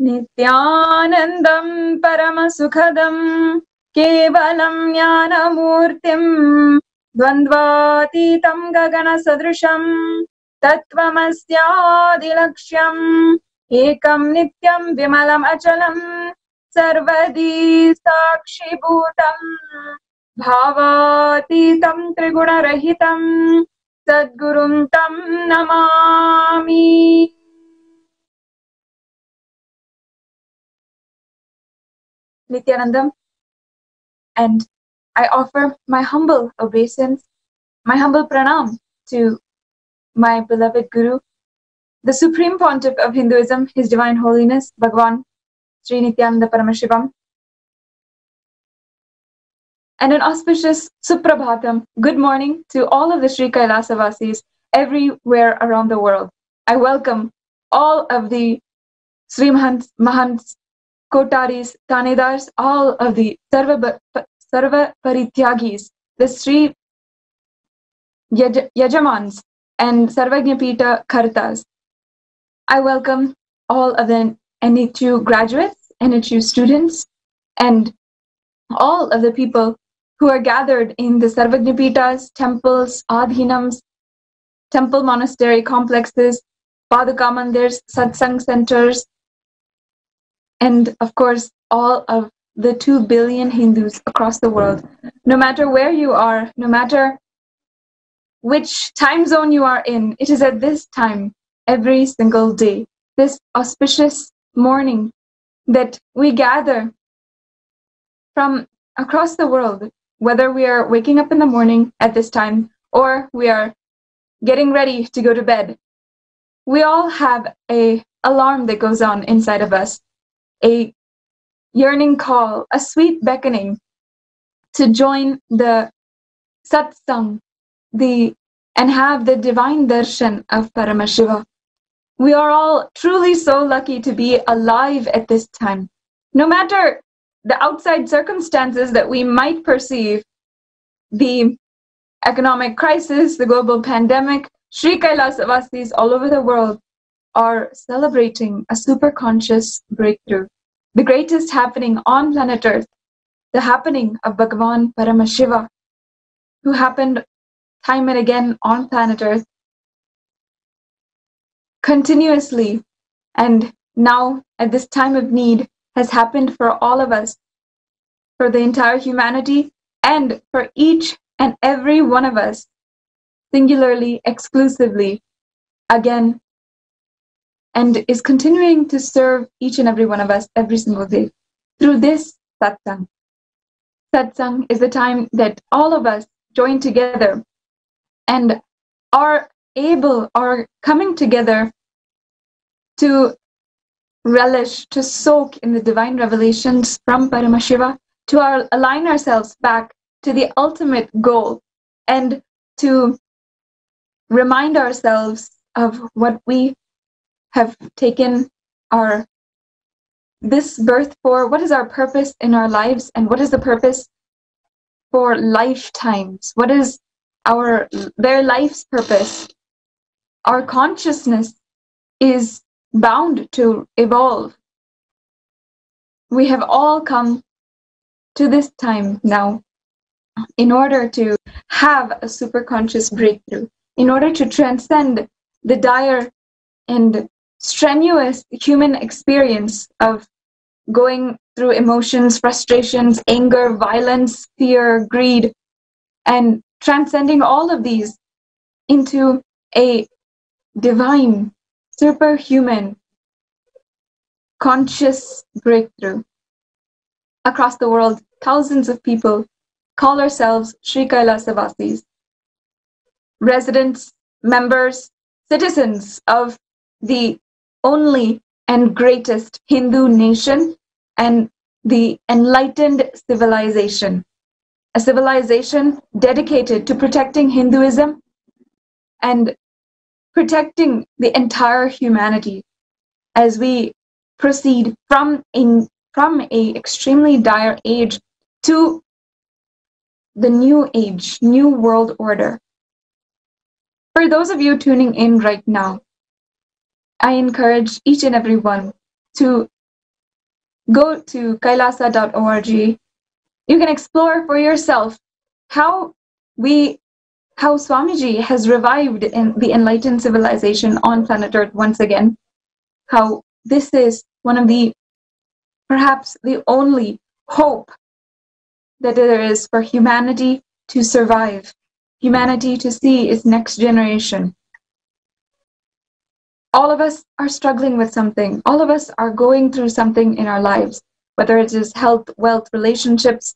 Nithyanandam Paramasukhadam Kevalam Jnanamurtim Dvandvatitam Gagana Sadrisham Tattvamasyaadilakshyam Ekam Nityam Vimalam Achalam Sarvadi Sakshibhutam Bhavatitam Triguna-rahitam Sadgurum Tam Namami. Nithyanandam, and I offer my humble obeisance, my humble pranam to my beloved Guru, the Supreme Pontiff of Hinduism, His Divine Holiness, Bhagavan Sri Nithyananda Paramashivam, and an auspicious Suprabhatam, good morning to all of the Sri Kailasa Vasis everywhere around the world. I welcome all of the Sri Mahants, Kotaris, Tanedars, all of the Sarva Parityagis, the Sri Yajamans, and Sarvajñapita Kartas. I welcome all of the NHU graduates, NHU students, and all of the people who are gathered in the Sarvajñapitas, temples, adhinams, temple monastery complexes, Paduka mandirs, satsang centers, and of course, all of the 2 billion Hindus across the world. No matter where you are, no matter which time zone you are in, it is at this time, every single day, this auspicious morning, that we gather from across the world, whether we are waking up in the morning at this time or we are getting ready to go to bed. We all have an alarm that goes on inside of us, a yearning call, a sweet beckoning to join the satsang, and have the divine darshan of Paramashiva. We are all truly so lucky to be alive at this time. No matter the outside circumstances that we might perceive, the economic crisis, the global pandemic, Sri Kailasa Vasis all over the world are celebrating a superconscious breakthrough, the greatest happening on planet Earth, the happening of Bhagavan Paramashiva, who happened time and again on planet Earth, continuously, and now at this time of need has happened for all of us, for the entire humanity, and for each and every one of us, singularly, exclusively, again, and is continuing to serve each and every one of us every single day through this satsang. Satsang is the time that all of us join together and are coming together to relish, to soak in the divine revelations from Paramashiva, to align ourselves back to the ultimate goal, and to remind ourselves of what we have taken this birth for, what is our purpose in our lives, and what is the purpose for lifetimes, what is their life's purpose. Our consciousness is bound to evolve. We have all come to this time now in order to have a superconscious breakthrough, in order to transcend the dire and strenuous human experience of going through emotions, frustrations, anger, violence, fear, greed, and transcending all of these into a divine, superhuman, conscious breakthrough. Across the world, thousands of people call ourselves Sri Kailasa Vasis, residents, members, citizens of the only and greatest Hindu nation and the enlightened civilization, a civilization dedicated to protecting Hinduism and protecting the entire humanity as we proceed from a extremely dire age to the new age, new world order. For those of you tuning in right now, I encourage each and every one to go to kailasa.org. You can explore for yourself how Swamiji has revived in the enlightened civilization on planet Earth once again. How this is one of the, perhaps the only hope that there is for humanity to survive, humanity to see its next generation. All of us are struggling with something. All of us are going through something in our lives, whether it is health, wealth, relationships.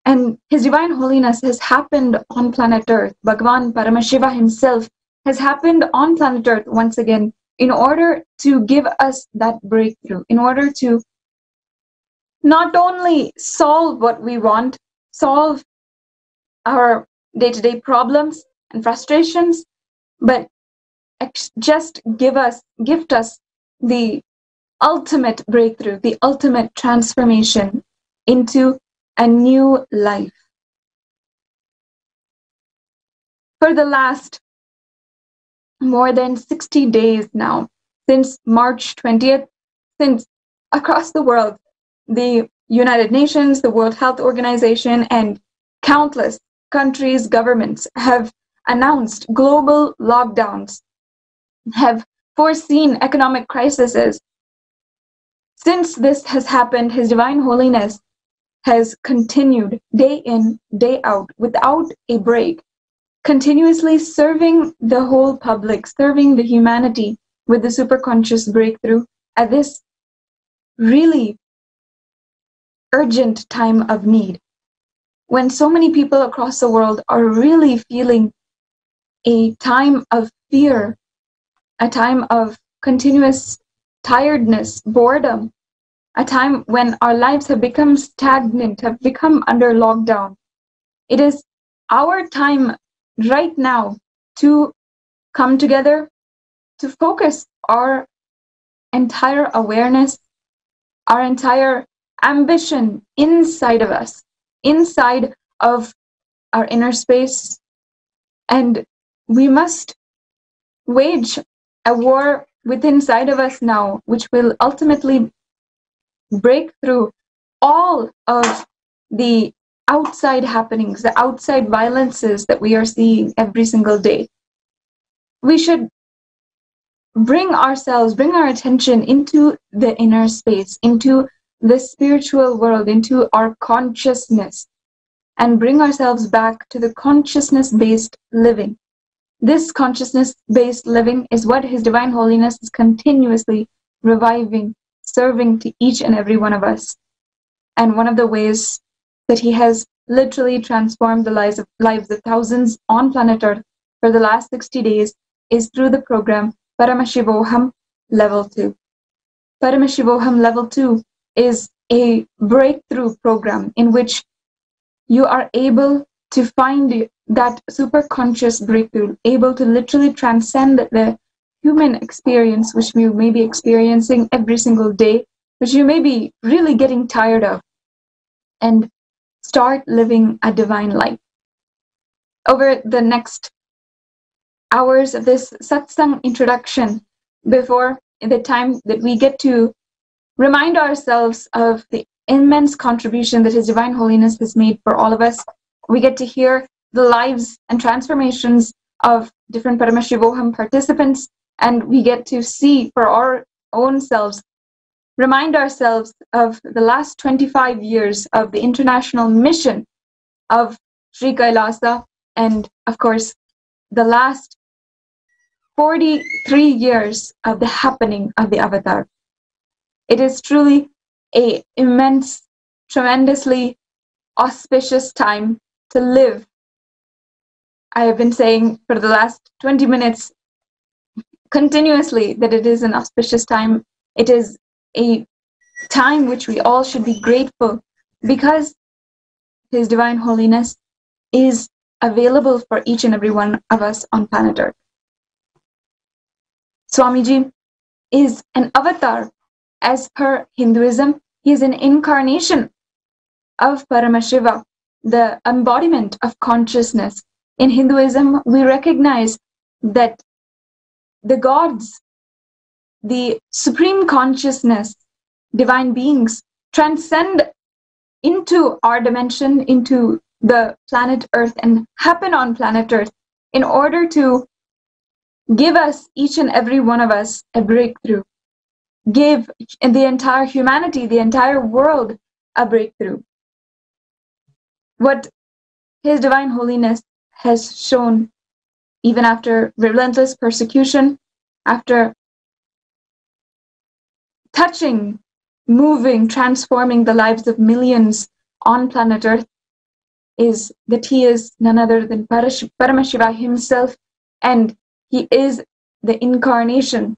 And His Divine Holiness has happened on planet Earth. Bhagavan Paramashiva himself has happened on planet Earth once again in order to give us that breakthrough, in order to not only solve what we want, solve our day-to-day problems and frustrations, but just gift us the ultimate breakthrough, the ultimate transformation into a new life. For the last more than 60 days now, since March 20th, since across the world, the United Nations, the World Health Organization, and countless countries, governments have announced global lockdowns, have foreseen economic crises. Since this has happened, His Divine Holiness has continued day in, day out, without a break, continuously serving the whole public, serving the humanity with the superconscious breakthrough at this really urgent time of need, when so many people across the world are really feeling a time of fear, a time of continuous tiredness, boredom, a time when our lives have become stagnant, have become under lockdown. It is our time right now to come together, to focus our entire awareness, our entire ambition inside of us, inside of our inner space, and we must wage a war within inside of us now, which will ultimately break through all of the outside happenings, the outside violences that we are seeing every single day. We should bring our attention into the inner space, into the spiritual world, into our consciousness, and bring ourselves back to the consciousness-based living. This consciousness-based living is what His Divine Holiness is continuously reviving, serving to each and every one of us. And one of the ways that He has literally transformed the lives of thousands on planet Earth for the last 60 days is through the program Paramashivoham Level 2. Paramashivoham Level 2 is a breakthrough program in which you are able to find that superconscious breakthrough, able to literally transcend the human experience which you may be experiencing every single day, which you may be really getting tired of, and start living a divine life. Over the next hours of this satsang introduction, before the time that we get to remind ourselves of the immense contribution that His Divine Holiness has made for all of us, we get to hear the lives and transformations of different Paramashivoham participants, and we get to see for our own selves, remind ourselves of the last 25 years of the international mission of Sri Kailasa, and of course, the last 43 years of the happening of the Avatar. It is truly an immense, tremendously auspicious time to live. I have been saying for the last 20 minutes continuously that it is an auspicious time. It is a time which we all should be grateful, because His Divine Holiness is available for each and every one of us on planet Earth. Swamiji is an avatar. As per Hinduism, he is an incarnation of Paramashiva, the embodiment of consciousness. In Hinduism, we recognize that the gods, the supreme consciousness, divine beings transcend into our dimension, into the planet Earth, and happen on planet Earth in order to give us, each and every one of us, a breakthrough. Give the entire humanity, the entire world, a breakthrough. What His Divine Holiness has shown, even after relentless persecution, after touching, moving, transforming the lives of millions on planet Earth, is that He is none other than Paramashiva Himself, and He is the incarnation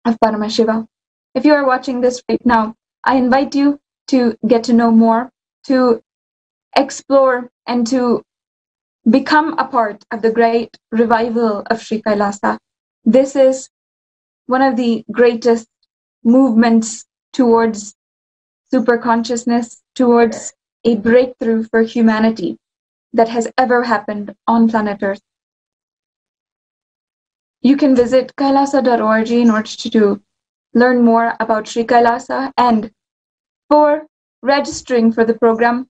of Paramashiva. If you are watching this right now, I invite you to get to know more, to explore, and to become a part of the great revival of Sri Kailasa. This is one of the greatest movements towards superconsciousness, towards a breakthrough for humanity that has ever happened on planet Earth. You can visit kailasa.org in order to learn more about Sri Kailasa, and for registering for the program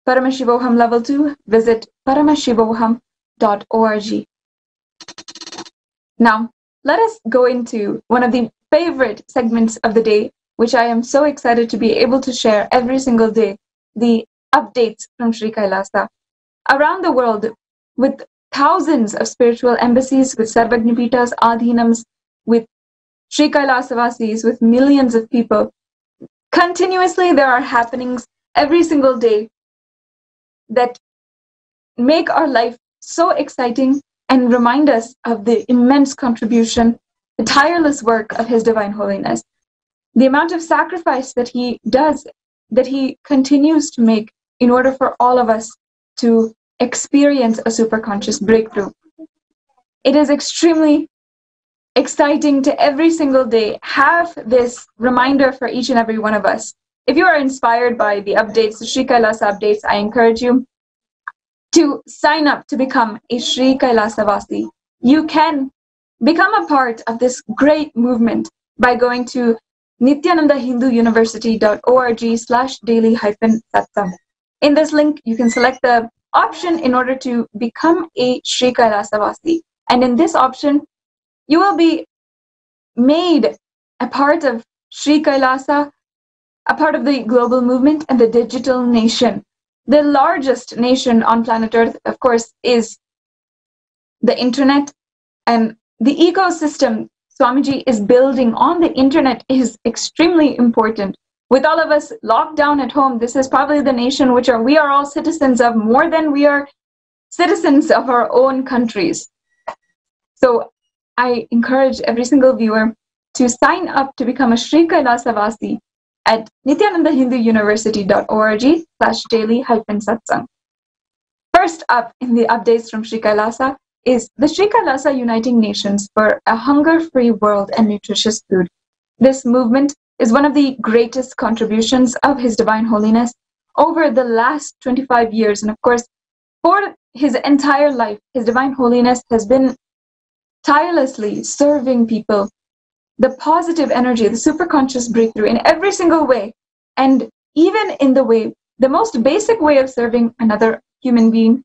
Paramashivoham Level 2, visit paramashivoham.org. Now, let us go into one of the favorite segments of the day, which I am so excited to be able to share every single day, the updates from Sri Kailasa. Around the world, with thousands of spiritual embassies, with Sarvagnapitas, Adhinams, with Sri Kailasavasis, with millions of people, continuously there are happenings every single day that make our life so exciting and remind us of the immense contribution, the tireless work of His Divine Holiness, the amount of sacrifice that He does, that He continues to make in order for all of us to experience a superconscious breakthrough. It is extremely exciting to every single day have this reminder for each and every one of us. If you are inspired by the updates, the Sri Kailasa updates, I encourage you to sign up to become a Sri Kailasavasi. You can become a part of this great movement by going to nithyanandahinduuniversity.org/daily-satsang. In this link, you can select the option in order to become a Sri Kailasavasi. And in this option, you will be made a part of Sri Kailasa, a part of the global movement and the digital nation. The largest nation on planet Earth, of course, is the internet, and the ecosystem Swamiji is building on the internet is extremely important. With all of us locked down at home, this is probably the nation which we are all citizens of more than we are citizens of our own countries. So I encourage every single viewer to sign up to become a Sri Kailasavasi at nithyanandahinduuniversity.org/daily-satsang. First up in the updates from Sri Kailasa is the Sri Kailasa Uniting Nations for a Hunger-Free World and Nutritious Food. This movement is one of the greatest contributions of His Divine Holiness over the last 25 years. And of course, for His entire life, His Divine Holiness has been tirelessly serving people, the positive energy, the superconscious breakthrough in every single way. And even in the way, the most basic way of serving another human being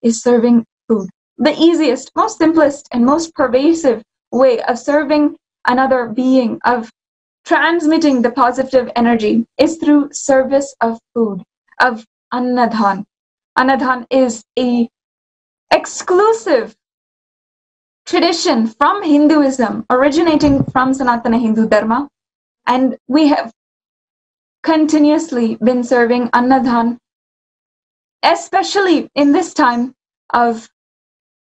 is serving food. The easiest, most simplest, and most pervasive way of serving another being, of transmitting the positive energy, is through service of food, of annadhan. Annadhan is a exclusive tradition from Hinduism, originating from Sanatana Hindu Dharma, and we have continuously been serving annadhan, especially in this time of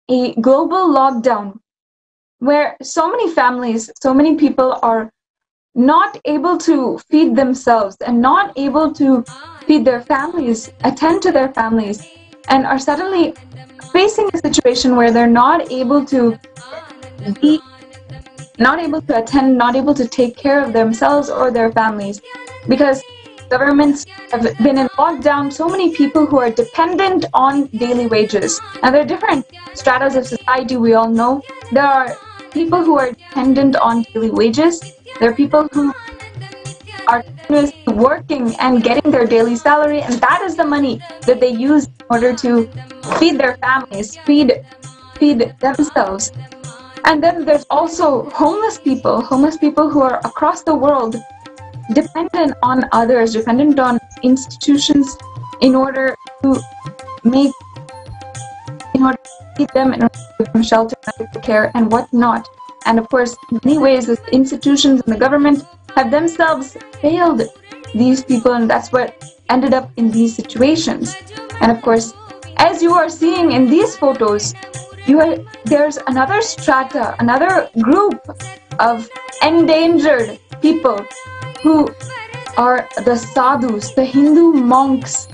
a global lockdown, where so many families, so many people are not able to feed themselves and not able to feed their families, attend to their families, and are suddenly facing a situation where they're not able to be, not able to attend, not able to take care of themselves or their families, because governments have been in lockdown. So many people who are dependent on daily wages. Now, there are different stratas of society, we all know. There are people who are dependent on daily wages. There are people who are continuously working and getting their daily salary, and that is the money that they use in order to feed their families, feed themselves. And then there's also homeless people who are across the world, dependent on others, dependent on institutions in order to feed them, in order to give them shelter, medical care, and whatnot. And of course, in many ways, the institutions and the government have themselves failed these people, and that's what ended up in these situations. And of course, as you are seeing in these photos, there's another strata, another group of endangered people who are the sadhus, the Hindu monks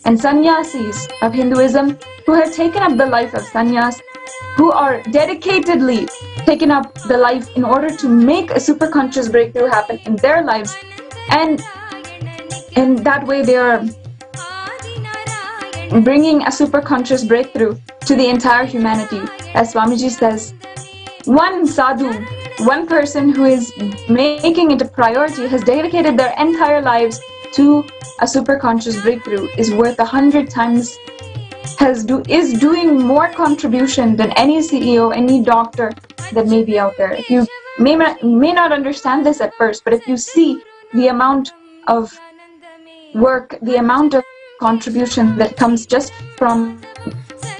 and sannyasis of Hinduism, who have taken up the life of sannyas, who are dedicatedly taken up the life in order to make a superconscious breakthrough happen in their lives. And in that way, they are bringing a superconscious breakthrough to the entire humanity. As Swamiji says, one sadhu, one person who is making it a priority, has dedicated their entire lives to a superconscious breakthrough, is worth 100 times, is doing more contribution than any CEO, any doctor that may be out there. If you may not understand this at first, but if you see the amount of work, the amount of contribution that comes just from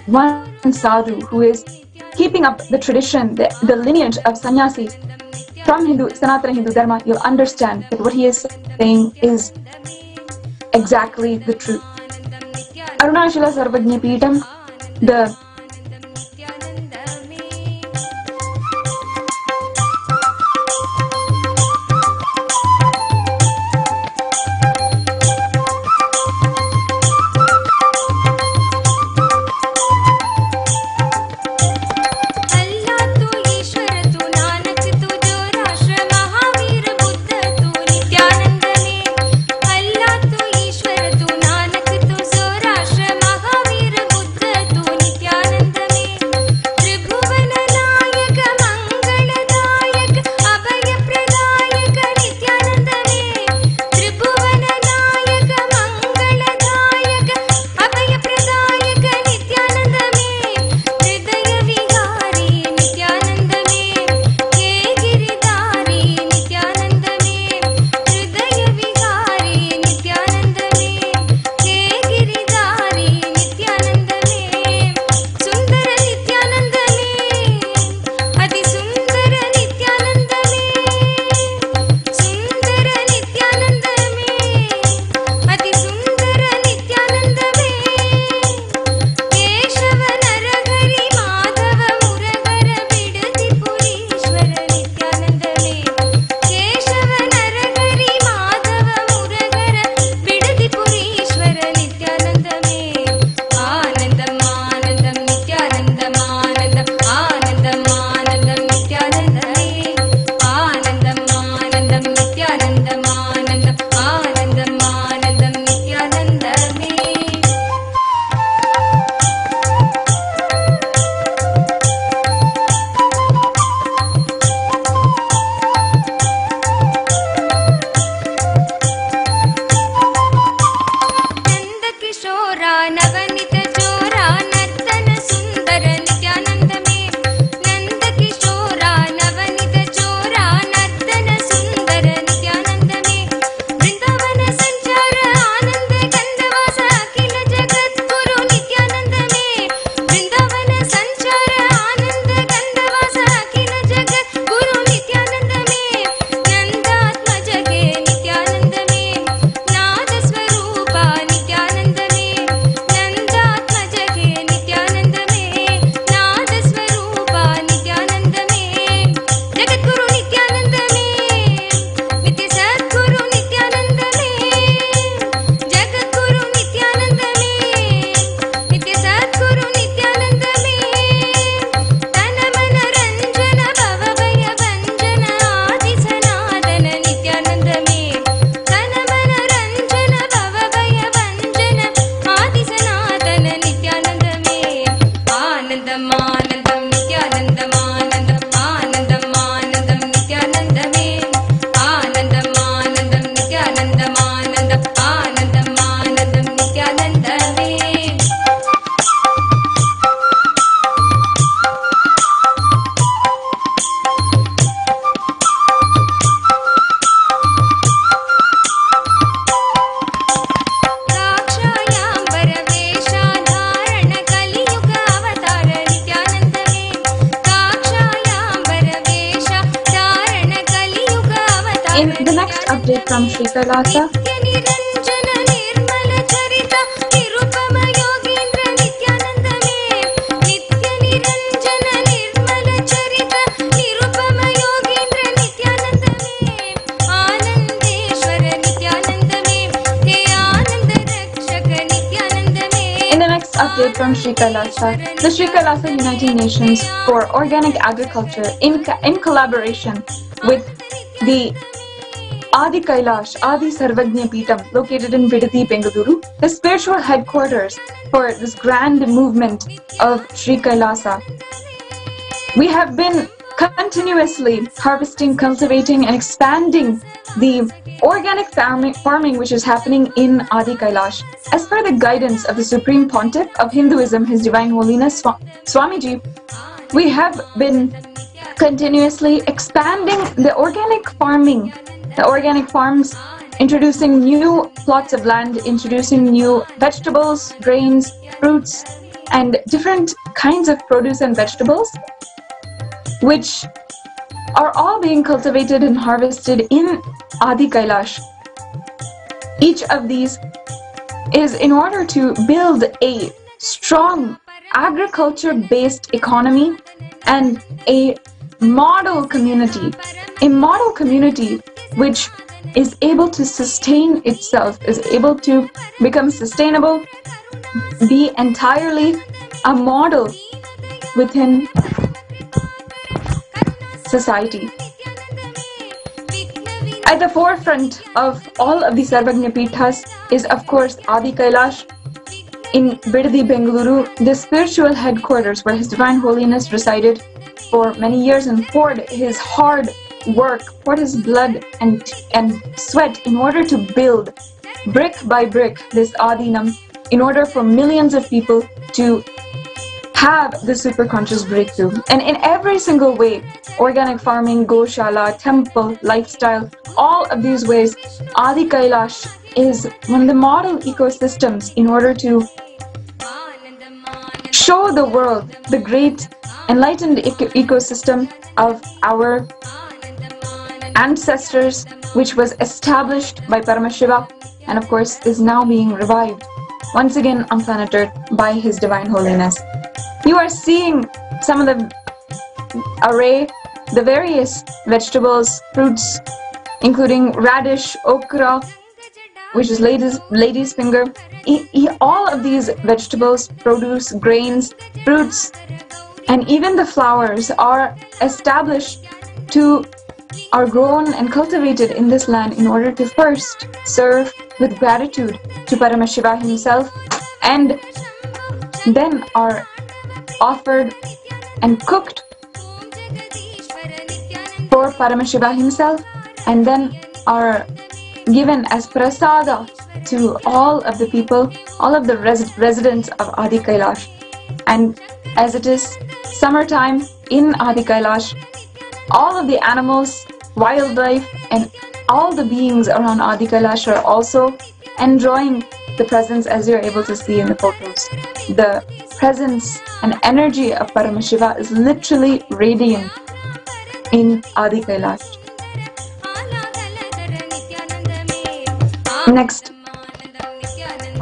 one sadhu who is keeping up the tradition, the lineage of sannyasis from Sanatana Hindu Dharma, you'll understand that what he is saying is exactly the truth. Arunachala Sarvajna Peetam, the Nithyananda next update from Sri Kailasa. Update from Sri Kailasa. The Sri Kailasa Uniting Nations for Organic Agriculture in collaboration with the Adi Kailash, Adi Sarvagnya Peetham, located in Vidati, Bengaluru, the spiritual headquarters for this grand movement of Sri Kailasa. We have been continuously harvesting, cultivating, and expanding the organic farming which is happening in Adi Kailash. As per the guidance of the Supreme Pontiff of Hinduism, His Divine Holiness Swamiji, we have been continuously expanding the organic farming, the organic farms, introducing new plots of land, introducing new vegetables, grains, fruits, and different kinds of produce and vegetables, which are all being cultivated and harvested in Adi Kailash. Each of these is in order to build a strong agriculture-based economy and a model community which is able to sustain itself, is able to become sustainable, be entirely a model within society. At the forefront of all of the Sarvagnya Peethas is, of course, Adi Kailash in Vidati, Bengaluru, the spiritual headquarters where His Divine Holiness resided for many years and poured his hard work, poured his blood and sweat in order to build brick by brick this Adinam, in order for millions of people to have the superconscious breakthrough. And in every single way, organic farming, Goshala, temple, lifestyle, all of these ways, Adi Kailash is one of the model ecosystems in order to show the world the great enlightened ecosystem of our ancestors, which was established by Paramashiva and of course is now being revived once again on planet Earth by His Divine Holiness. You are seeing some of the array, the various vegetables, fruits, including radish, okra, which is lady's finger. All of these vegetables, produce, grains, fruits, and even the flowers are established are grown and cultivated in this land in order to first serve with gratitude to Paramashiva himself, and then are offered and cooked for Paramashiva himself, and then are given as prasada to all of the people, all of the residents of Adi Kailash. And as it is summertime in Adi Kailash, all of the animals, wildlife, and all the beings around Adi Kailash are also enjoying the presence, as you're able to see in the photos. The presence and energy of Paramashiva is literally radiant in Adi Kailash. Next,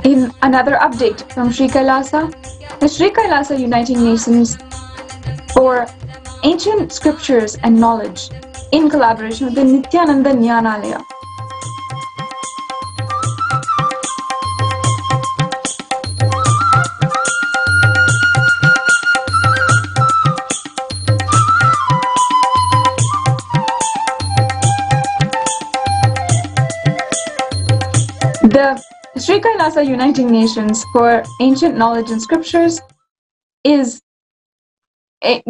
in another update from Sri Kailasa, the Sri Kailasa Uniting Nations for Ancient Scriptures and Knowledge in collaboration with the Nithyananda Satsang. The Sri Kailasa Uniting Nations for Ancient Knowledge and Scriptures is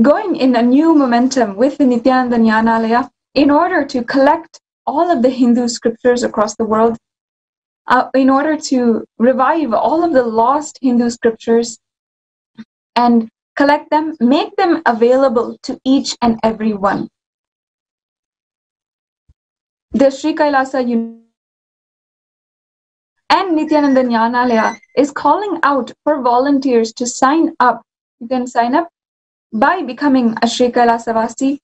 going in a new momentum with the Nithyananda Satsang in order to collect all of the Hindu scriptures across the world, in order to revive all of the lost Hindu scriptures and collect them, make them available to each and every one. The Sri Kailasa and Nithyananda Satsang is calling out for volunteers to sign up. You can sign up by becoming a Sri Kailasa Vasi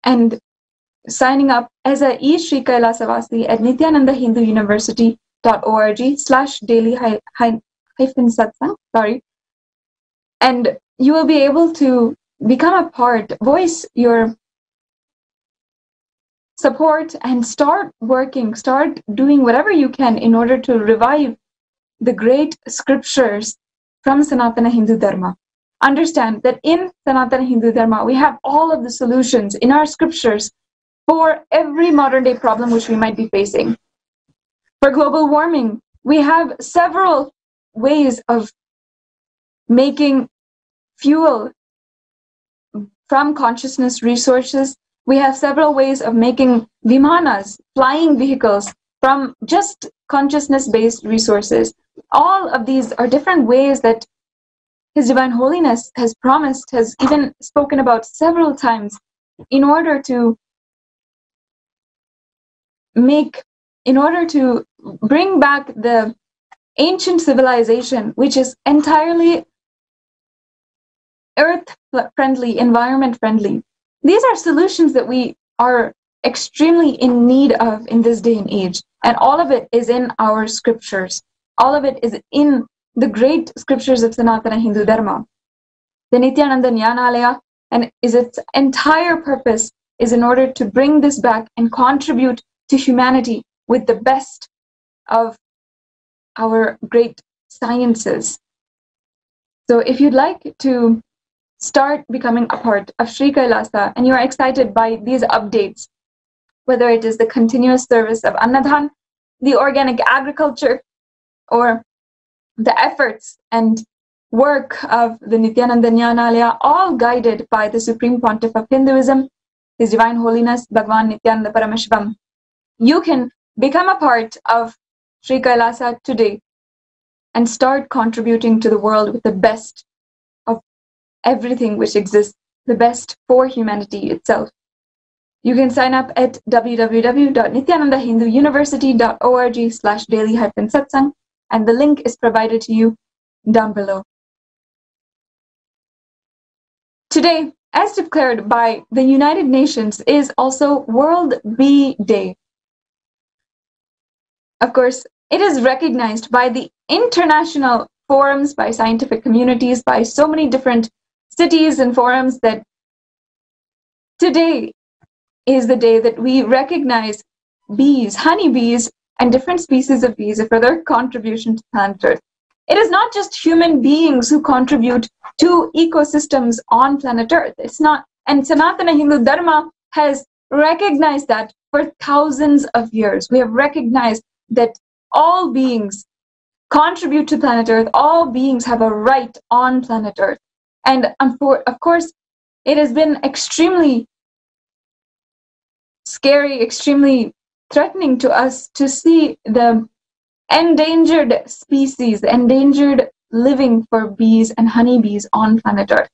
and signing up as a e-Shri Kailasavasi at Nithyananda Hindu University.org/daily-satsang. Sorry. And you will be able to become a part, voice your support, and start working, start doing whatever you can in order to revive the great scriptures from Sanatana Hindu Dharma. Understand that in Sanatana Hindu Dharma, we have all of the solutions in our scriptures for every modern day problem which we might be facing. For global warming, we have several ways of making fuel from consciousness resources. We have several ways of making vimanas, flying vehicles, from just consciousness-based resources. All of these are different ways that His Divine Holiness has promised, has even spoken about several times, in order to bring back the ancient civilization, which is entirely earth-friendly, environment-friendly. These are solutions that we are extremely in need of in this day and age. And all of it is in our scriptures. All of it is in the great scriptures of Sanatana Hindu Dharma. The Nithyananda Jnanalaya, and its entire purpose is in order to bring this back and contribute to humanity with the best of our great sciences. So if you'd like to start becoming a part of Sri Kailasa and you are excited by these updates, whether it is the continuous service of Annadhan, the organic agriculture, or the efforts and work of the Nithyananda Jnanalaya, all guided by the Supreme Pontiff of Hinduism, His Divine Holiness, Bhagwan Nithyananda Paramashivam, you can become a part of Sri Kailasa today and start contributing to the world with the best of everything which exists, the best for humanity itself. You can sign up at www.nithyanandahinduuniversity.org/daily-satsang, and the link is provided to you down below. Today, as declared by the United Nations, is also World Bee Day. Of course, it is recognized by the international forums, by scientific communities, by so many different cities and forums, that today is the day that we recognize bees, honeybees, and different species of bees for their contribution to planet Earth. It is not just human beings who contribute to ecosystems on planet Earth. It's not, and Sanatana Hindu Dharma has recognized that for thousands of years. We have recognized that all beings contribute to planet Earth. All beings have a right on planet Earth. And of course, it has been extremely scary, extremely threatening to us to see the endangered species, endangered living for bees and honeybees on planet Earth.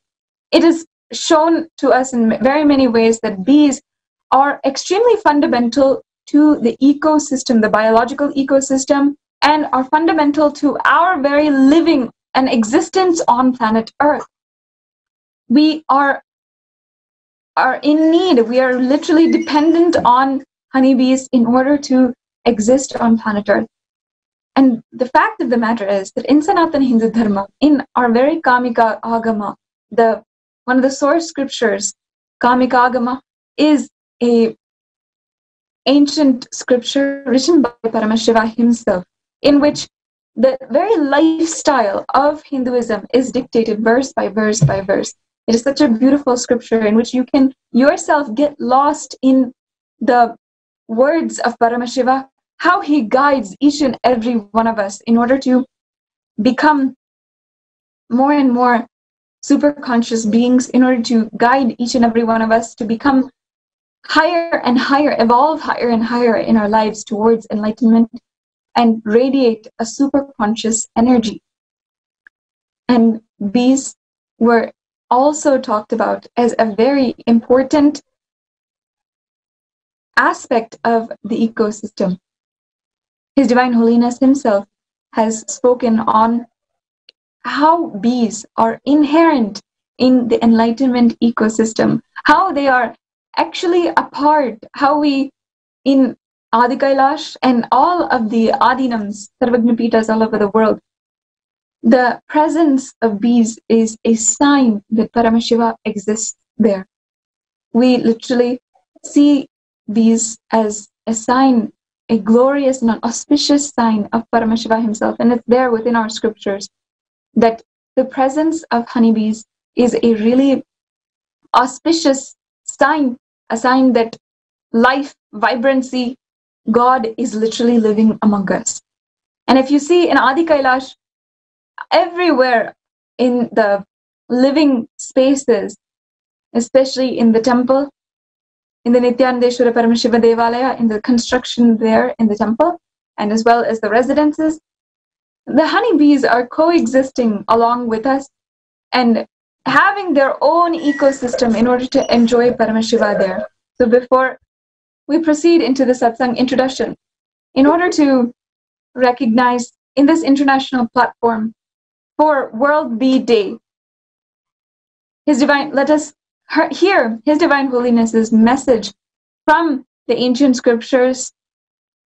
It is shown to us in very many ways that bees are extremely fundamental to the ecosystem, the biological ecosystem, and are fundamental to our very living and existence on planet Earth. We are in need. We are literally dependent on honeybees in order to exist on planet Earth. And the fact of the matter is that in Sanatana Hindu Dharma, in our very Kamika Agama, one of the source scriptures, Kamika Agama, is a ancient scripture written by Paramashiva himself, in which the very lifestyle of Hinduism is dictated verse by verse by verse. It is such a beautiful scripture in which you can yourself get lost in the words of Paramashiva, how he guides each and every one of us in order to become more and more super conscious beings, in order to guide each and every one of us to become higher and higher, evolve higher and higher in our lives towards enlightenment and radiate a super conscious energy. And bees were also talked about as a very important aspect of the ecosystem. His Divine Holiness himself has spoken on how bees are inherent in the enlightenment ecosystem, how they are actually a part, how we, in Adi Kailash and all of the Adinams, Sarvagna Pitas all over the world, the presence of bees is a sign that Paramashiva exists there. We literally see bees as a sign, a glorious and an auspicious sign of Paramashiva himself. And it's there within our scriptures that the presence of honeybees is a really auspicious sign, a sign that life, vibrancy, God is literally living among us. And if you see in Adi Kailash, everywhere in the living spaces, especially in the temple, in the Nithyananda Paramashiva Devalaya, in the construction there in the temple, and as well as the residences, the honeybees are coexisting along with us and having their own ecosystem in order to enjoy Paramashiva there. So before we proceed into the satsang introduction, in order to recognize in this international platform for World Bee Day, let us hear His Divine Holiness's message from the ancient scriptures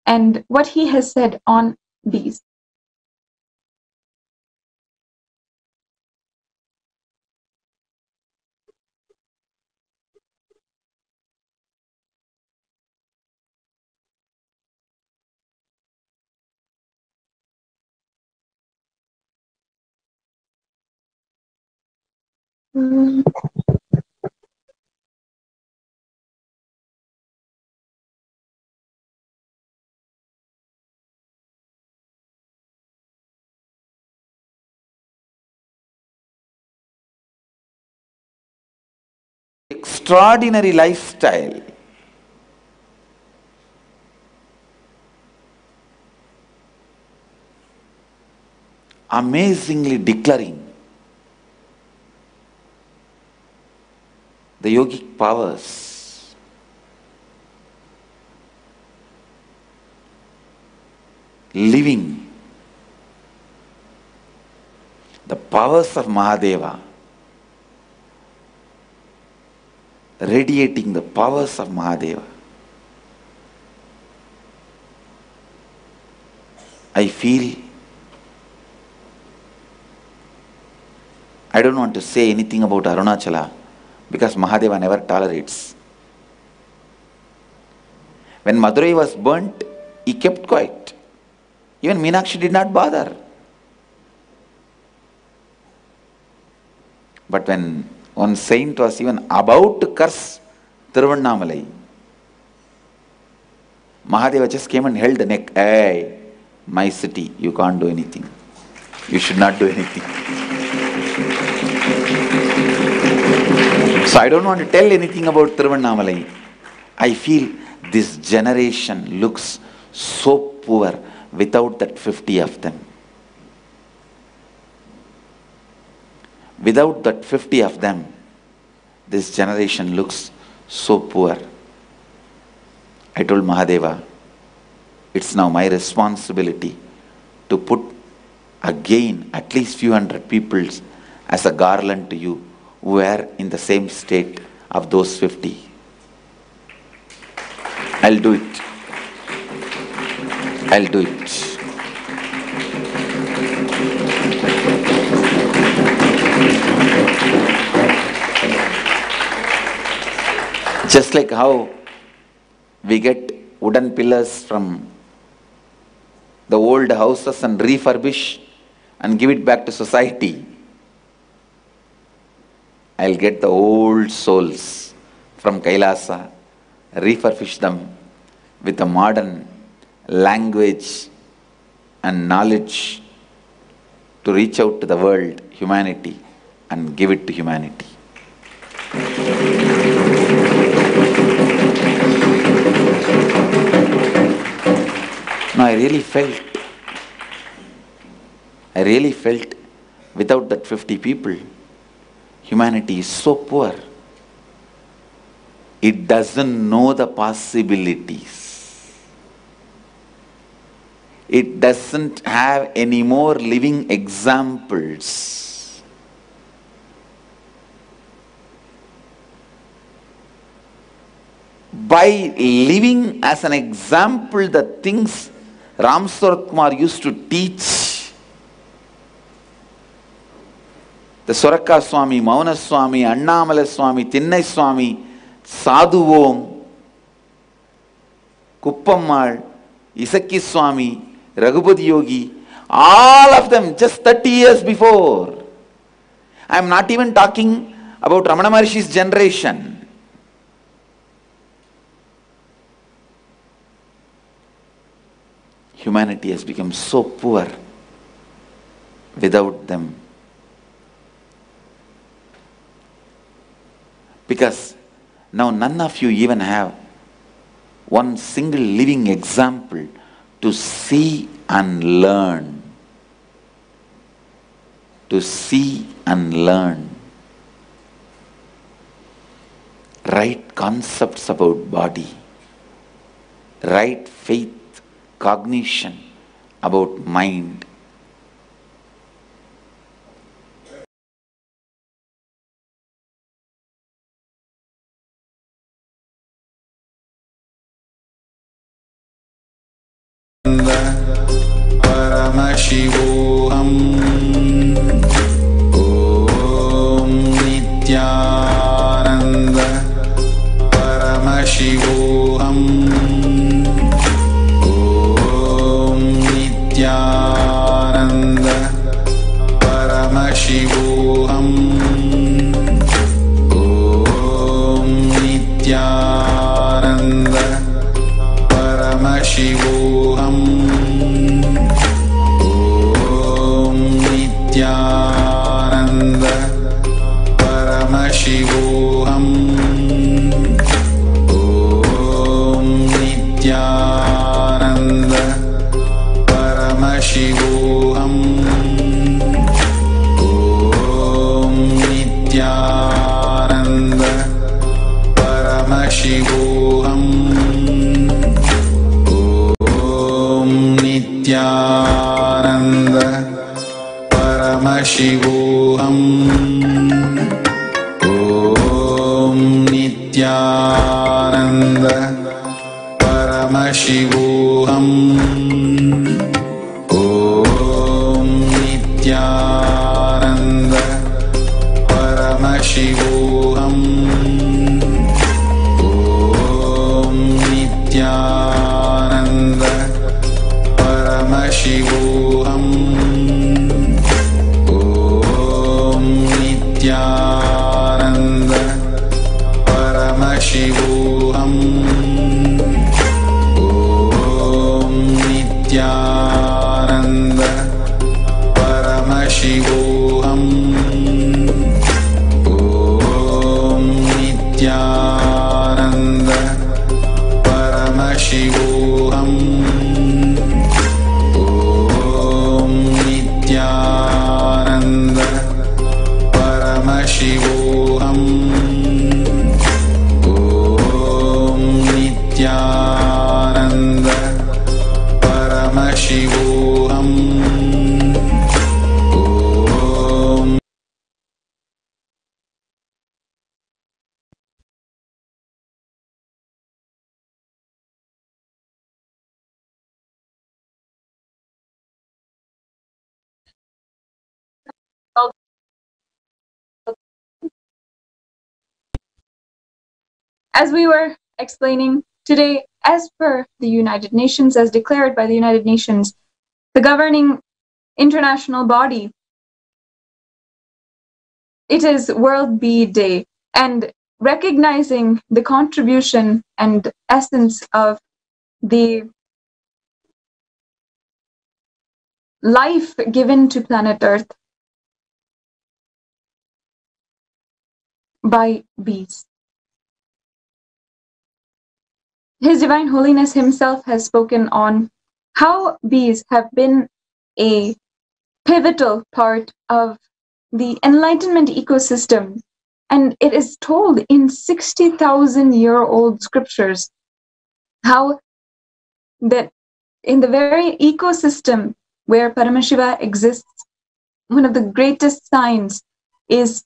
and what he has said on bees. Extraordinary lifestyle. Amazingly declaring the yogic powers, living the powers of Mahadeva, radiating the powers of Mahadeva. I feel I don't want to say anything about Arunachala because Mahadeva never tolerates. When Madurai was burnt, he kept quiet. Even Meenakshi did not bother. But when one saint was even about to curse Tiruvannamalai, Mahadeva just came and held the neck. Hey, my city, you can't do anything. You should not do anything. So I don't want to tell anything about Tiruvannamalai. I feel this generation looks so poor without that 50 of them. Without that 50 of them, this generation looks so poor. I told Mahadeva, it's now my responsibility to put again at least few hundred people as a garland to you who are in the same state of those 50. I'll do it. I'll do it. Just like how we get wooden pillars from the old houses and refurbish and give it back to society, I'll get the old souls from Kailasa, refurbish them with a modern language and knowledge to reach out to the world, humanity, and give it to humanity. No, I really felt without that 50 people, humanity is so poor. It doesn't know the possibilities. It doesn't have any more living examples. by living as an example the things Ram Sarat Kumar used to teach. The Soraka Swami, Mauna Swami, Annamala Swami, Thinnai Swami, Sadhu Om, Kuppammal, Isaki Swami, Raghupati Yogi, all of them just 30 years before. I am not even talking about Ramana Maharshi's generation. Humanity has become so poor without them. Because now none of you even have one single living example to see and learn. To see and learn. Right concepts about body. Right faith, cognition about mind. Paramashivam Om Nithyananda Paramashivam Om Nithyananda Paramashivam Om Nithyananda Paramashivam Nithyananda Paramashivam Om Nithyananda Paramashivam Om Nithyananda Paramashivam Om Nithyananda Paramashivam Om Nithyananda Paramashivam Om Nithyananda Paramashivam Om Nithyananda Paramashivam Nithyananda Paramashivam Om Nithyananda Paramashivam Om Nithyananda Paramashivam Om Nithyananda Paramashivam Om Nithyananda Paramashivam Om As we were explaining today, as per the United Nations, as declared by the United Nations, the governing international body, it is World Bee Day, and recognizing the contribution and essence of the life given to planet Earth by bees. His Divine Holiness himself has spoken on how bees have been a pivotal part of the enlightenment ecosystem, and it is told in 60,000-year-old scriptures how that in the very ecosystem where Paramashiva exists, one of the greatest signs is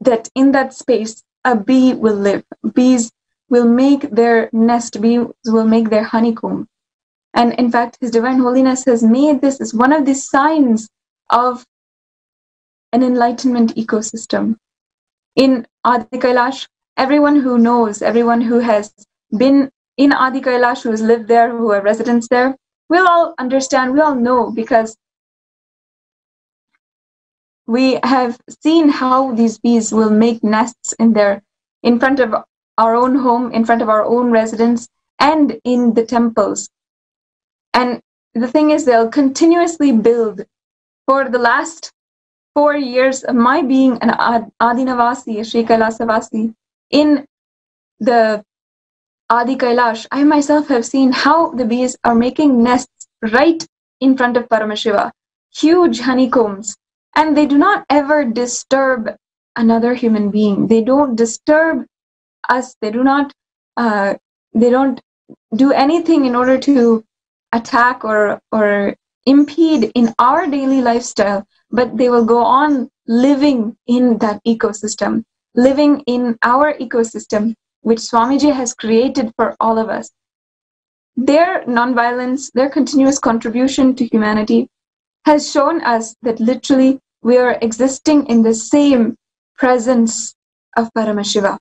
that in that space a bee will live. Bees will make their nest, bees will make their honeycomb. And in fact, His Divine Holiness has made this as one of the signs of an enlightenment ecosystem. In Adi Kailash, everyone who knows, everyone who has been in Adi Kailash, who has lived there, who are residents there, we'll all understand, we all know, because we have seen how these bees will make nests in front of our own home, in front of our own residence, and in the temples. And the thing is, they'll continuously build. For the last 4 years of my being an Adinavasi, a Sri Kailasavasi, in the Adi Kailash, I myself have seen how the bees are making nests right in front of Paramashiva, huge honeycombs, and they do not ever disturb another human being. They don't disturb us. They don't do anything in order to attack or impede in our daily lifestyle, but they will go on living in that ecosystem, living in our ecosystem, which Swamiji has created for all of us. Their nonviolence, their continuous contribution to humanity has shown us that literally we are existing in the same presence of Paramashiva.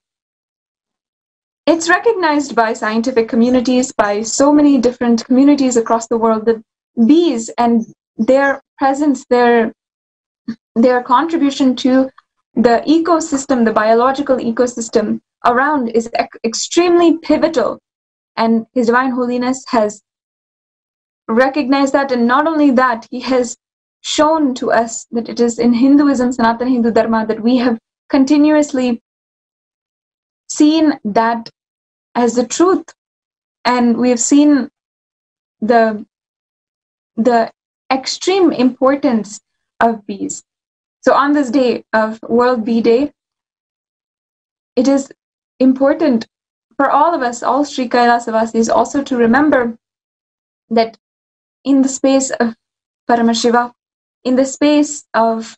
It's recognized by scientific communities, by so many different communities across the world, that bees and their presence, their contribution to the ecosystem, the biological ecosystem around, is extremely pivotal. And His Divine Holiness has recognized that, and not only that, he has shown to us that it is in Hinduism, Sanatana Hindu Dharma, that we have continuously seen that as the truth, and we have seen the extreme importance of bees. So on this day of World Bee Day, it is important for all of us, all Sri Kailasavasis, also to remember that in the space of Paramashiva, in the space of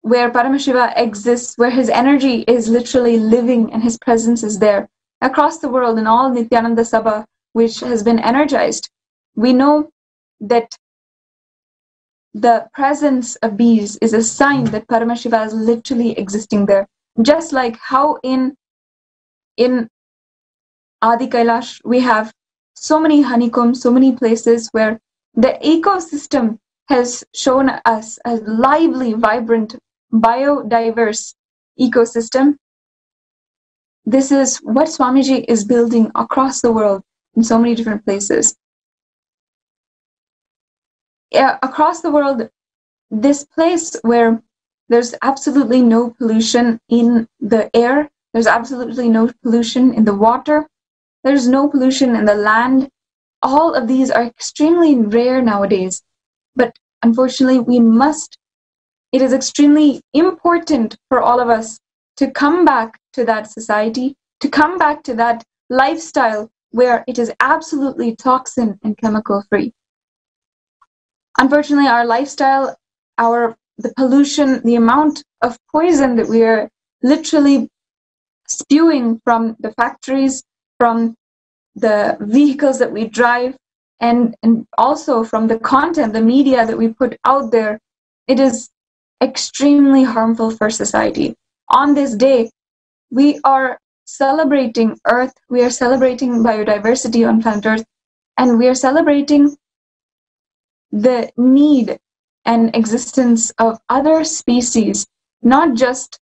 where Paramashiva exists, where his energy is literally living and his presence is there, across the world in all Nithyananda Sabha, which has been energized, we know that the presence of bees is a sign that Paramashiva is literally existing there. Just like how in Adi Kailash we have so many honeycombs, so many places where the ecosystem has shown us a lively, vibrant, biodiverse ecosystem. This is what Swamiji is building across the world in so many different places. Across the world, this place where there's absolutely no pollution in the air, there's absolutely no pollution in the water, there's no pollution in the land. All of these are extremely rare nowadays. But unfortunately, it is extremely important for all of us to come back to that society, to come back to that lifestyle where it is absolutely toxin and chemical free. Unfortunately, our lifestyle, the pollution, the amount of poison that we are literally spewing from the factories, from the vehicles that we drive, and also from the content, the media that we put out there, it is extremely harmful for society. On this day, we are celebrating Earth, we are celebrating biodiversity on planet Earth, and we are celebrating the need and existence of other species, not just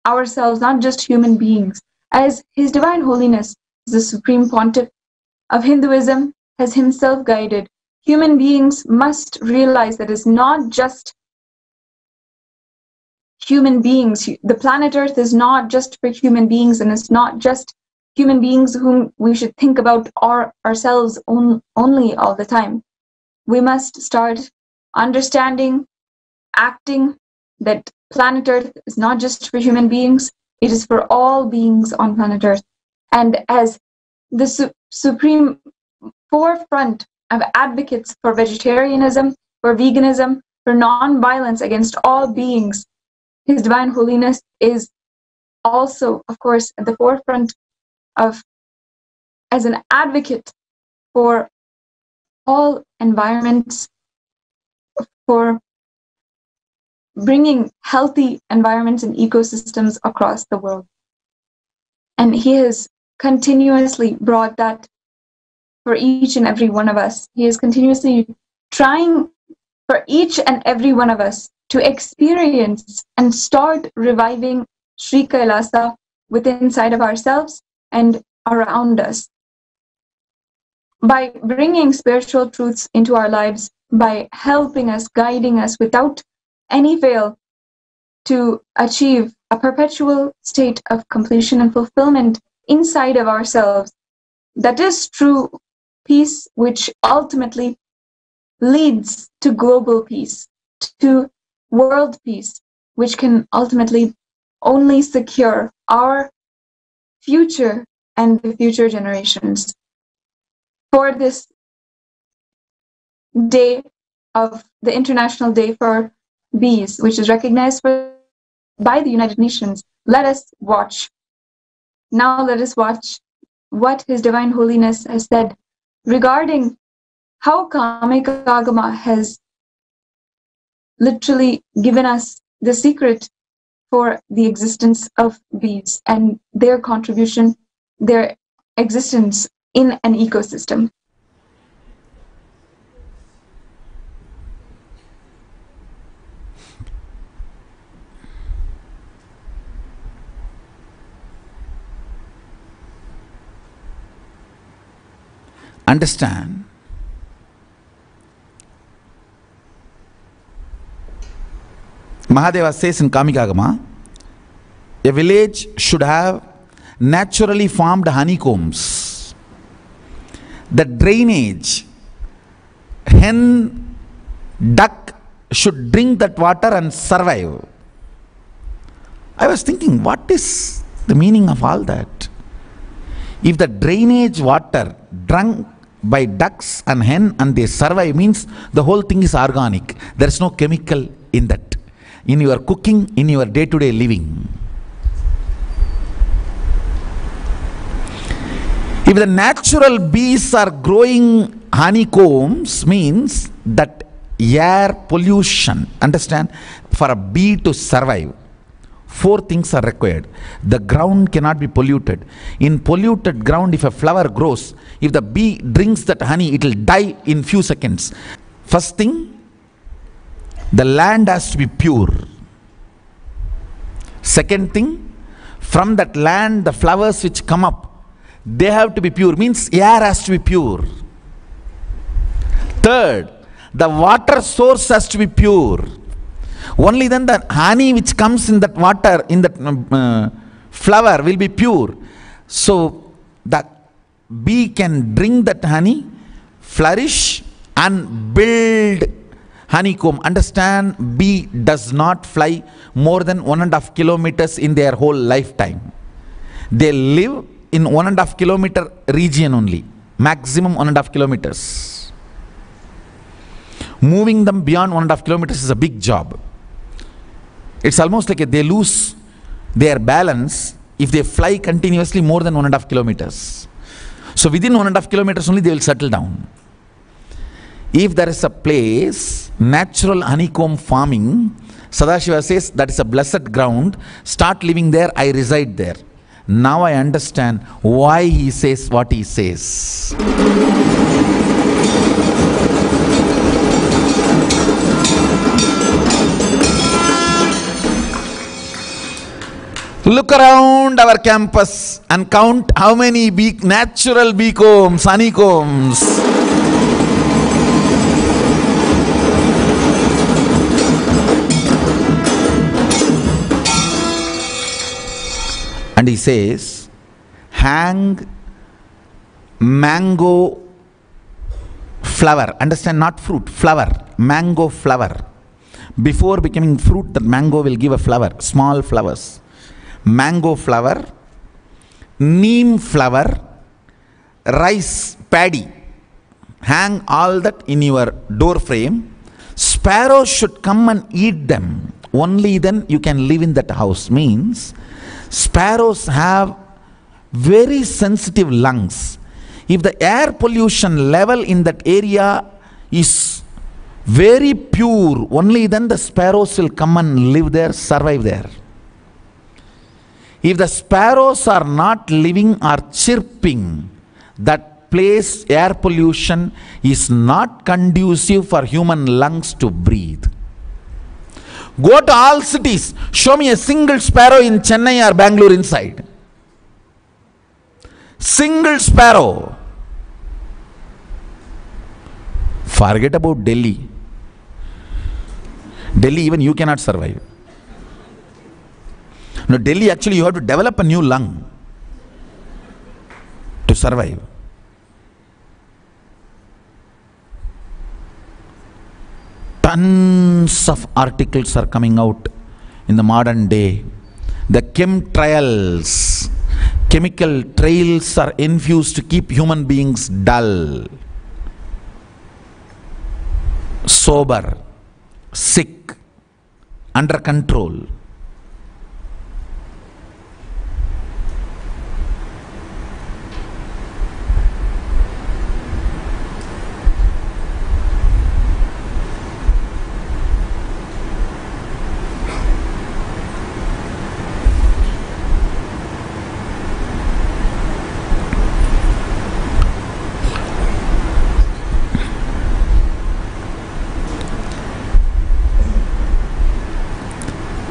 ourselves, not just human beings. As His Divine Holiness, the Supreme Pontiff of Hinduism, has himself guided, human beings must realize that it's not just human beings. The planet Earth is not just for human beings, and it's not just human beings whom we should think about ourselves only all the time. We must start understanding, acting, that planet Earth is not just for human beings, it is for all beings on planet Earth. And as the supreme forefront of advocates for vegetarianism, for veganism, for non-violence against all beings, His Divine Holiness is also, of course, at the forefront of, as an advocate for all environments, for bringing healthy environments and ecosystems across the world. And he has continuously brought that for each and every one of us. He is continuously trying for each and every one of us to experience and start reviving Sri Kailasa within inside of ourselves and around us. By bringing spiritual truths into our lives, by helping us, guiding us without any fail to achieve a perpetual state of completion and fulfillment inside of ourselves. That is true peace, which ultimately leads to global peace, to world peace, which can ultimately only secure our future and the future generations. For this day of the International Day for Bees, which is recognized by the United Nations, let us watch. Now let us watch what His Divine Holiness has said regarding how Kamika Agama has literally given us the secret for the existence of bees and their contribution, their existence in an ecosystem. Understand, Mahadeva says in Kamikagama, a village should have naturally formed honeycombs. The drainage, hen, duck should drink that water and survive. I was thinking, what is the meaning of all that? If the drainage water drunk by ducks and hen and they survive, means the whole thing is organic. There is no chemical in that. In your cooking, in your day-to-day living. If the natural bees are growing honeycombs, means that air pollution, understand, for a bee to survive, 4 things are required. The ground cannot be polluted. In polluted ground, if a flower grows, if the bee drinks that honey, it will die in few seconds. First thing, the land has to be pure. Second thing, from that land, the flowers which come up, they have to be pure, means air has to be pure. Third, the water source has to be pure. Only then the honey which comes in that water, in that flower will be pure. So the bee can drink that honey, flourish and build honeycomb. Understand, bee does not fly more than 1.5 kilometers in their whole lifetime. They live in 1.5 kilometer region only, maximum 1.5 kilometers. Moving them beyond 1.5 kilometers is a big job. It's almost like they lose their balance if they fly continuously more than 1.5 kilometers. So within 1.5 kilometers only they will settle down. If there is a place, natural honeycomb farming, Sadashiva says that is a blessed ground, start living there, I reside there. Now I understand why he says what he says. Look around our campus and count how many natural beecombs, honeycombs. And he says, hang mango flower. Understand, not fruit, flower. Mango flower. Before becoming fruit, that mango will give a flower, small flowers. Mango flower, neem flower, rice, paddy. Hang all that in your door frame. Sparrows should come and eat them. Only then you can live in that house. Means Sparrows have very sensitive lungs. If the air pollution level in that area is very pure, only then the sparrows will come and live there, survive there. If the sparrows are not living or chirping, that place, air pollution is not conducive for human lungs to breathe. Go to all cities, show me a single sparrow in Chennai or Bengaluru inside. Single sparrow. Forget about Delhi. Delhi, even you cannot survive. No, Delhi, actually you have to develop a new lung to survive. Tons of articles are coming out in the modern day. The chemtrails, chemical trails are infused to keep human beings dull, sober, sick, under control.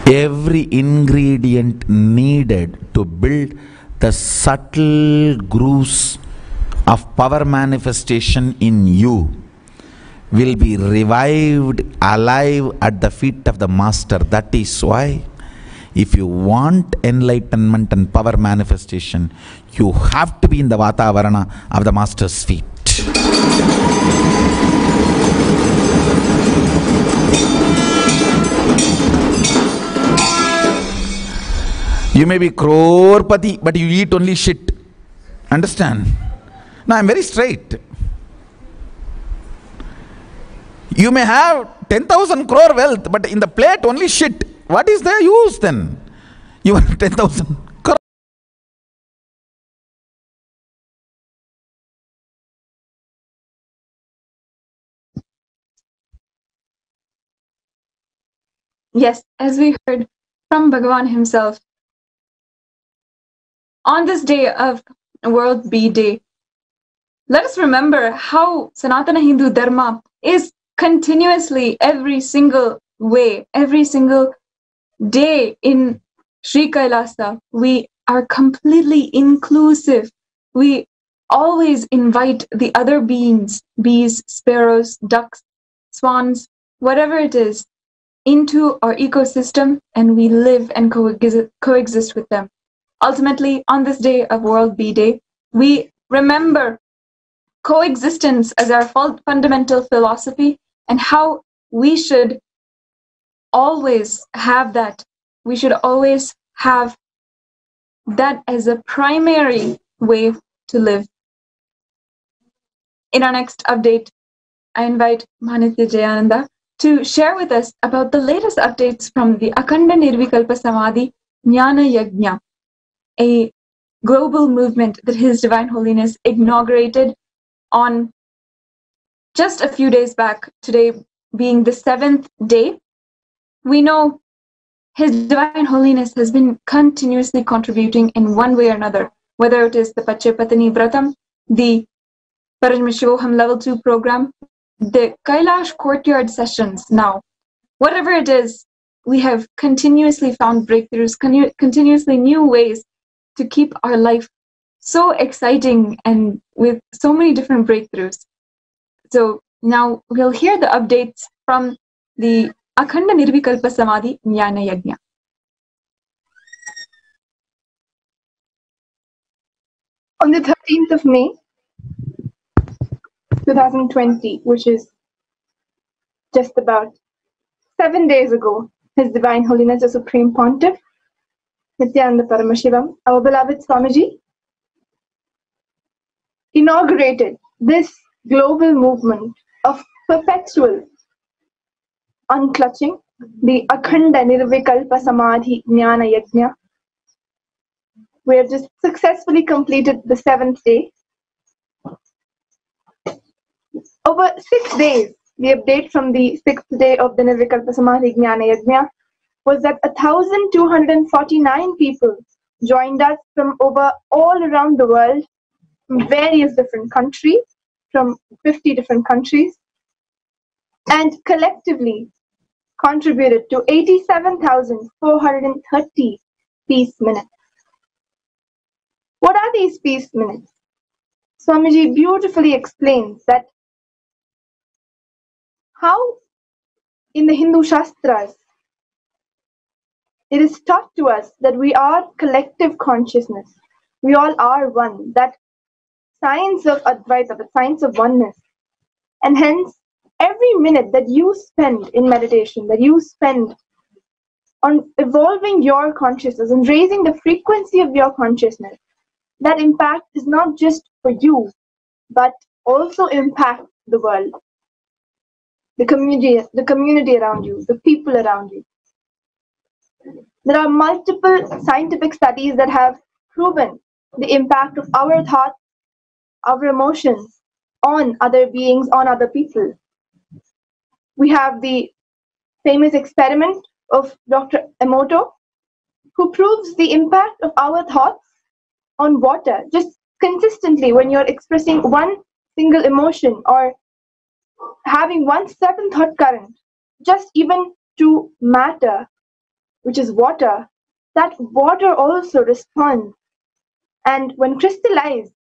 Every ingredient needed to build the subtle grooves of power manifestation in you will be revived alive at the feet of the Master. That is why, if you want enlightenment and power manifestation, you have to be in the Vatavarana of the Master's feet. You may be crorepati, but you eat only shit. Understand? Now I am very straight. You may have 10,000 crore wealth, but in the plate only shit. What is their use then? You have 10,000 crore. Yes, as we heard from Bhagavan himself, on this day of World Bee Day, let us remember how Sanatana Hindu Dharma is continuously, every single way, every single day in Sri Kailasa, we are completely inclusive. We always invite the other beings, bees, sparrows, ducks, swans, whatever it is, into our ecosystem, and we live and coexist with them. Ultimately, on this day of World Bee Day, we remember coexistence as our fundamental philosophy and how we should always have that. We should always have that as a primary way to live. In our next update, I invite Nithyananda to share with us about the latest updates from the Akhanda Nirvikalpa Samadhi Jnana Yajna, a global movement that His Divine Holiness inaugurated on just a few days back, today being the 7th day. We know His Divine Holiness has been continuously contributing in one way or another, whether it is the Pachepatani Vratam, the Paramashivam Level 2 program, the Kailash Courtyard sessions now. Whatever it is, we have continuously found breakthroughs, continuously new ways to keep our life so exciting and with so many different breakthroughs. So now we'll hear the updates from the Akhanda Nirvikalpa Samadhi Jnana Yajna. On the 13th of May, 2020, which is just about 7 days ago, His Divine Holiness the Supreme Pontiff, Nithyananda Paramashivam, our beloved Swamiji, inaugurated this global movement of perpetual unclutching, the Akhanda Nirvikalpa Samadhi Jnana Yajna, We have just successfully completed the 7th day. Over 6 days, the update from the 6th day of the Nirvikalpa Samadhi Jnana Yajna was that 1,249 people joined us from over all around the world, from various different countries, from 50 different countries, and collectively contributed to 87,430 peace minutes. What are these peace minutes? Swamiji beautifully explains that how in the Hindu Shastras it is taught to us that we are collective consciousness. We all are one. That science of Advaita, the science of oneness. And hence, every minute that you spend in meditation, that you spend on evolving your consciousness and raising the frequency of your consciousness, that impact is not just for you, but also impact the world, the community around you, the people around you. There are multiple scientific studies that have proven the impact of our thoughts, our emotions on other beings, on other people. We have the famous experiment of Dr. Emoto, who proves the impact of our thoughts on water. Just consistently, when you're expressing one single emotion or having one certain thought current, just even to matter, which is water, that water also responds. And when crystallized,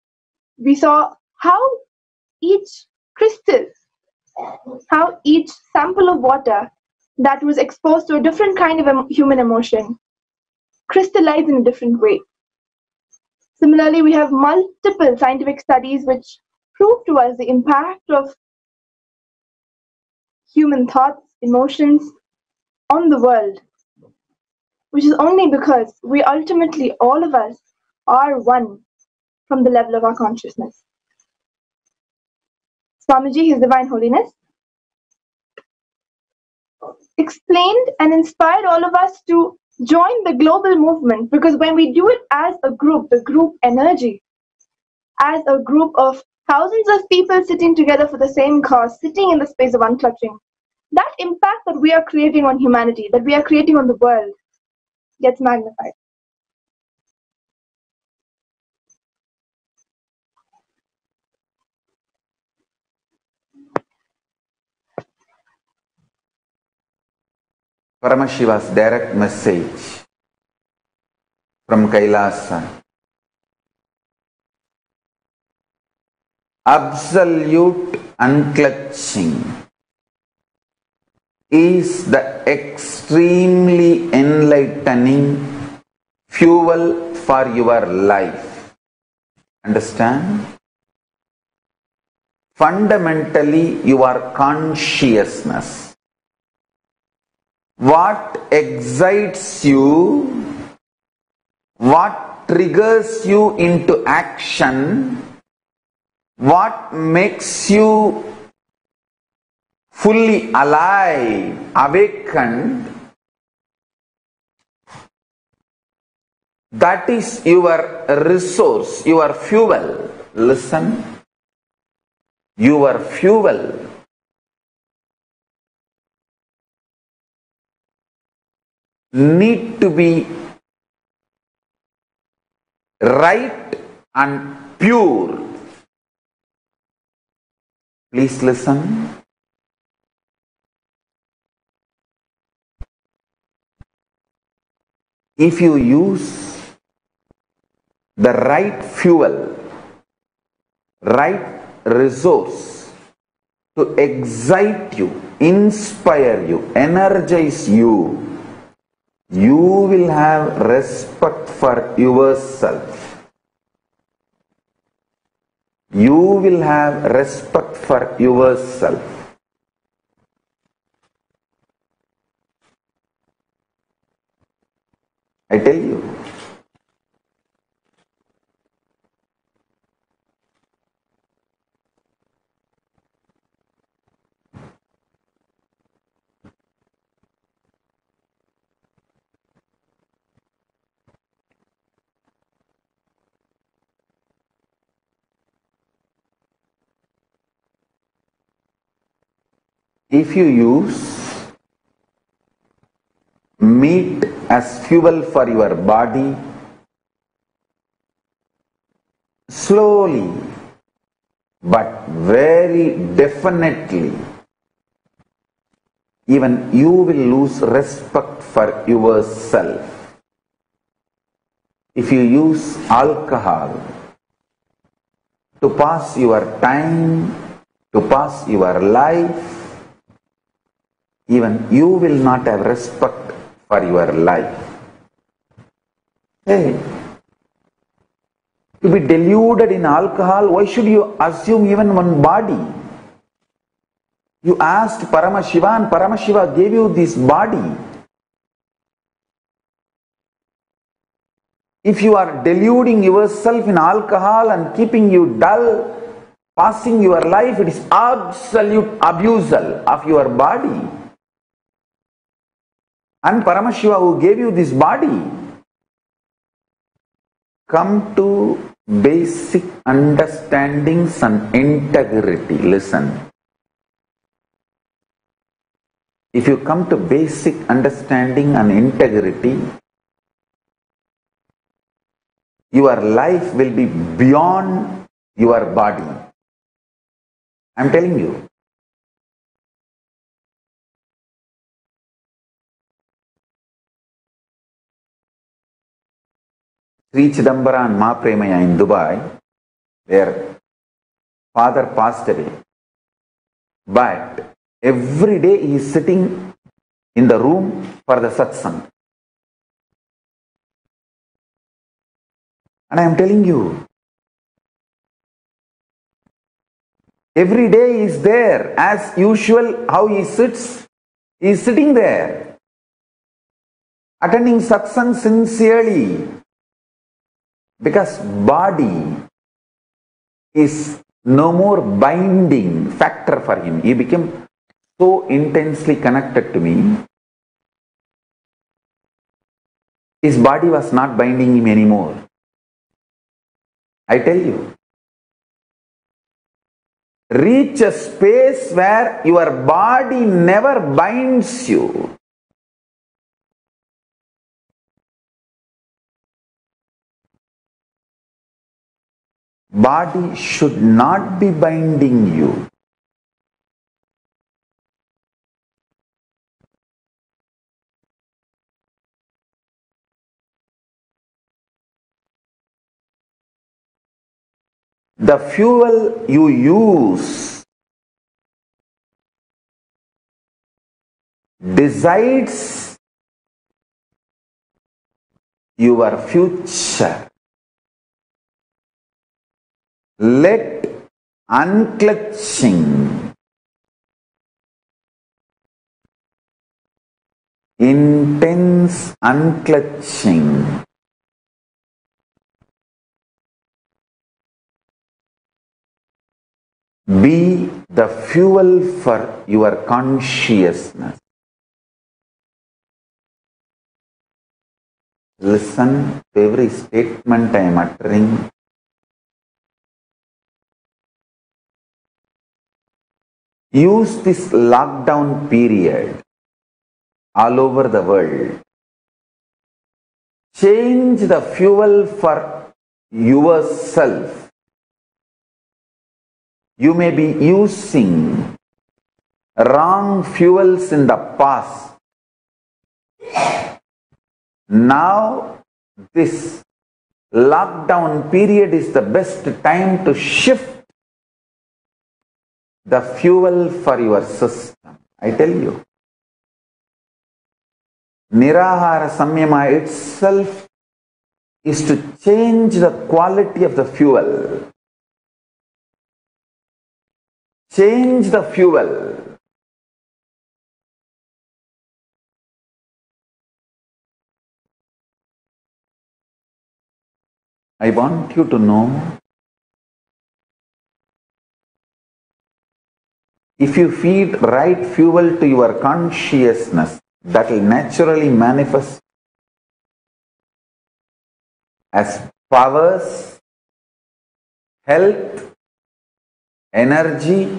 we saw how each crystal, how each sample of water that was exposed to a different kind of human emotion crystallized in a different way. Similarly, we have multiple scientific studies which prove to us the impact of human thoughts, emotions on the world, which is only because we ultimately, all of us, are one from the level of our consciousness. Swamiji, His Divine Holiness, explained and inspired all of us to join the global movement, because when we do it as a group, the group energy, as a group of thousands of people sitting together for the same cause, sitting in the space of unclutching, that impact that we are creating on humanity, that we are creating on the world, gets magnified. Paramashiva's direct message from Kailasa. Absolute unclutching is the extremely enlightening fuel for your life. Understand? Fundamentally, your consciousness. What excites you, what triggers you into action, what makes you fully alive, awakened, that is your resource, your fuel. Listen, your fuel. Need to be right and pure. Please listen. If you use the right fuel, right resource to excite you, inspire you, energize you, you will have respect for yourself. You will have respect for yourself. I tell you. If you use meat as fuel for your body, slowly but very definitely, even you will lose respect for yourself. If you use alcohol to pass your time, to pass your life, even you will not have respect for your life. Hey, to be deluded in alcohol, why should you assume even one body? You asked Paramashiva and Paramashiva gave you this body. If you are deluding yourself in alcohol and keeping you dull, passing your life, it is absolute abusal of your body. And Paramashiva who gave you this body, come to basic understandings and integrity. Listen. If you come to basic understanding and integrity, your life will be beyond your body. I am telling you. Sri Chidambara and Ma Premaya in Dubai, their father passed away. But every day he is sitting in the room for the satsang. And I am telling you, every day he is there. As usual, how he sits, he is sitting there, attending satsang sincerely. Because body is no more binding factor for him. He became so intensely connected to me. His body was not binding him anymore. I tell you. Reach a space where your body never binds you. Body should not be binding you. The fuel you use decides your future. Let unclutching, intense unclutching, be the fuel for your consciousness. Listen to every statement I am uttering. Use this lockdown period all over the world. Change the fuel for yourself. You may be using wrong fuels in the past. Now, this lockdown period is the best time to shift the fuel for your system. I tell you. Nirahara Samyama itself is to change the quality of the fuel. Change the fuel. I want you to know, if you feed right fuel to your consciousness, that will naturally manifest as powers, health, energy,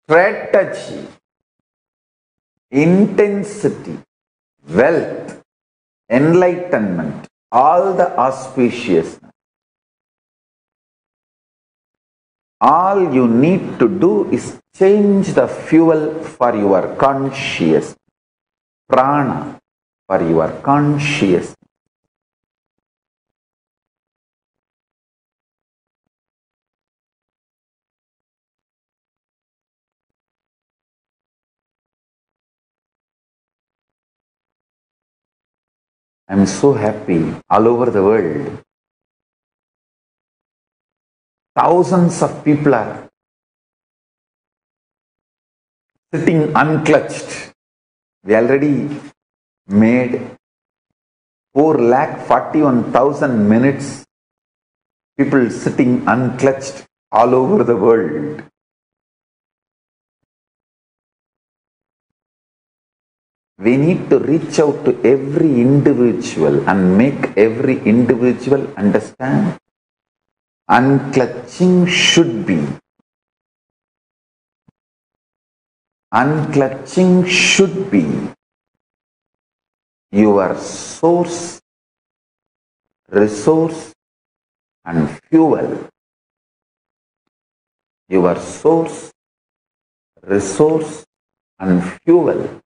strategy. intensity, wealth, enlightenment, all the auspiciousness. All you need to do is change the fuel for your conscious, prana, for your conscious. I'm so happy all over the world. Thousands of people are sitting unclutched. We already made 4,41,000 minutes. People sitting unclutched all over the world. We need to reach out to every individual and make every individual understand unclutching should be. Unclutching should be your source, resource and fuel. Your source, resource and fuel.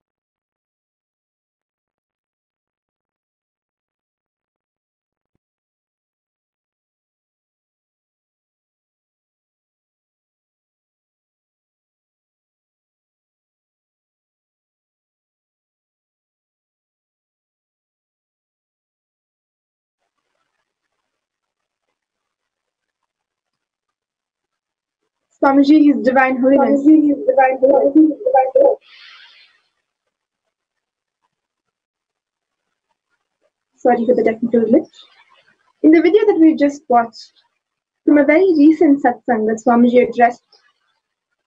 Swamiji, His Divine Holiness. Sorry for the technical glitch. In the video that we just watched, from a very recent satsang that Swamiji addressed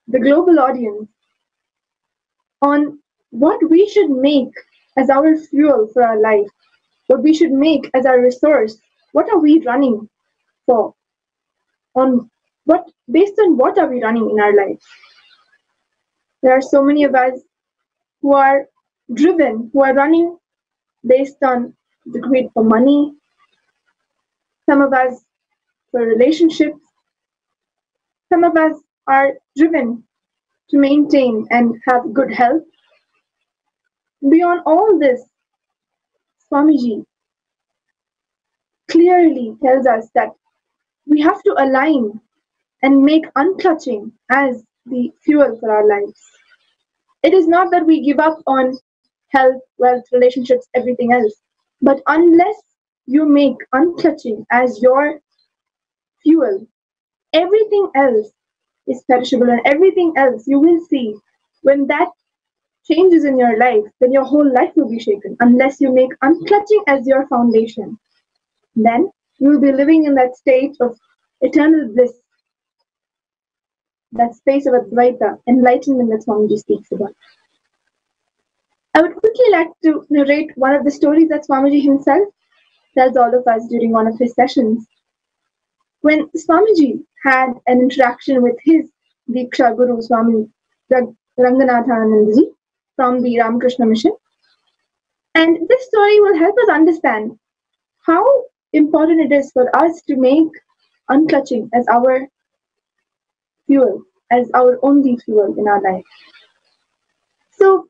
the global audience on what we should make as our fuel for our life, what we should make as our resource, what are we running for? Based on what are we running in our life? There are so many of us who are driven, who are running based on the greed for money, some of us for relationships, some of us are driven to maintain and have good health. Beyond all this, Swamiji clearly tells us that we have to align and make unclutching as the fuel for our lives. It is not that we give up on health, wealth, relationships, everything else. But unless you make unclutching as your fuel, everything else is perishable, and everything else you will see when that changes in your life, then your whole life will be shaken. Unless you make unclutching as your foundation, then you will be living in that state of eternal bliss, that space of Advaita, enlightenment that Swamiji speaks about. I would quickly like to narrate one of the stories that Swamiji himself tells all of us during one of his sessions. When Swamiji had an interaction with his Diksha Guru, Swami Ranganathanandaji from the Ramakrishna Mission. And this story will help us understand how important it is for us to make unclutching as our fuel, as our only fuel in our life. So,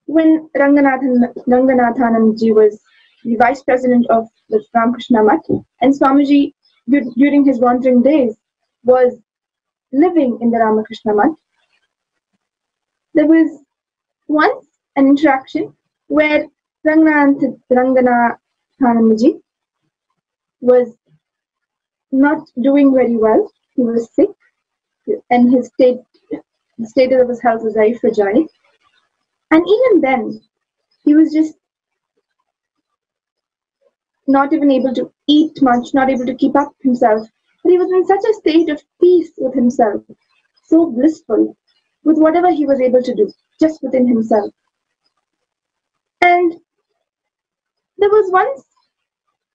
when Ranganathanandaji was the vice president of the Ramakrishna Math, and Swamiji, during his wandering days, was living in the Ramakrishna Math, there was once an interaction where Ranganathanandaji was not doing very well. He was sick, and the status of his health was very fragile. And even then, he was just not even able to eat much, not able to keep up himself. But he was in such a state of peace with himself, so blissful with whatever he was able to do, just within himself. And there was once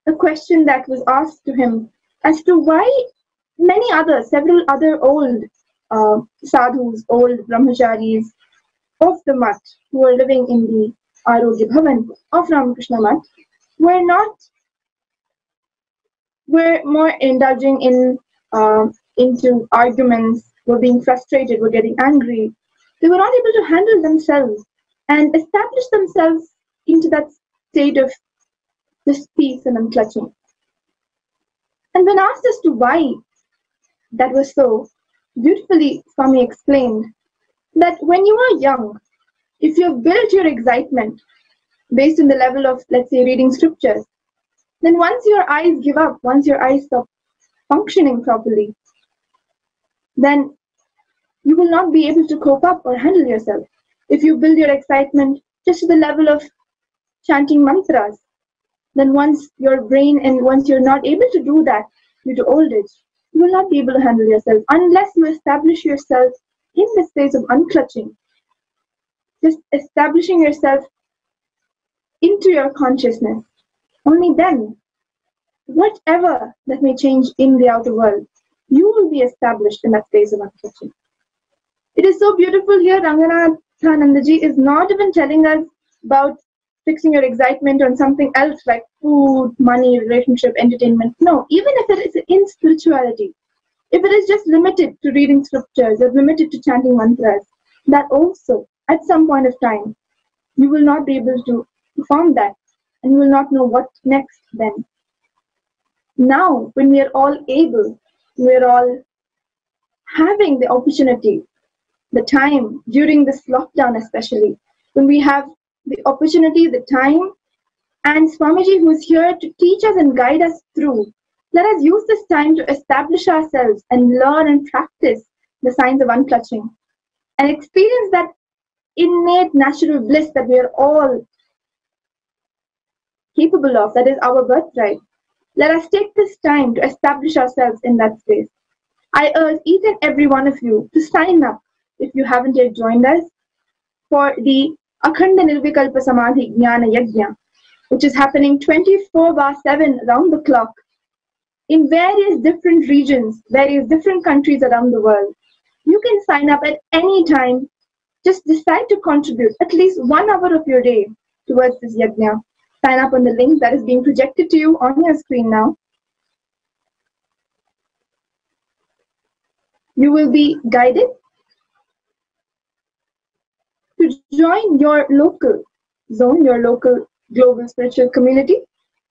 a question that was asked to him as to why several other old sadhus, old brahmacharis, of the Mat who were living in the Arogya Bhavan of Ramakrishna Mat were more indulging into arguments, were being frustrated, were getting angry. They were not able to handle themselves and establish themselves into that state of this peace and unclutching. And when asked as to why that was so, beautifully Swami explained that when you are young, if you've built your excitement based on the level of, let's say, reading scriptures, then once your eyes give up, once your eyes stop functioning properly, then you will not be able to cope up or handle yourself. If you build your excitement just to the level of chanting mantras, then once your brain and once you're not able to do that due to old age, you will not be able to handle yourself unless you establish yourself in the space of unclutching. Just establishing yourself into your consciousness. Only then, whatever that may change in the outer world, you will be established in that space of unclutching. It is so beautiful here. Ranganathanandaji is not even telling us about fixing your excitement on something else like food, money, relationship, entertainment. No, even if it is in spirituality, if it is just limited to reading scriptures or limited to chanting mantras, that also, at some point of time, you will not be able to perform that and you will not know what next then. Now, when we are all able, we are all having the opportunity, the time, during this lockdown especially, when we have the opportunity, the time, and Swamiji who is here to teach us and guide us through, let us use this time to establish ourselves and learn and practice the signs of unclutching and experience that innate natural bliss that we are all capable of, that is our birthright. Let us take this time to establish ourselves in that space. I urge each and every one of you to sign up, if you haven't yet joined us, for the Akhanda Nirvikalpa Samadhi Jnana Yajna, which is happening 24/7 around the clock in various different regions, various different countries around the world. You can sign up at any time. Just decide to contribute at least 1 hour of your day towards this yajna. Sign up on the link that is being projected to you on your screen now. You will be guided to join your local zone, your local global spiritual community.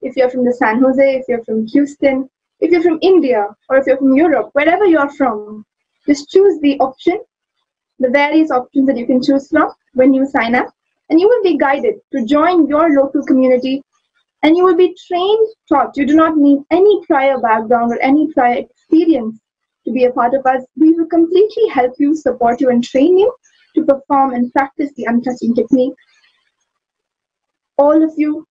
If you're from the San Jose, if you're from Houston, if you're from India, or if you're from Europe, wherever you're from, just choose the option, the various options that you can choose from when you sign up, and you will be guided to join your local community, and you will be trained, taught. You do not need any prior background or any prior experience to be a part of us. We will completely help you, support you, and train you to perform and practice the untouching technique. All of you,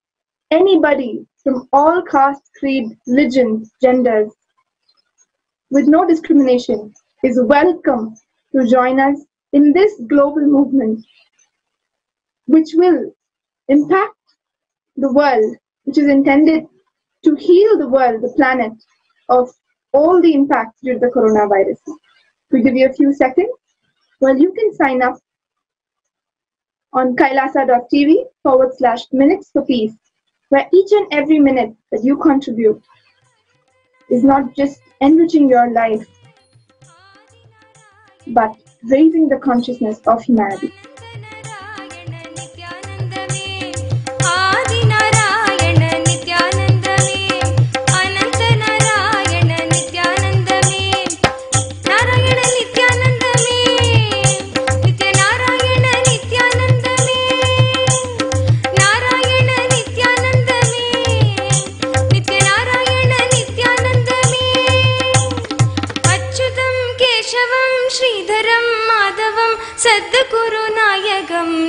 anybody from all castes, creed, religions, genders, with no discrimination, is welcome to join us in this global movement, which will impact the world, which is intended to heal the world, the planet, of all the impacts due to the coronavirus. We'll give you a few seconds. Well, you can sign up on kailasa.tv/minutes for peace, where each and every minute that you contribute is not just enriching your life, but raising the consciousness of humanity.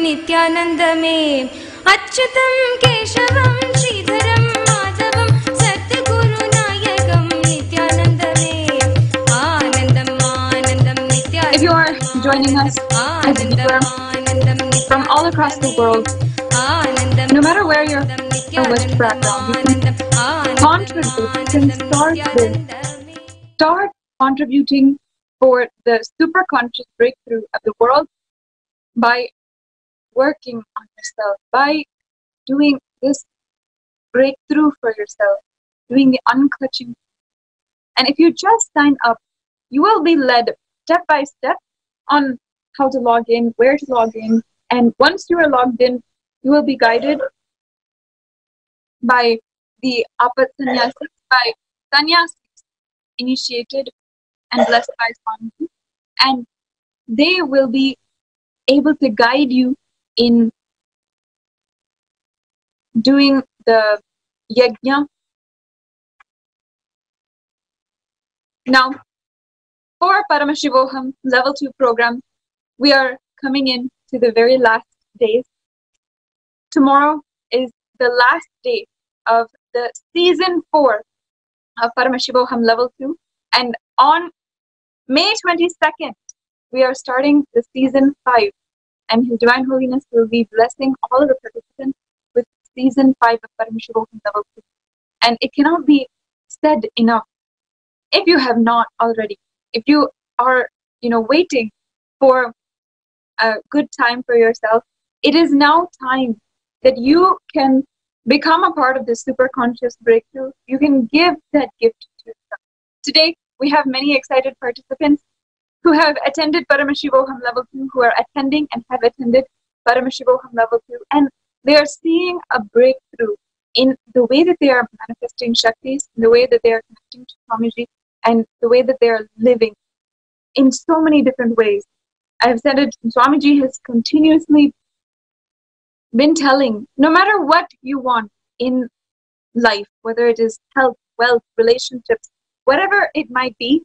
Nithyanandame Achyutam Keshavam Sridharam Madhavam Satguru Nayakam Nithyanandame Anandam Anandam Nithyanandam. If you are joining us as a viewer from all across the world, no matter where you're or which background, you can contribute, you can start contributing for the super conscious breakthrough of the world by working on yourself, by doing this breakthrough for yourself, doing the unclutching. And if you just sign up, you will be led step by step on how to log in, where to log in. And once you are logged in, you will be guided by the Apat Sannyasis, by sannyasis initiated and blessed by Swamiji. And they will be able to guide you in doing the yajna. Now, for Paramashivoham Level 2 program, we are coming in to the very last days. Tomorrow is the last day of the season 4 of Paramashivoham Level 2. And on May 22nd, we are starting the season 5. And His Divine Holiness will be blessing all of the participants with season 5 of Paramashivoham Level 2. And it cannot be said enough. If you have not already, if you are, waiting for a good time for yourself, it is now time that you can become a part of this super conscious breakthrough. You can give that gift to yourself. Today, we have many excited participants who have attended Paramashivoham Level 2, who are attending and have attended Paramashivoham Level 2, and they are seeing a breakthrough in the way that they are manifesting Shaktis, in the way that they are connecting to Swamiji, and the way that they are living in so many different ways. I have said it, Swamiji has continuously been telling, no matter what you want in life, whether it is health, wealth, relationships, whatever it might be,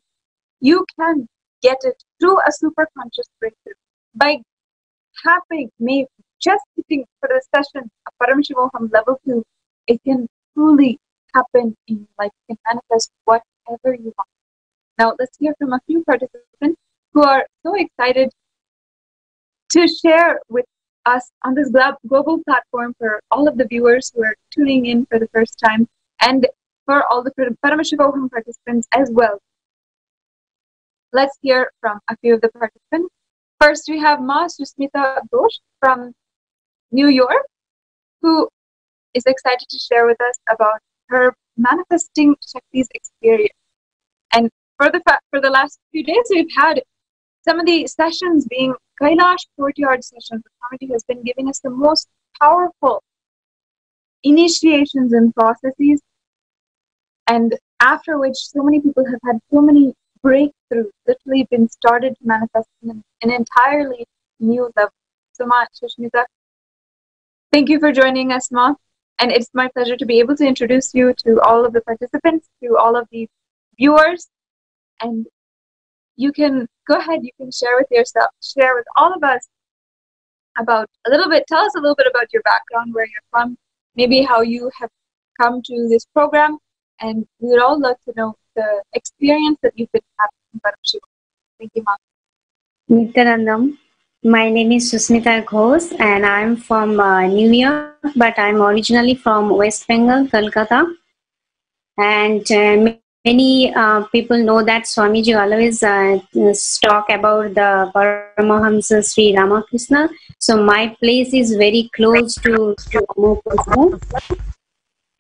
you can get it through a super conscious breakthrough. By just sitting for the session of Paramashivoham Level 2, it can truly happen in your life. You can manifest whatever you want. Now, let's hear from a few participants who are so excited to share with us on this global platform for all of the viewers who are tuning in for the first time, and for all the Paramashivoham participants as well. Let's hear from a few of the participants. First, we have Ma Susmita Ghosh from New York, who is excited to share with us about her manifesting Shakti's experience. And for the last few days, we've had some of the sessions being Kailash courtyard sessions. Swamiji has been giving us the most powerful initiations and processes, and after which so many people have had so many breakthroughs, literally been started to manifest in an entirely new level. So Ma Sushmita, thank you for joining us, Ma. And it's my pleasure to be able to introduce you to all of the participants, to all of the viewers. And you can go ahead, you can share with all of us about tell us a little bit about your background, where you're from, maybe how you have come to this program, and we would all love to know the experience that you've been having in Paramashiva. Thank you, Ma. Nithyanandam. My name is Susmita Ghosh and I'm from New York, but I'm originally from West Bengal, Kolkata. And many people know that Swamiji always talk about the Paramahamsa Sri Ramakrishna. So my place is very close to Ramakrishna.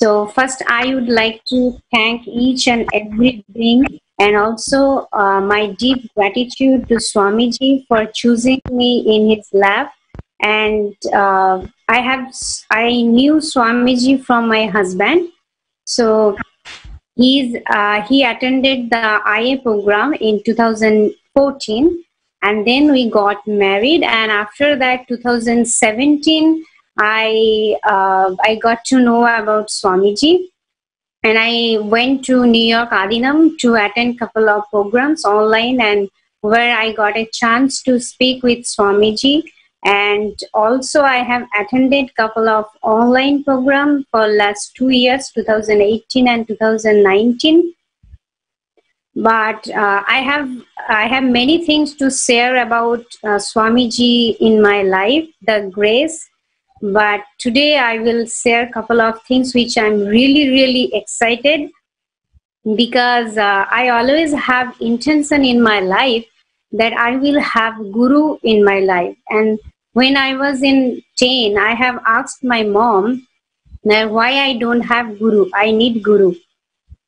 So first I would like to thank each and every being, and also my deep gratitude to Swamiji for choosing me in his lab. And I knew Swamiji from my husband. So he attended the IA program in 2014, and then we got married. And after that, 2017, I got to know about Swamiji. And I went to New York Adinam to attend a couple of programs online, and where I got a chance to speak with Swamiji. And also I have attended a couple of online programs for last 2 years, 2018 and 2019. But I have many things to share about Swamiji in my life, the grace. But today I will share a couple of things which I'm really, really excited, because I always have intention in my life that I will have Guru in my life. And when I was in 10, I have asked my mom why I don't have guru. I need guru.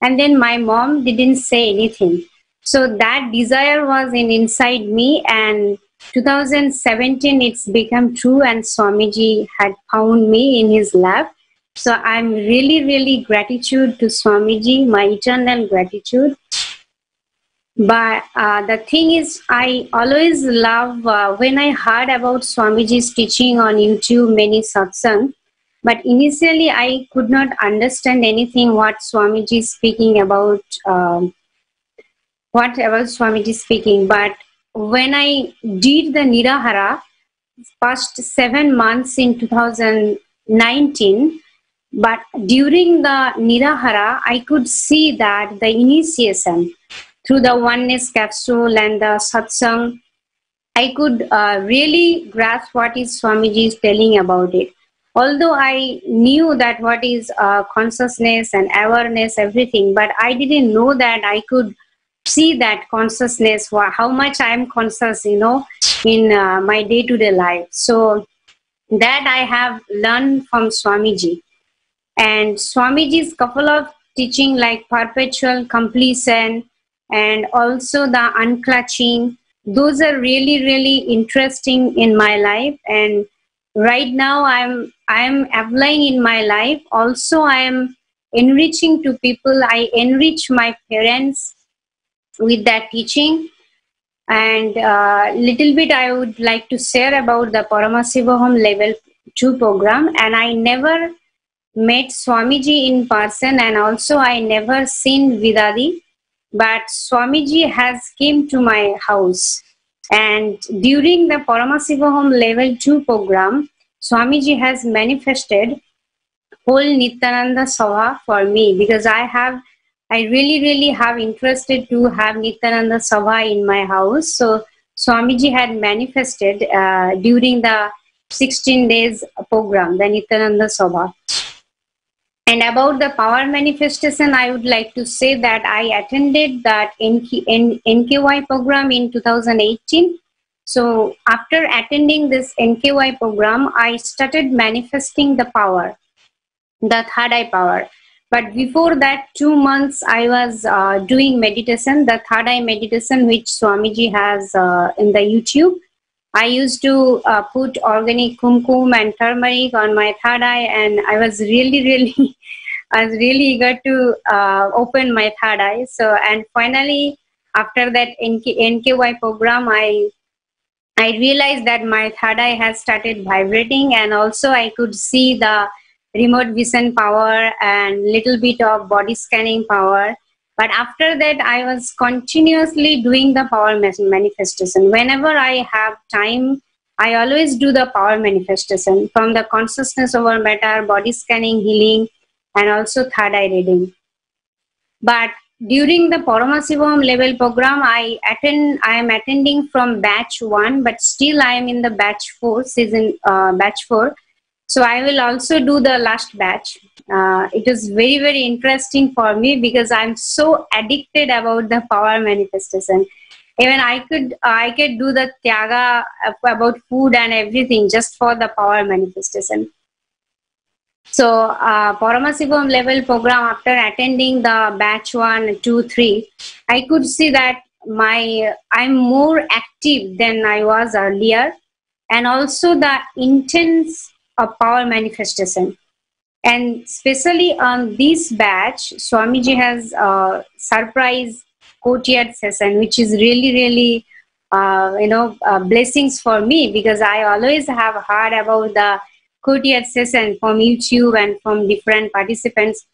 And then my mom didn't say anything. So that desire was inside me, and 2017 it's become true, and Swamiji had found me in his lab. So I'm really gratitude to Swamiji, my eternal gratitude. But the thing is, I always love when I heard about Swamiji's teaching on YouTube, many satsang. But initially, I could not understand anything what Swamiji is speaking about. What about Swamiji speaking? But when I did the Nirahara, past 7 months in 2019, but during the Nirahara, I could see that the initiation through the oneness capsule and the satsang, I could really grasp what is Swamiji is telling about it. Although I knew that what is consciousness and awareness, everything, but I didn't know that I could see that consciousness, how much I am conscious, in my day-to-day life. So that I have learned from Swamiji. And Swamiji's couple of teaching like perpetual completion and also the unclutching, those are really interesting in my life. And right now I'm applying in my life. Also I am enriching to people. I enrich my parents with that teaching. And little bit I would like to share about the Paramashivam level 2 program. And I never met Swamiji in person, and also I never seen Vidadi, but Swamiji has came to my house. And during the Paramashivam level 2 program, Swamiji has manifested whole Nithyananda Sabha for me, because I really have interested to have Nithyananda Sabha in my house. So Swamiji had manifested during the 16 days program, the Nithyananda Sabha. And about the power manifestation, I would like to say that I attended that NKY program in 2018. So after attending this NKY program, I started manifesting the power, the third eye power. But before that, 2 months, I was doing meditation, the third eye meditation, which Swamiji has in the YouTube. I used to put organic kumkum and turmeric on my third eye, and I was really eager to open my third eye. So, and finally, after that NKY program, I realized that my third eye has started vibrating, and also I could see the remote vision power and little bit of body scanning power. But after that, I was continuously doing the power manifestation. Whenever I have time, I always do the power manifestation from the consciousness over matter, body scanning, healing, and also third eye reading. But during the Paramashivam level program, I am attending from batch 1, but still I am in the batch 4, season batch 4. So I will also do the last batch. It is very interesting for me, because I'm so addicted about the power manifestation. Even I could do the tyaga about food and everything just for the power manifestation. So Paramashivam level program, after attending the batch 1, 2, 3, I could see that I'm more active than I was earlier, and also the intense power manifestation. And especially on this batch, Swamiji has surprise courtyard session, which is really blessings for me, because I always have heard about the courtyard session from YouTube and from different participants.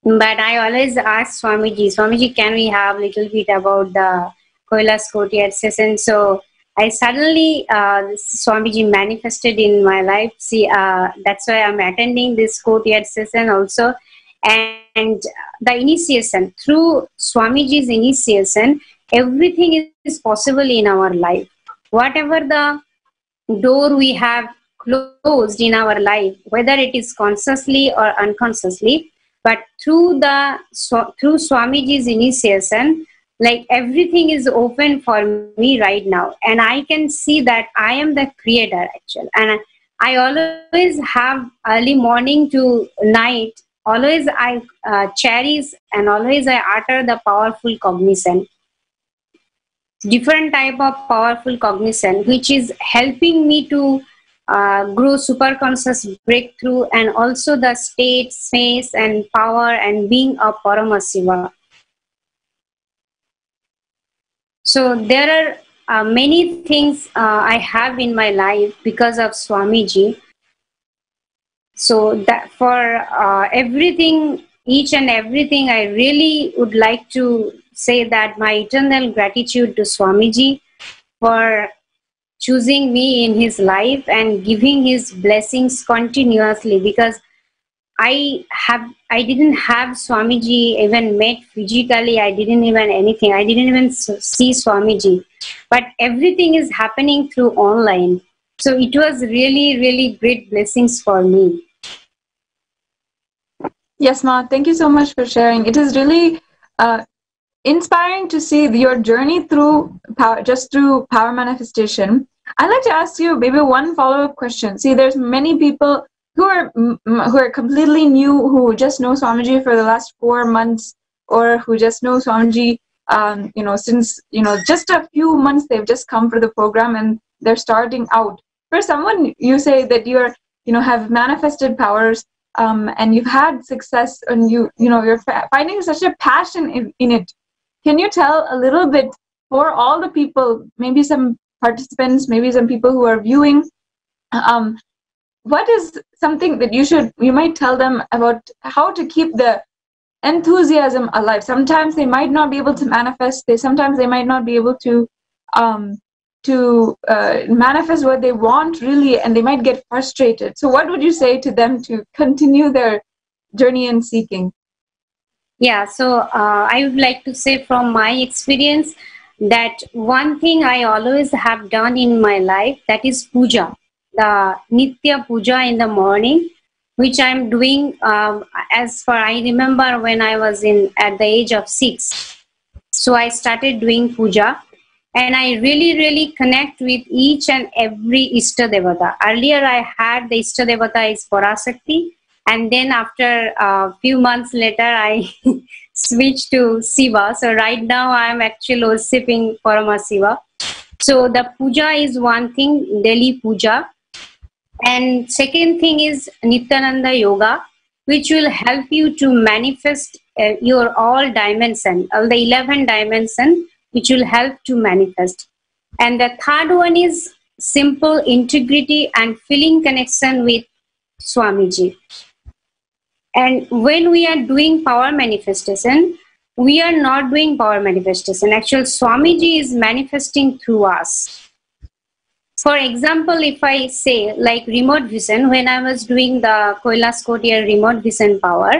But I always ask Swamiji, can we have a little bit about the Kailasa courtyard session? So I suddenly, Swamiji manifested in my life. See, that's why I'm attending this courtyard session also. And the initiation, through Swamiji's initiation, everything is possible in our life. Whatever the door we have closed in our life, whether it is consciously or unconsciously, but through Swamiji's initiation, Like everything is open for me right now, and I can see that I am the creator actually. And I always have early morning to night, always I cherish and always I utter the powerful cognition, different type of powerful cognition, which is helping me to grow super conscious breakthrough, and also the state, space, and power, and being a Paramashiva. So there are many things I have in my life because of Swamiji. So that for everything, each and everything, I really would like to say that my eternal gratitude to Swamiji for choosing me in his life and giving his blessings continuously, because I didn't have Swamiji even met physically. I didn't even anything. I didn't even see Swamiji, but everything is happening through online. So it was really, really great blessings for me. Yes, Ma, thank you so much for sharing. It is really inspiring to see your journey through power, just through power manifestation. I'd like to ask you maybe one follow-up question. See, there's many people who are completely new, who just know Swamiji for the last 4 months, or who just know Swamiji, since just a few months they've just come for the program and they're starting out. For someone, you say that you're have manifested powers, and you've had success, and you're finding such a passion in it. Can you tell a little bit for all the people, maybe some participants, maybe some people who are viewing, what is something that you might tell them about how to keep the enthusiasm alive? Sometimes they might not be able to manifest. Sometimes they might not be able to manifest what they want really, and they might get frustrated. So what would you say to them to continue their journey in seeking? Yeah, so I would like to say from my experience that one thing I always have done in my life, that is puja, the Nitya puja in the morning, which I'm doing as far I remember when I was at the age of 6. So I started doing puja, and I really, really connect with each and every Ishta Devata. Earlier I had the Ishta Devata is Parashakti, and then after a few months later I switched to Shiva. So right now I am actually worshipping Paramashiva. So the puja is one thing, daily puja. And second thing is Nithyananda Yoga, which will help you to manifest your all dimension, all the 11 dimension, which will help to manifest. And the third one is simple integrity and feeling connection with Swamiji. And when we are doing power manifestation, we are not doing power manifestation. Actually, Swamiji is manifesting through us. For example, if I say like remote vision, when I was doing the Kailasa remote vision power,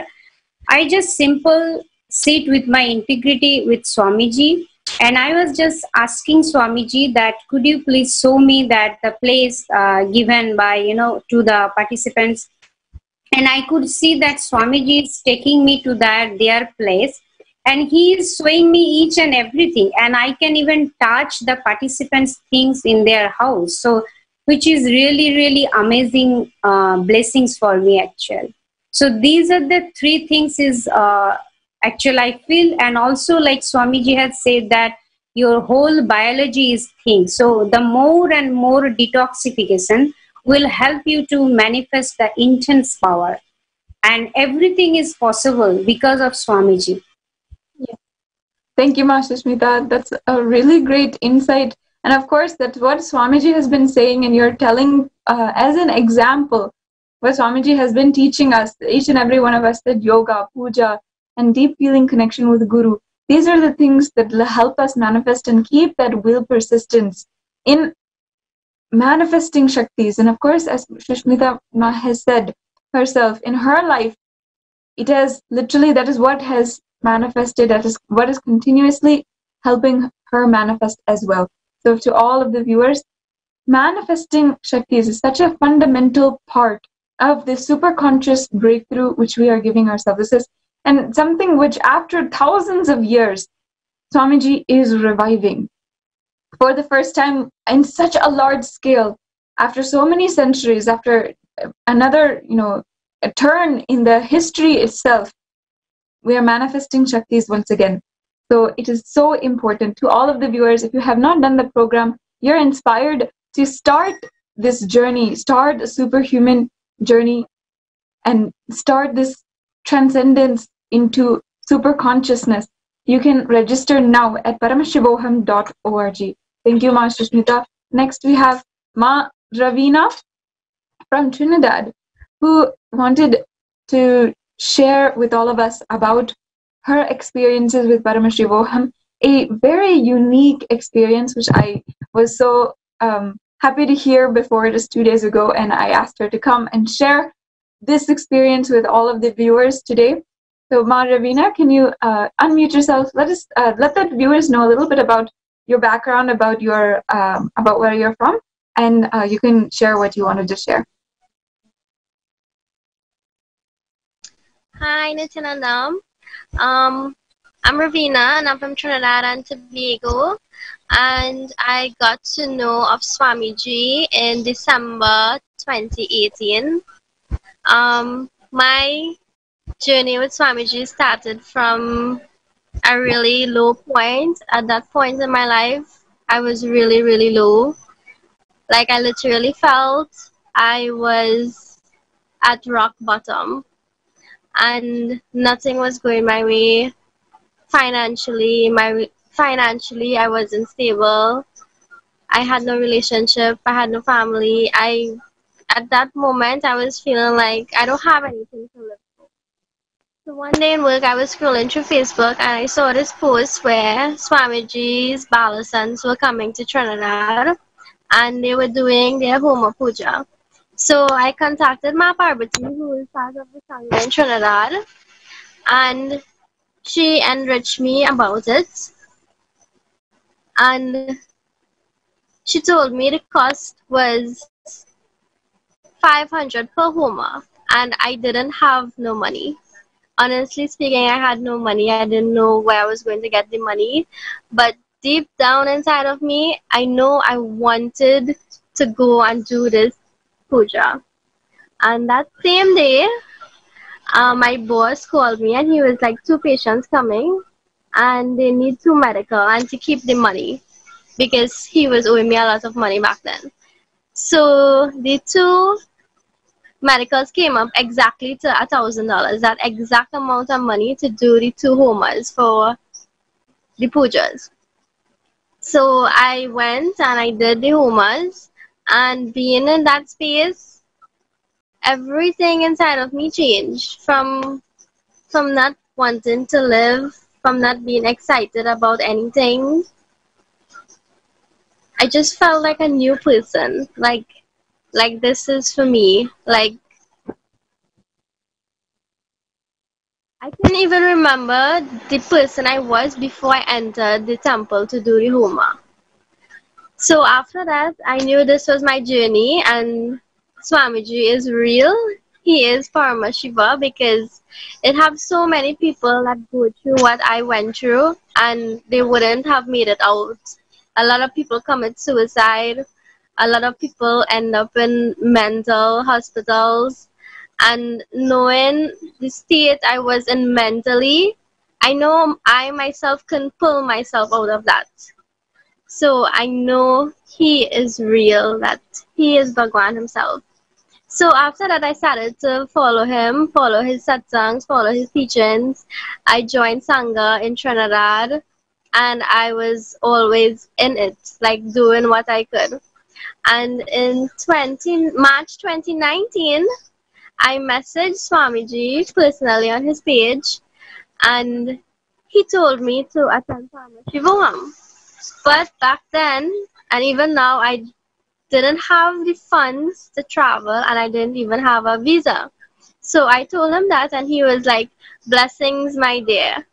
I just simple sit with my integrity with Swamiji, and I was just asking Swamiji that could you please show me that the place given by to the participants, and I could see that Swamiji is taking me to their place, and he is showing me each and everything, and I can even touch the participants' things in their house. So, which is really, really amazing blessings for me actually. So these are the 3 things is actually I feel, and also like Swamiji has said that your whole biology is thing. So the more and more detoxification will help you to manifest the intense power, and everything is possible because of Swamiji. Thank you, Master Smita. That's a really great insight. And of course, that's what Swamiji has been saying, and you're telling as an example what Swamiji has been teaching us, each and every one of us, that yoga, puja, and deep feeling connection with the Guru. These are the things that help us manifest and keep that will persistence in manifesting Shaktis. And of course, as Shushmita has said herself, in her life, it has literally, that is what has manifested, that is what is continuously helping her manifest as well. So to all of the viewers, manifesting Shaktis is such a fundamental part of the super conscious breakthrough which we are giving ourselves. This is and something which after thousands of years Swamiji is reviving for the first time in such a large scale, after so many centuries, after another, a turn in the history itself. We are manifesting Shaktis once again. So it is so important to all of the viewers. If you have not done the program, you're inspired to start this journey, start a superhuman journey, and start this transcendence into super consciousness. You can register now at paramashivoham.org. Thank you, Ma Shushmita. Next, we have Ma Ravina from Trinidad, who wanted to share with all of us about her experiences with Paramashivoham, a very unique experience, which I was so happy to hear before just 2 days ago, and I asked her to come and share this experience with all of the viewers today. So, Ma Ravina, can you unmute yourself? Let the viewers know a little bit about your background, about your about where you're from, and you can share what you wanted to share. Hi, Nithyananda. I'm Ravina, and I'm from Trinidad and Tobago. And I got to know of Swamiji in December 2018. My journey with Swamiji started from a really low point. At that point in my life, I was really, really low. Like, I literally felt I was at rock bottom and nothing was going my way. Financially, I wasn't stable. I had no relationship. I had no family. At that moment, I was feeling like I don't have anything to live for. So one day in work, I was scrolling through Facebook and I saw this post where Swamiji's Kailasians were coming to Trinidad and they were doing their Homa Puja. So I contacted Ma Parvati, who is part of the Sangha in Trinidad, and she enriched me about it. And she told me the cost was 500 per Homa, and I didn't have no money. Honestly speaking, I had no money. I didn't know where I was going to get the money. But deep down inside of me, I know I wanted to go and do this puja. And that same day, my boss called me and he was like, 2 patients coming and they need 2 medical and to keep the money because he was owing me a lot of money back then. So the 2 medicals came up exactly to $1,000, that exact amount of money to do the 2 homas for the pujas. So I went and I did the homas, and being in that space, everything inside of me changed from not wanting to live, from not being excited about anything. I just felt like a new person, like this is for me. Like, I can't even remember the person I was before I entered the temple to do the Homa. So after that, I knew this was my journey and Swamiji is real. He is Paramashiva, because it have so many people that go through what I went through and they wouldn't have made it out. A lot of people commit suicide. A lot of people end up in mental hospitals. And knowing the state I was in mentally, I know I myself can pull myself out of that. So I know he is real, that he is Bhagwan himself. So after that, I started to follow him, follow his satsangs, follow his teachings. I joined Sangha in Trinidad, and I was always in it, like doing what I could. And in March 2019, I messaged Swamiji personally on his page, and he told me to attend Paramashivam. But back then, and even now, I didn't have the funds to travel, and I didn't even have a visa. So I told him that, and he was like, blessings, my dear.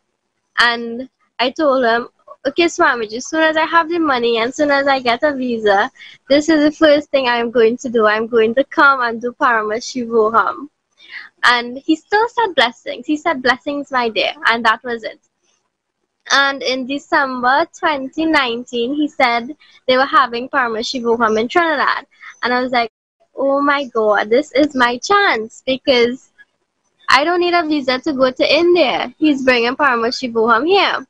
And I told him, okay, Swamiji, as soon as I have the money and as soon as I get a visa, this is the first thing I'm going to do. I'm going to come and do Paramashivoham. And he still said blessings. He said, blessings, my dear. And that was it. And in December 2019, he said they were having Paramashivam in Trinidad. And I was like, oh my God, this is my chance, because I don't need a visa to go to India. He's bringing Paramashivam here.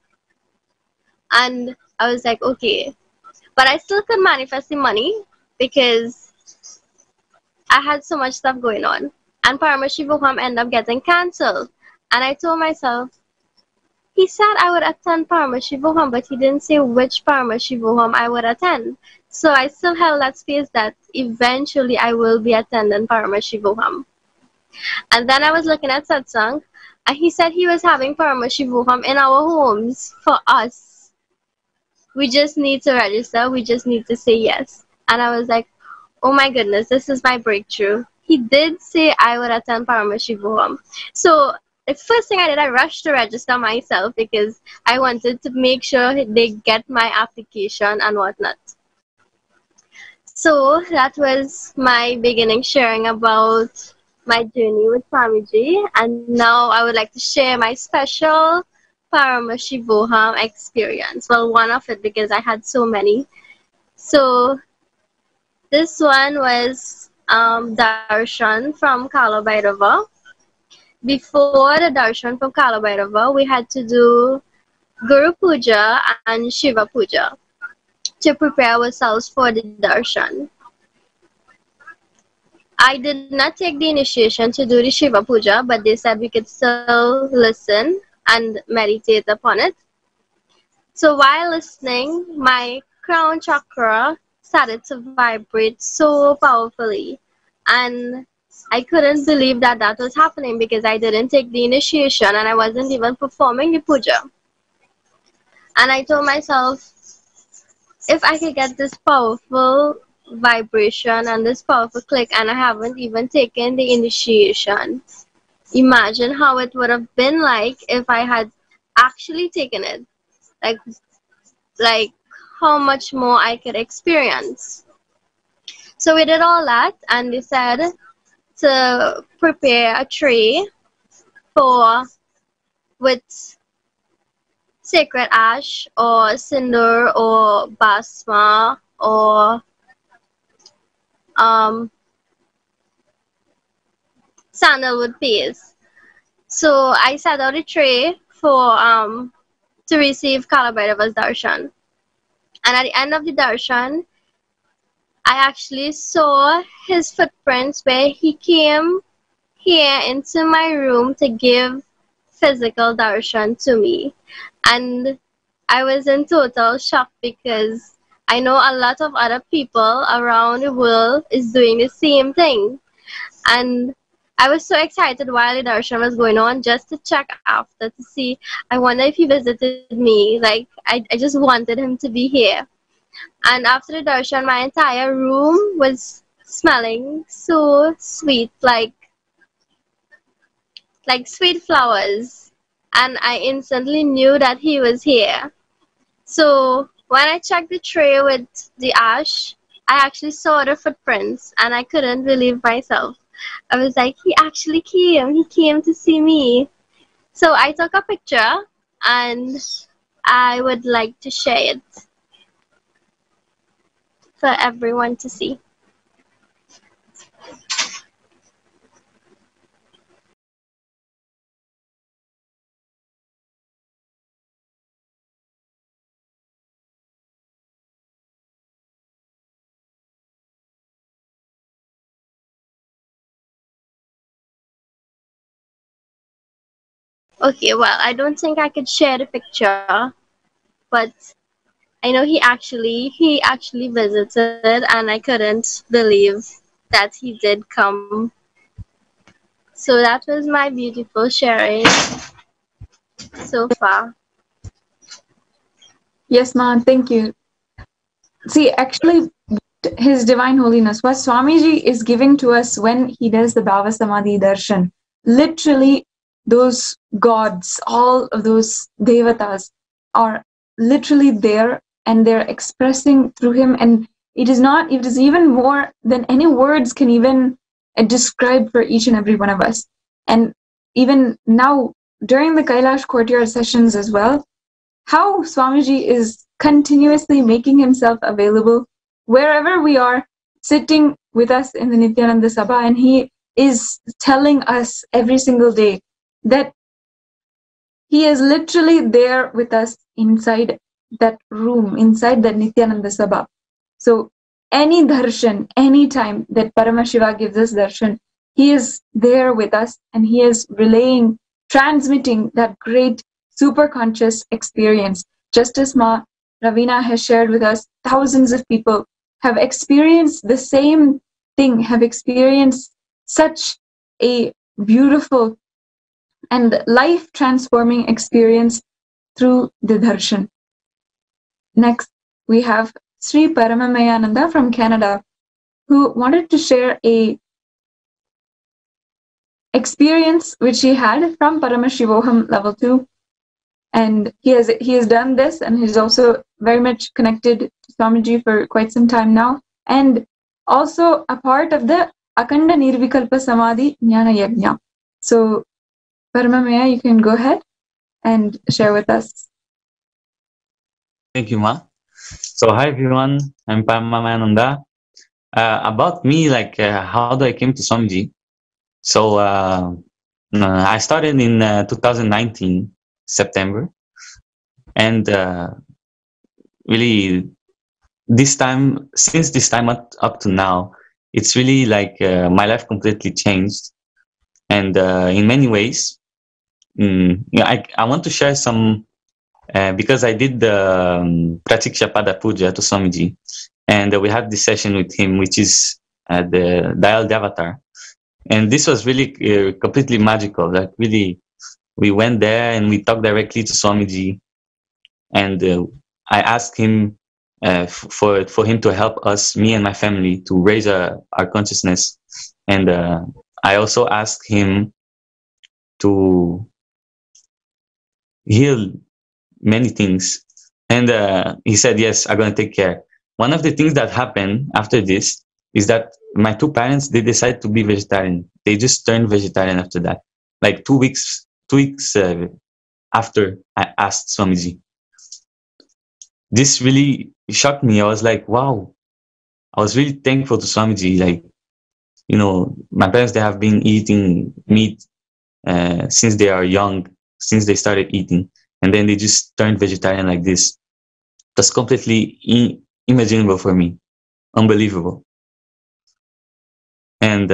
And I was like, okay. But I still could manifest the money because I had so much stuff going on. And Paramashivam ended up getting cancelled. And I told myself, he said I would attend Paramashivam, but he didn't say which Paramashivam I would attend. So I still held that space that eventually I will be attending Paramashivam. And then I was looking at Satsang, and he said he was having Paramashivam in our homes for us. We just need to register. We just need to say yes. And I was like, oh my goodness, this is my breakthrough. He did say I would attend Paramashivam. So the first thing I did, I rushed to register myself because I wanted to make sure they get my application and whatnot. So that was my beginning sharing about my journey with Swamiji. And now I would like to share my special Paramashivam experience. Well, one of it, because I had so many. So this one was darshan from Kala Bhairava. Before the darshan from Kala Bhairava, we had to do Guru Puja and Shiva Puja to prepare ourselves for the darshan. I did not take the initiation to do the Shiva Puja, but they said we could still listen and meditate upon it. So while listening, my crown chakra started to vibrate so powerfully, and I couldn't believe that that was happening because I didn't take the initiation and I wasn't even performing the puja. And I told myself, if I could get this powerful vibration and this powerful click and I haven't even taken the initiation, imagine how it would have been like if I had actually taken it. Like how much more I could experience. So we did all that, and they said to prepare a tray with sacred ash or cinder or basma or sandalwood paste. So I set out a tray for to receive Kala Bhairava's darshan. And at the end of the darshan, I actually saw his footprints where he came here into my room to give physical darshan to me. And I was in total shock because I know a lot of other people around the world is doing the same thing. And I was so excited while the darshan was going on just to check after to see, I wonder if he visited me. Like, I just wanted him to be here. And after the darshan, my entire room was smelling so sweet, like sweet flowers. And I instantly knew that he was here. So when I checked the tray with the ash, I actually saw the footprints and I couldn't believe myself. I was like, he actually came. He came to see me. So I took a picture and I would like to share it for everyone to see. Okay, well, I don't think I could share the picture, but I know he actually visited, and I couldn't believe that he did come. So that was my beautiful sharing so far. Yes, ma'am. Thank you. See, actually, His Divine Holiness, what Swamiji is giving to us when he does the Bhava Samadhi Darshan, literally those gods, all of those devatas are literally there and they're expressing through him, and it is even more than any words can even describe for each and every one of us. And even now, during the Kailash courtyard sessions as well, how Swamiji is continuously making himself available wherever we are, sitting with us in the Nithyananda Sabha, and he is telling us every single day that he is literally there with us inside that room, inside that Nithyananda Sabha. So any darshan, any time that Paramashiva gives us darshan, he is there with us and he is relaying, transmitting that great superconscious experience. Just as Ma Ravina has shared with us, thousands of people have experienced the same thing, have experienced such a beautiful and life-transforming experience through the darshan. Next, we have Sri Paramamayananda from Canada, who wanted to share a experience which he had from Paramashivoham level 2. And he has done this, and he's also very much connected to Swamiji for quite some time now, and also a part of the Akanda Nirvikalpa Samadhi Jnana Yajna. So, Paramamaya, you can go ahead and share with us. Thank you, Ma. So, hi everyone, I'm Paramashivam. About me, how do I came to Swamiji? So, I started in 2019, September, and really, since this time up to now, it's really like my life completely changed, and in many ways, I want to share some. Because I did the Pratiksha Pada Puja to Swamiji, and we had this session with him, which is the Dial Devatar. And this was really completely magical. Like, really, we went there and we talked directly to Swamiji. And I asked him for him to help us, me and my family, to raise our consciousness. And I also asked him to heal many things, and he said, yes, I'm going to take care. One of the things that happened after this is that my two parents, they decided to be vegetarian. They just turned vegetarian after that, like 2 weeks after I asked Swamiji. This really shocked me. I was like, wow. I was really thankful to Swamiji. Like, my parents, they have been eating meat since they are young, since they started eating. And then they just turned vegetarian like this. It was completely unimaginable for me. Unbelievable. And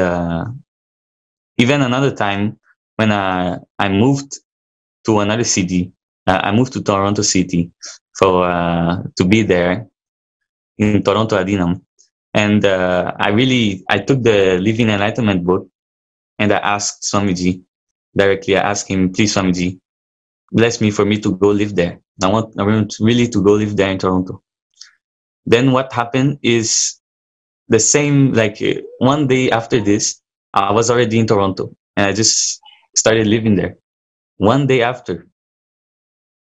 even another time, when I moved to another city, I moved to Toronto City to be there in Toronto Adinam. And I took the Living Enlightenment book, and I asked Swamiji directly. I asked him, please, Swamiji, bless me for me to go live there. I want really to go live there in Toronto. Then what happened is the same, like 1 day after this, I was already in Toronto and I just started living there. 1 day after,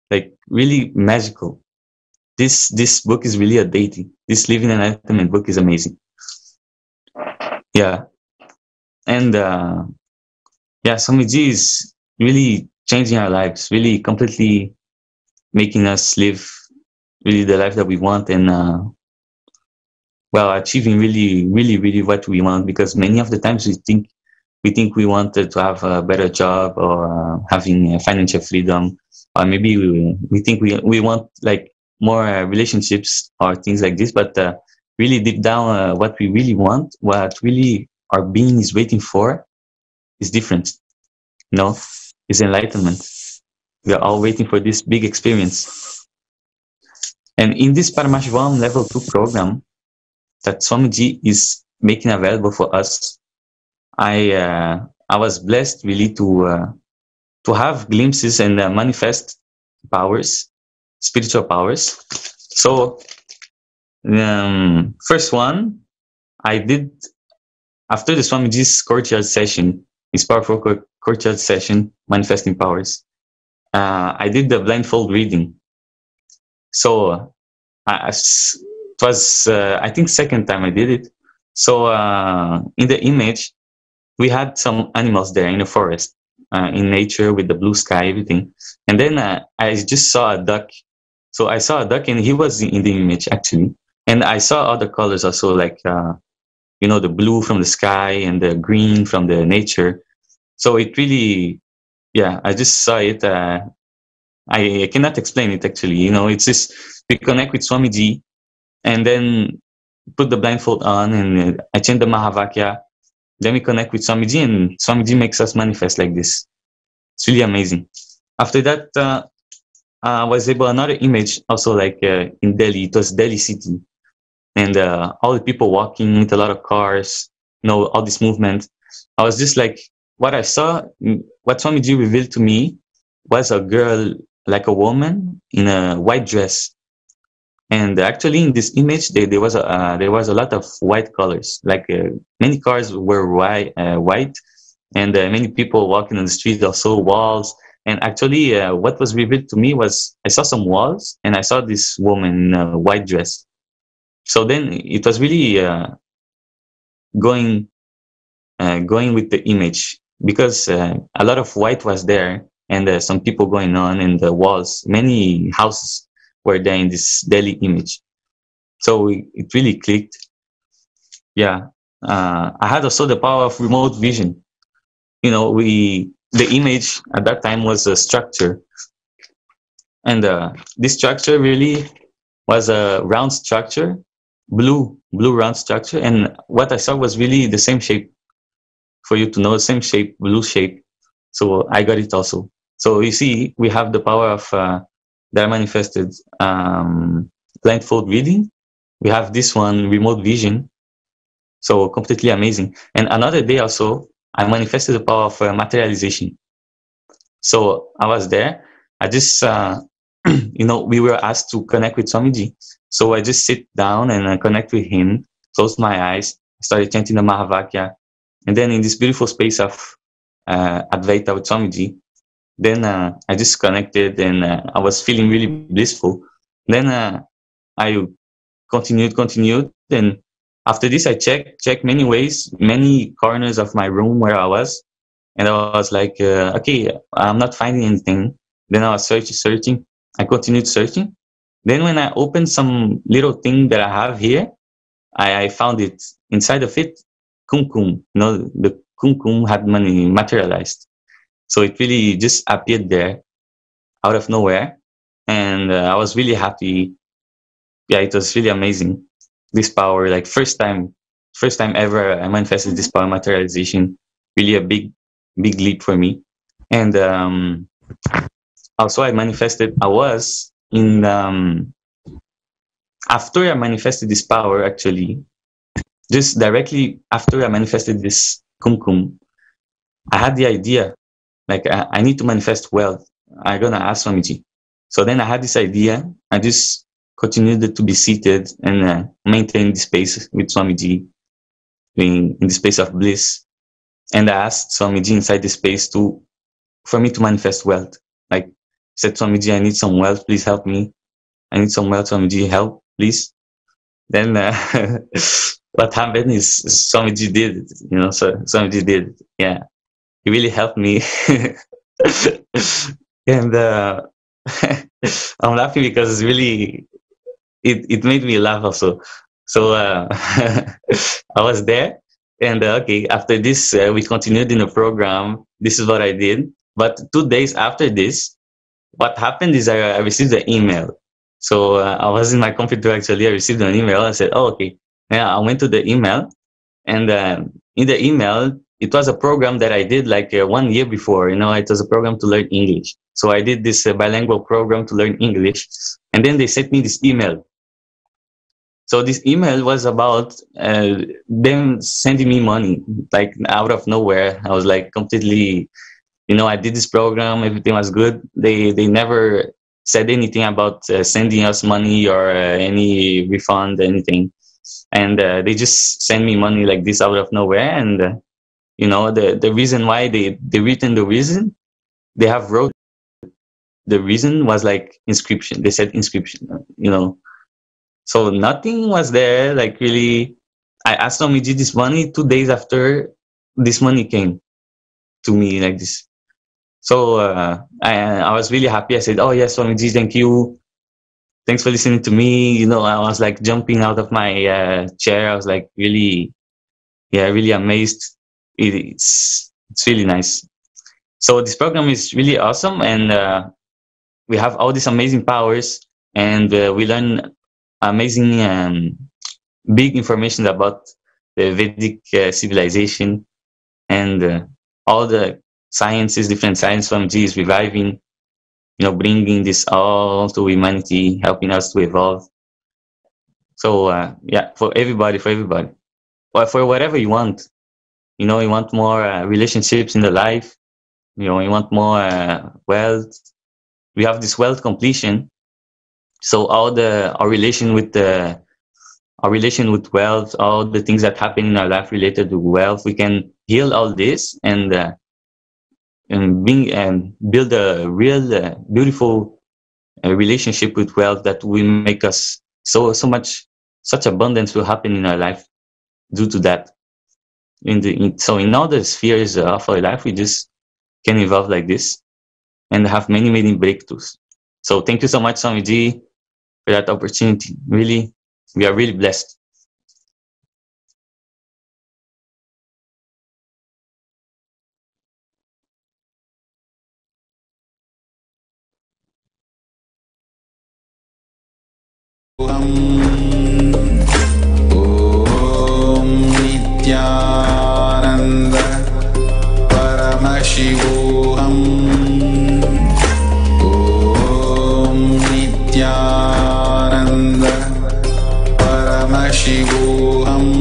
like, really magical. This book is really a deity. This Living Enlightenment book is amazing. Yeah. And Swamiji is really changing our lives, really completely making us live really the life that we want, and achieving really, really, really what we want. Because many of the times we think we wanted to have a better job, or having financial freedom, or maybe we think we want like more relationships or things like this. But really deep down, what we really want, what really our being is waiting for, is different. Is enlightenment. We are all waiting for this big experience. And in this Paramashivam level 2 program that Swamiji is making available for us, I was blessed really to have glimpses and manifest powers, spiritual powers. So first one I did after the Swamiji's courtyard session, his powerful courtyard session, manifesting powers. I did the blindfold reading. So it was, I think, second time I did it. So in the image, we had some animals there in the forest, in nature, with the blue sky, everything. And then I just saw a duck So I saw a duck, and he was in the image actually. And I saw other colors also, like the blue from the sky and the green from the nature. So it really, yeah, I just saw it. I cannot explain it actually. It's just we connect with Swamiji, and then put the blindfold on, and I chant the Mahavakya. Then we connect with Swamiji, and Swamiji makes us manifest like this. It's really amazing. After that, I was able another image also, like in Delhi. It was Delhi city, and all the people walking with a lot of cars. All this movement. I was just like, what I saw, what Swamiji revealed to me was a girl, like a woman in a white dress. And actually, in this image, there was a lot of white colors. Like many cars were white, and many people walking on the street. Also, walls. And actually, what was revealed to me was I saw some walls, and I saw this woman in a white dress. So then it was really going with the image, because a lot of white was there, and some people going on in the walls. Many houses were there in this Delhi image. So it really clicked. Yeah. I had also the power of remote vision. The image at that time was a structure. And this structure really was a round structure, blue round structure. And what I saw was really the same shape. For you to know, the same shape, blue shape. So I got it also. So you see, we have the power of that manifested blindfold reading. We have this one, remote vision. So completely amazing. And another day also, I manifested the power of materialization. So I was there. I just, we were asked to connect with Swamiji. So I just sit down and connect with him, closed my eyes, started chanting the Mahavakya. And then in this beautiful space of Advaita with Swamiji, then I just connected, and I was feeling really blissful. Then I continued. And after this, I checked many ways, many corners of my room where I was. And I was like, okay, I'm not finding anything. Then I was searching. I continued searching. Then when I opened some little thing that I have here, I found it. Inside of it, kumkum. The kumkum had money materialized. So it really just appeared there out of nowhere. And I was really happy. Yeah, it was really amazing. This power, like first time ever I manifested this power materialization. Really a big leap for me. And also I was in, after I manifested this power, actually, just directly after I manifested this kumkum, I had the idea, like I need to manifest wealth. I'm gonna ask Swamiji. So then I had this idea. I just continued to be seated and maintain the space with Swamiji in the space of bliss. And I asked Swamiji inside the space for me to manifest wealth. Like, said, Swamiji, I need some wealth. Please help me. I need some wealth. Swamiji, help, please. Then what happened is Swamiji did it. So Swamiji did it. Yeah. He really helped me. And I'm laughing because really it made me laugh also. So I was there, and okay, after this we continued in the program. This is what I did. But 2 days after this, what happened is I received an email. So I was in my computer actually. I received an email. I said, oh, okay. Yeah, I went to the email, and in the email, it was a program that I did like 1 year before. It was a program to learn English. So I did this bilingual program to learn English, and then they sent me this email. So this email was about them sending me money, like out of nowhere. I was like completely, I did this program, everything was good. They never said anything about sending us money or any refund, anything. And they just send me money like this out of nowhere. And the reason why they written the reason, they have wrote the reason was like inscription. They said inscription, So nothing was there, like really. I asked Swamiji this money 2 days after this money came to me like this. So I was really happy. I said, oh yes, Swamiji, thank you. thanks for listening to me. You know, I was like jumping out of my chair. I was like really, yeah, really amazed. It's really nice. So this program is really awesome, and we have all these amazing powers, and we learn amazing big information about the Vedic civilization, and all the sciences, different science from G is reviving, you know, bringing this all to humanity, helping us to evolve. So yeah, for everybody, or for whatever you want. You know, you want more relationships in the life. You know, you want more wealth. We have this wealth completion. So our relation with wealth, all the things that happen in our life related to wealth, we can heal all this and build a real beautiful relationship with wealth that will make us such abundance will happen in our life due to that. So in all the spheres of our life, we just can evolve like this and have many breakthroughs. So thank you so much, Swamiji, for that opportunity. Really, we are really blessed. ॐ नित्यानन्द परमशिवोऽहम् ॐ नित्यानन्द परमशिवोऽहम्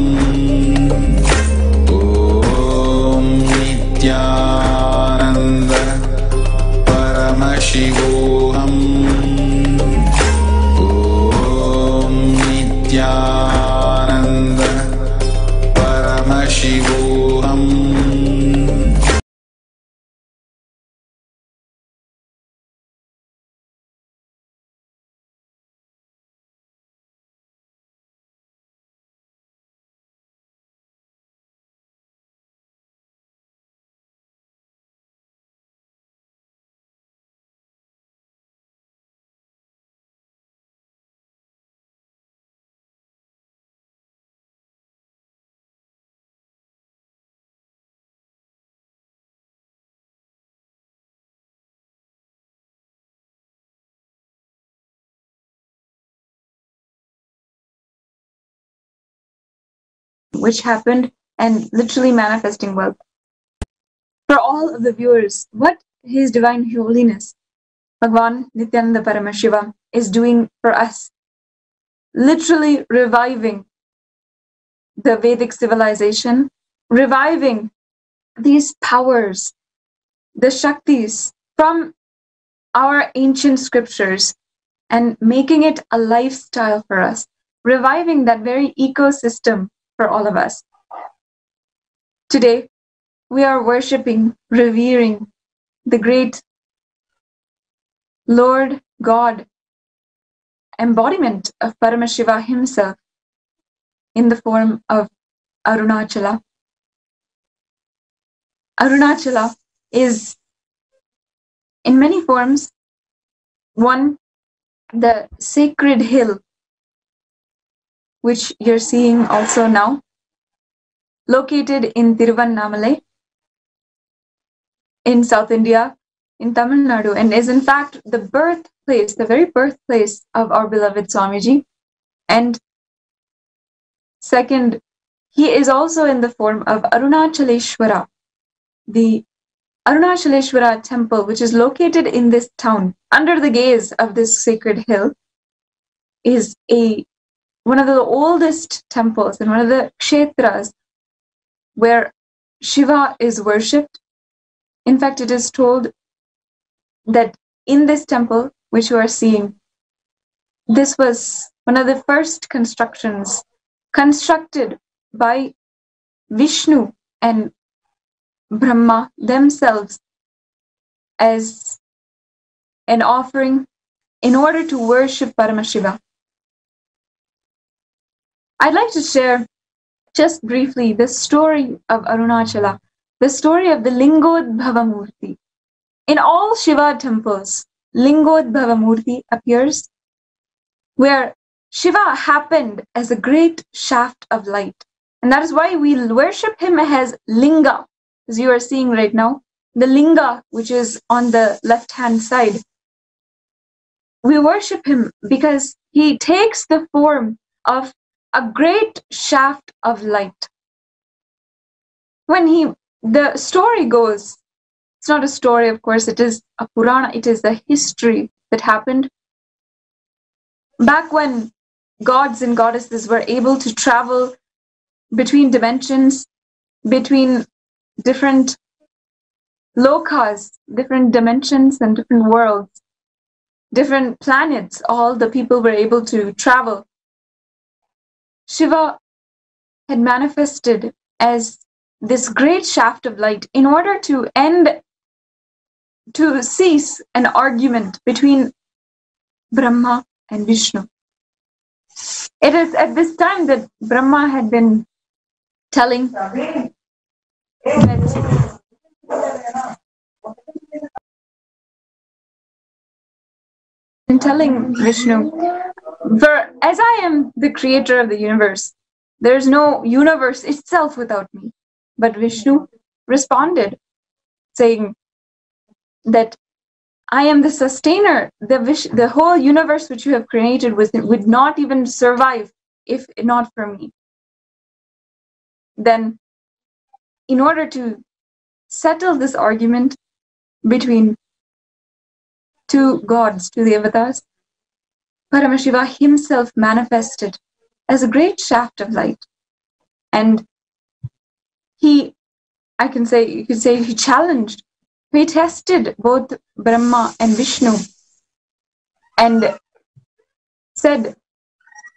ॐ नित्यानन्द परमशिवोऽहम् नित्यानन्द परमशिवोऽहम् which happened and literally manifesting wealth. For all of the viewers, what His Divine Holiness, Bhagwan Nithyananda Paramashiva, is doing for us, literally reviving the Vedic civilization, reviving these powers, the Shaktis from our ancient scriptures, and making it a lifestyle for us, reviving that very ecosystem for all of us. Today, we are worshipping, revering the great Lord God, embodiment of Paramashiva himself in the form of Arunachala. Arunachala is in many forms one, the sacred hill, which you're seeing also now, located in Tiruvannamalai in South India, in Tamil Nadu, and is in fact the birthplace, the very birthplace of our beloved Swamiji. And second, he is also in the form of Arunachaleshwara, the Arunachaleshwara temple, which is located in this town, under the gaze of this sacred hill, is one of the oldest temples and one of the kshetras where Shiva is worshipped. In fact, it is told that in this temple, which you are seeing, this was one of the first constructions constructed by Vishnu and Brahma themselves as an offering in order to worship Paramashiva. I'd like to share just briefly the story of Arunachala, the story of the Lingodbhava Murti. In all Shiva temples, Lingodbhava Murti appears where Shiva happened as a great shaft of light. And that is why we worship him as Linga, as you are seeing right now. The Linga, which is on the left-hand side. We worship him because he takes the form of a great shaft of light. The story goes, it's not a story, of course, it is a Purana, it is a history that happened back when gods and goddesses were able to travel between dimensions, between different lokas, different dimensions and different worlds, different planets, all the people were able to travel. Shiva had manifested as this great shaft of light in order to cease an argument between Brahma and Vishnu. It is at this time that Brahma had been telling Vishnu, for as I am the creator of the universe, there is no universe itself without me. But Vishnu responded, saying that I am the sustainer. The whole universe which you have created would not even survive if not for me. Then, in order to settle this argument between two gods, two devatas, Paramashiva himself manifested as a great shaft of light. And you could say he challenged, he tested both Brahma and Vishnu and said,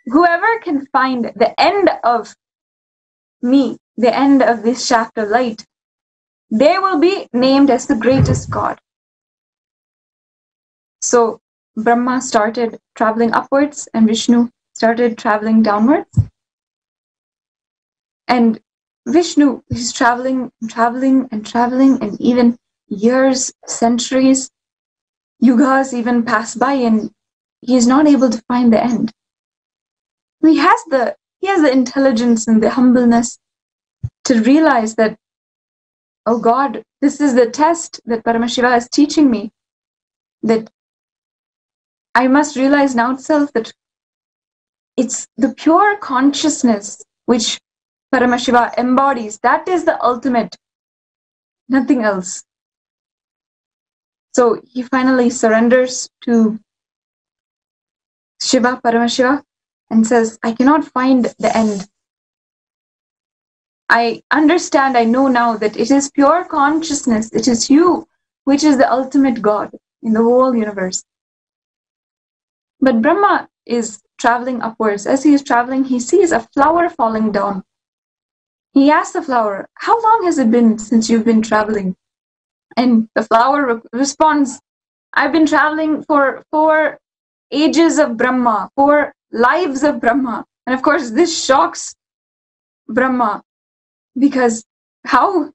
whoever can find the end of me, the end of this shaft of light, they will be named as the greatest god. So Brahma started traveling upwards and Vishnu started traveling downwards. And Vishnu is traveling and even years, centuries, yugas even pass by and he is not able to find the end. He has the intelligence and the humbleness to realize that, oh God, this is the test that Paramashiva is teaching me, that I must realize now itself that it's the pure consciousness which Paramashiva embodies. That is the ultimate, nothing else. So he finally surrenders to Shiva, Paramashiva, and says, I cannot find the end. I understand, I know now that it is pure consciousness, it is you, which is the ultimate God in the whole universe. But Brahma is traveling upwards. As he is traveling, he sees a flower falling down. He asks the flower, how long has it been since you've been traveling? And the flower responds, I've been traveling for 4 ages of Brahma, 4 lives of Brahma. And of course, this shocks Brahma, because how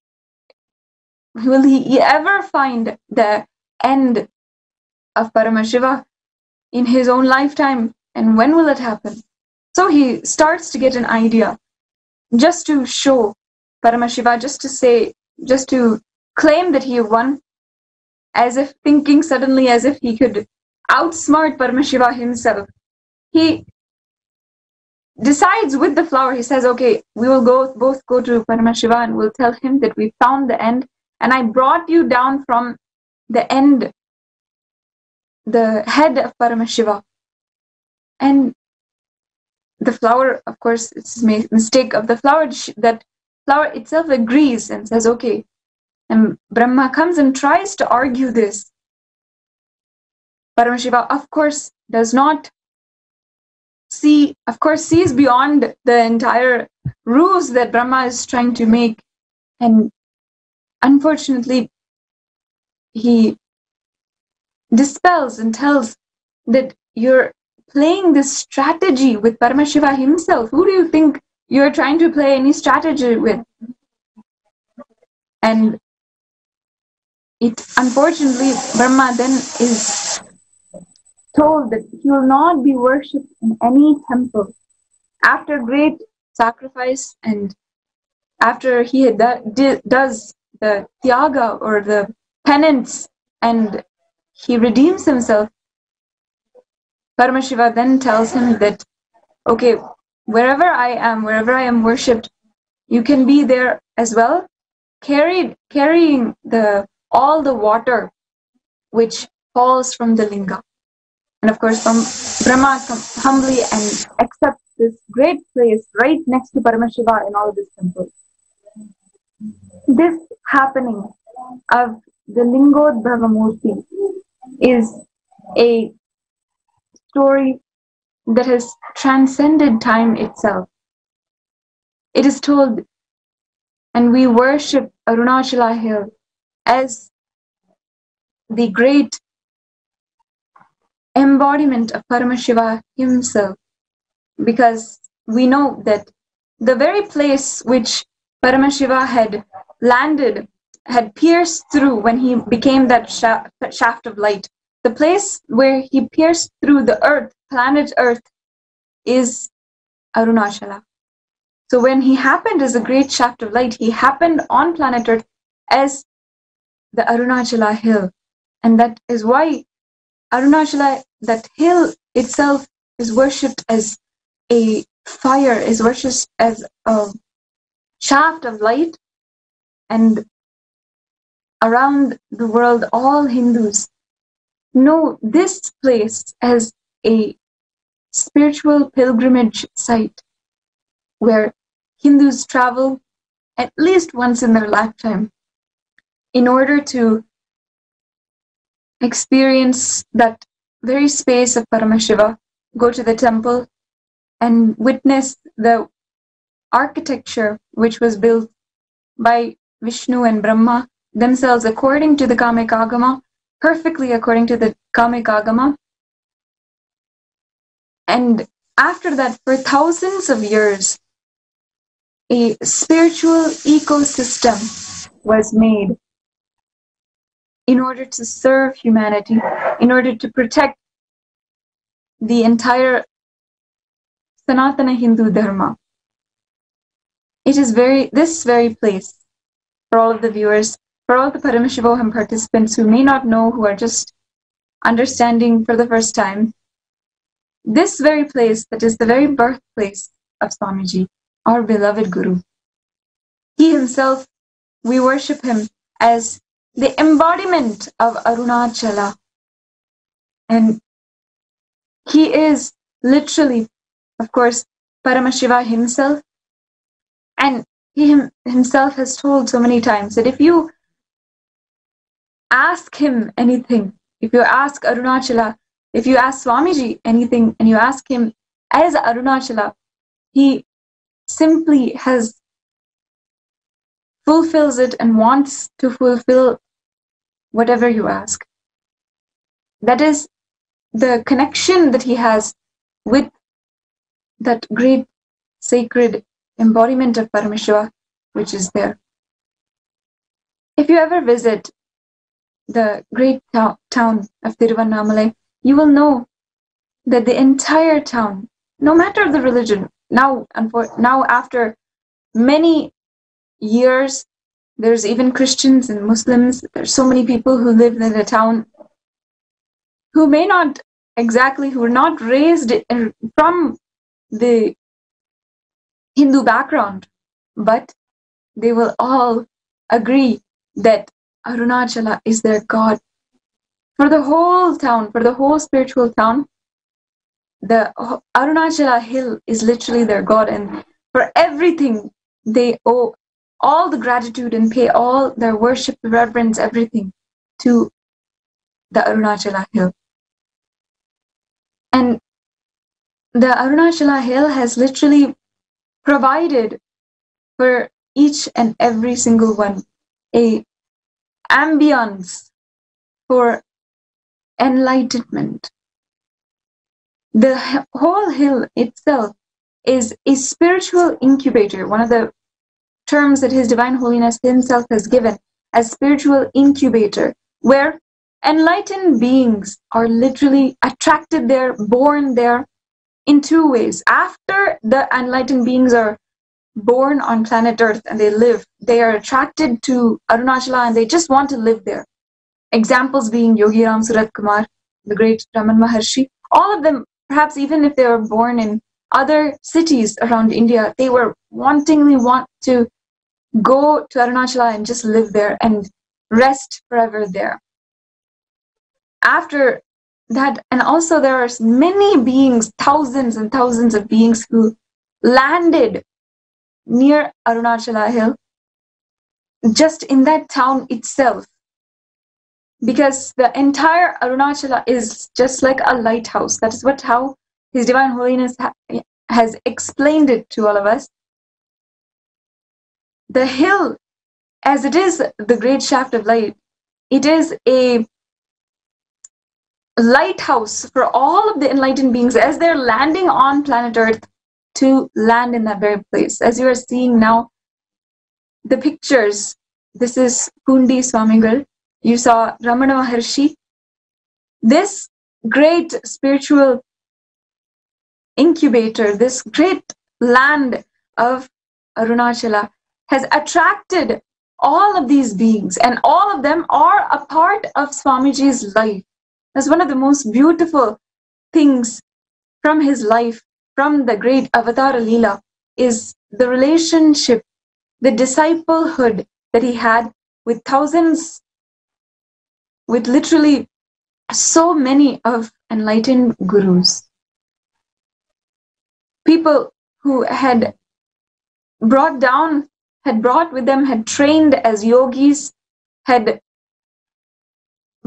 will he ever find the end of Paramashiva in his own lifetime? And when will it happen? So he starts to get an idea, just to show Paramashiva, just to claim that he won, as if thinking suddenly as if he could outsmart Paramashiva himself. He decides with the flower, he says, okay, we will both go to Paramashiva and we'll tell him that we found the end and I brought you down from the end, the head of Paramashiva. And the flower, of course, it's a mistake of the flower, that flower itself agrees and says, okay. And Brahma comes and tries to argue this. Paramashiva, of course, does not see, of course, sees beyond the entire ruse that Brahma is trying to make. And unfortunately, he dispels and tells that you're playing this strategy with Paramashiva himself. Who do you think you're trying to play any strategy with? And it, unfortunately, Brahma then is told that he will not be worshipped in any temple. After great sacrifice and after he had does the tyaga or the penance and he redeems himself, Paramashiva then tells him that, okay, wherever I am worshipped, you can be there as well, carrying all the water which falls from the linga. And of course, Brahma humbly and accepts this great place right next to Paramashiva in all of this temple. This happening of the Lingodbhava Murti is a story that has transcended time itself. It is told, and we worship Arunachala Hill as the great embodiment of Paramashiva himself, because we know that the very place which Paramashiva had landed, had pierced through when he became that shaft of light, the place where he pierced through the earth, planet Earth, is Arunachala. So when he happened as a great shaft of light, he happened on planet Earth as the Arunachala hill. And that is why Arunachala, that hill itself, is worshipped as a fire, is worshipped as a shaft of light. And around the world, all Hindus know this place as a spiritual pilgrimage site where Hindus travel at least once in their lifetime in order to experience that very space of Paramashiva, go to the temple and witness the architecture which was built by Vishnu and Brahma themselves according to the Kamikagama, perfectly according to the Kamikagama. And after that, for thousands of years, a spiritual ecosystem was made in order to serve humanity, in order to protect the entire Sanatana Hindu Dharma. It is this very place, for all of the viewers, for all the Paramashivoham participants who may not know, who are just understanding for the first time, this very place that is the very birthplace of Swamiji, our beloved Guru. He himself, we worship him as the embodiment of Arunachala. And he is literally, of course, Paramashiva himself. And he himself has told so many times that if you ask him anything, if you ask Arunachala, if you ask Swamiji anything and you ask him as Arunachala, he simply fulfills it and wants to fulfill whatever you ask. That is the connection that he has with that great sacred embodiment of Paramashiva, which is there. If you ever visit the great town of Tiruvannamalai, you will know that the entire town, no matter the religion, now after many years, there's even Christians and Muslims, there's so many people who live in the town who may not exactly, who are not raised from the Hindu background, but they will all agree that Arunachala is their God. For the whole town, for the whole spiritual town, the Arunachala hill is literally their God, and for everything they owe all the gratitude and pay all their worship, reverence, everything to the Arunachala hill. And the Arunachala hill has literally provided for each and every single one a ambience for enlightenment. The whole hill itself is a spiritual incubator, one of the terms that His Divine Holiness himself has given as spiritual incubator, where Enlightened beings are literally attracted there, born there in two ways. After the enlightened beings are born on planet Earth and they live, they are attracted to Arunachala and they just want to live there. Examples being Yogi Ram Surat Kumar, the great Raman Maharshi. All of them, perhaps even if they were born in other cities around India, they were wantingly want to go to Arunachala and just live there and rest forever there. After that, and also there are many beings, thousands and thousands of beings who landed near Arunachala Hill, just in that town itself, because the entire Arunachala is just like a lighthouse. That is how His Divine Holiness has explained it to all of us. The hill, as it is the great shaft of light, it is a lighthouse for all of the enlightened beings as they're landing on planet Earth to land in that very place. As you are seeing now, the pictures, this is Pundi Swamigal, you saw Ramana Maharshi. This great spiritual incubator, this great land of Arunachala has attracted all of these beings, and all of them are a part of Swamiji's life. That's one of the most beautiful things from his life, from the great Avatar Leela, is the relationship, the disciplehood that he had with thousands, with literally so many of enlightened gurus. People who had brought with them, had trained as yogis, had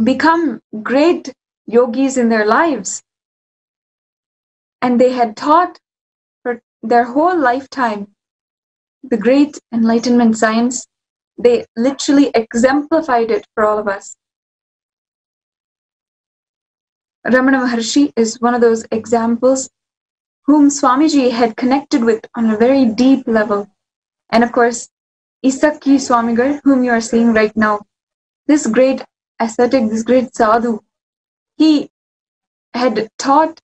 become great yogis in their lives, and they had taught for their whole lifetime the great enlightenment science. They literally exemplified it for all of us. Ramana Maharshi is one of those examples whom Swamiji had connected with on a very deep level. And of course, Isakki Swamigal, whom you are seeing right now, this great ascetic, this great sadhu, he had taught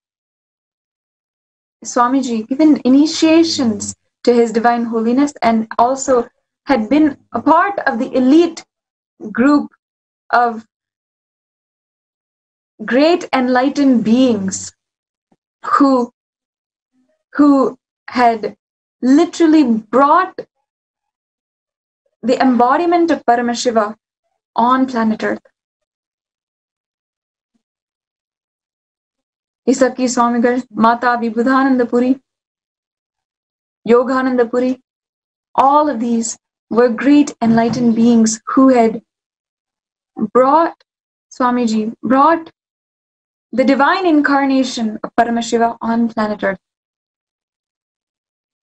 Swamiji, given initiations to His Divine Holiness, and also had been a part of the elite group of great enlightened beings who had literally brought the embodiment of Paramashiva on planet Earth. Isakki Swamigal, Mata Vibhudananda Puri, Yogananda Puri, all of these were great enlightened beings who had brought Swamiji, brought the divine incarnation of Paramashiva on planet Earth.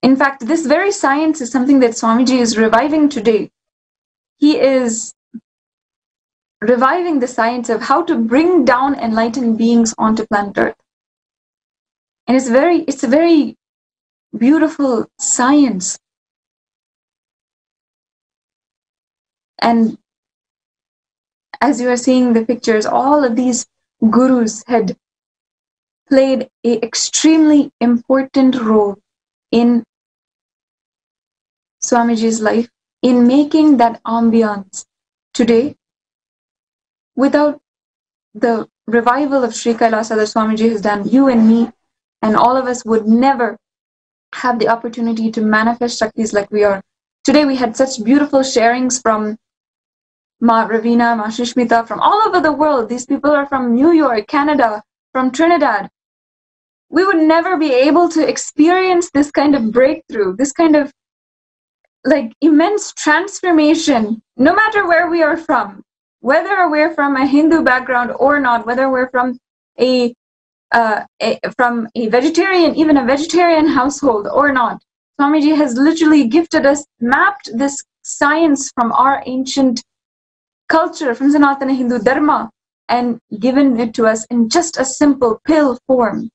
In fact, this very science is something that Swamiji is reviving today. He is reviving the science of how to bring down enlightened beings onto planet Earth. And it's a very beautiful science. And as you are seeing the pictures, all of these gurus had played an extremely important role in Swamiji's life, in making that ambiance. Today, without the revival of Sri Kailasa that Swamiji has done, you and me and all of us would never have the opportunity to manifest Shaktis like we are. Today we had such beautiful sharings from Ma Ravina, Ma Shishmita, from all over the world. These people are from New York, Canada, from Trinidad. We would never be able to experience this kind of breakthrough, this kind of like immense transformation, no matter where we are from, whether we're from a Hindu background or not, whether we're from a vegetarian, even a vegetarian household or not. Swamiji has literally gifted us, mapped this science from our ancient culture, from Sanatana Hindu Dharma, and given it to us in just a simple pill form.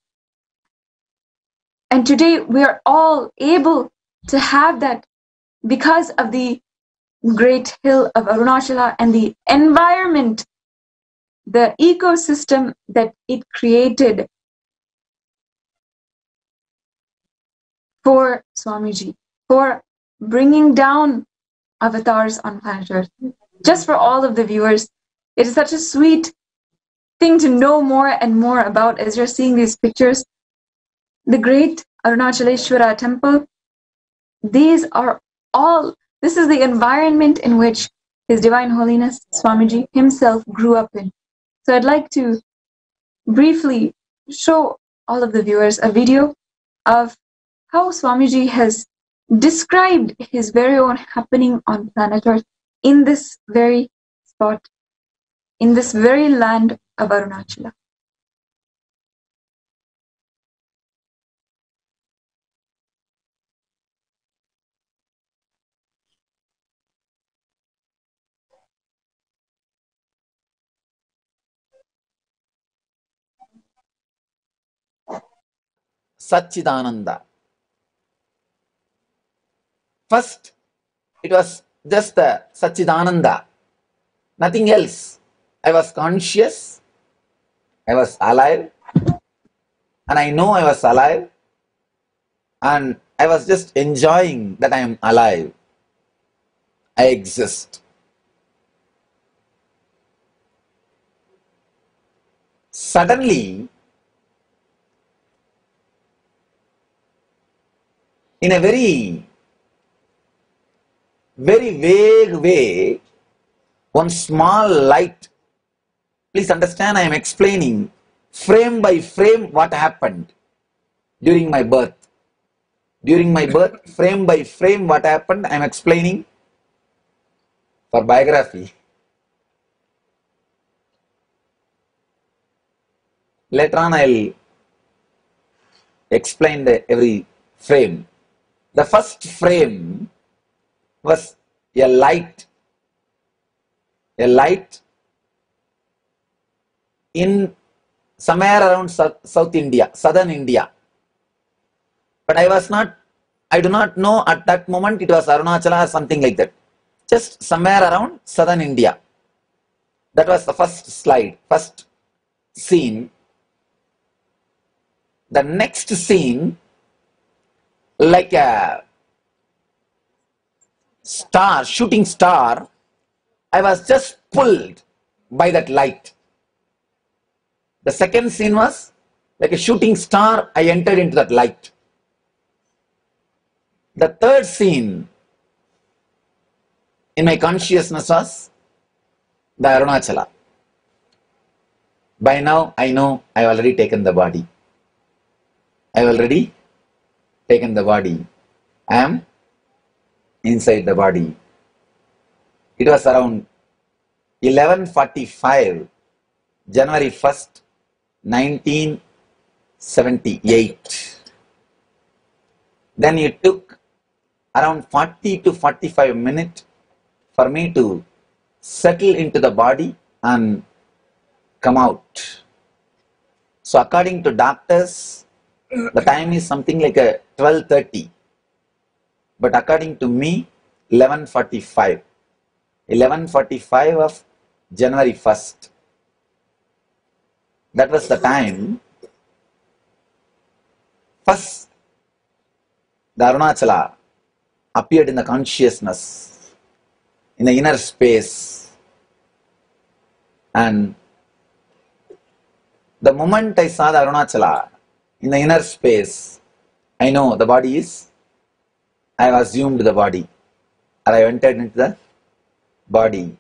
And today we are all able to have that because of the great hill of Arunachala and the environment the ecosystem that it created for Swamiji, for bringing down avatars on planet Earth. Just for all of the viewers, it is such a sweet thing to know more and more about as you're seeing these pictures. The great Arunachaleshwara temple, these are all, this is the environment in which His Divine Holiness Swamiji himself grew up in. So I'd like to briefly show all of the viewers a video of how Swamiji has described his very own happening on planet Earth in this very spot, in this very land of Arunachala. Satchidananda. First, it was just the Satchidananda, nothing else. I was conscious, I was alive, and I know I was alive, and I was just enjoying that I am alive. I exist. Suddenly, in a very vague way, one small light, please understand, I am explaining frame by frame what happened during my birth. During my birth, frame by frame what happened, I am explaining for biography. Later on, I'll explain every frame. The first frame was a light in somewhere around South India, southern India. But I do not know at that moment it was Arunachala or something like that. Just somewhere around southern India. That was the first slide, first scene. The next scene, like a star, shooting star, I was just pulled by that light. The second scene was like a shooting star, I entered into that light. The third scene in my consciousness was the Arunachala. By now, I know I have already taken the body. I have already taken the body. I am inside the body. It was around 11:45, January 1st, 1978. Then it took around 40 to 45 minutes for me to settle into the body and come out. So according to doctors, the time is something like a 12:30. But according to me, 11:45. 11:45 of January 1st. That was the time first the Arunachala appeared in the consciousness, in the inner space. And the moment I saw the Arunachala in the inner space, I know the body is, I have assumed the body, or I entered into the body.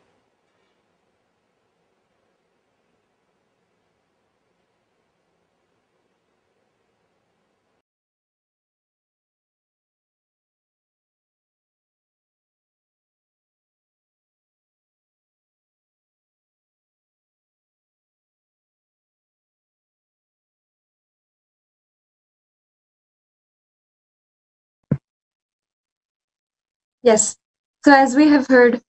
Yes. So as we have heard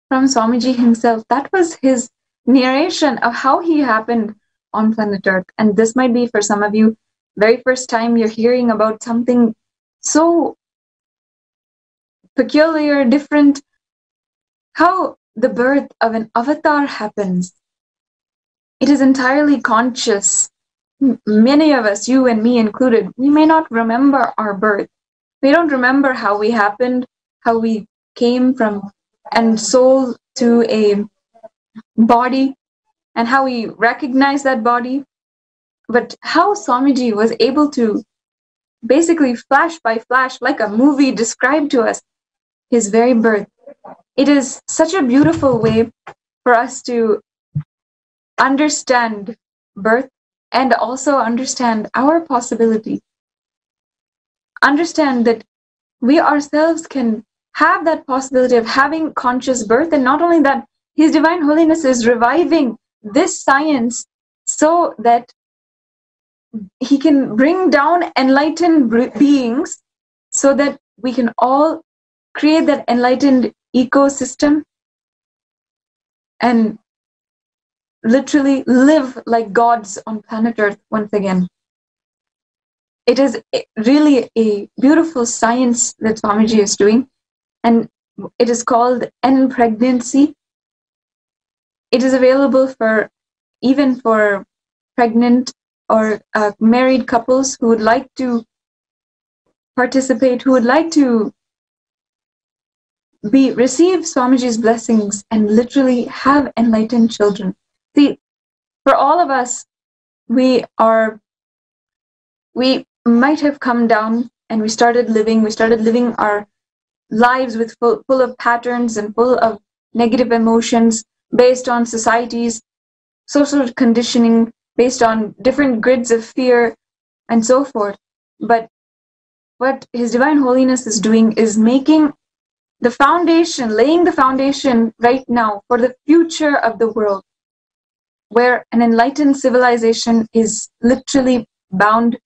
from Swamiji himself, that was his narration of how he happened on planet Earth. And this might be for some of you very first time you're hearing about something so peculiar, different, how the birth of an avatar happens. It is entirely conscious. Many of us, you and me included, we may not remember our birth. We don't remember how we happened, how we came from and soul to a body, and how we recognize that body. But how Swamiji was able to basically flash by flash, like a movie, describe to us his very birth. It is such a beautiful way for us to understand birth and also understand our possibility. Understand that we ourselves can have that possibility of having conscious birth, and not only that, His Divine Holiness is reviving this science so that He can bring down enlightened beings so that we can all create that enlightened ecosystem and literally live like gods on planet Earth once again. It is really a beautiful science that Swamiji is doing, and it is called N-pregnancy. It is available for even for pregnant or married couples who would like to participate, who would like to receive Swamiji's blessings and literally have enlightened children. See, for all of us, we might have come down and we started living our lives with full of patterns and full of negative emotions based on society's social conditioning, based on different grids of fear and so forth. But what His Divine Holiness is doing is making the foundation, laying the foundation right now for the future of the world, where an enlightened civilization is literally bound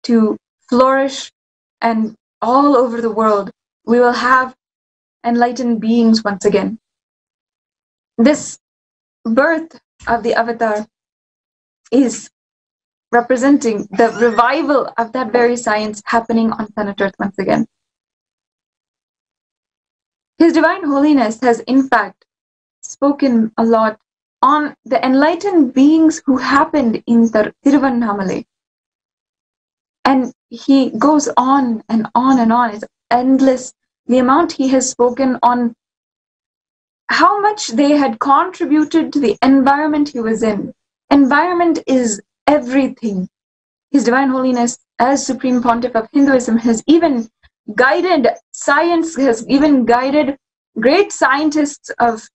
to flourish, and all over the world we will have enlightened beings once again. This birth of the avatar is representing the revival of that very science happening on planet Earth once again. His Divine Holiness has in fact spoken a lot on the enlightened beings who happened in Tiruvannamalai. And he goes on and on and on. It's endless. The amount he has spoken on how much they had contributed to the environment he was in. Environment is everything. His Divine Holiness, as Supreme Pontiff of Hinduism, has even guided science, has even guided great scientists of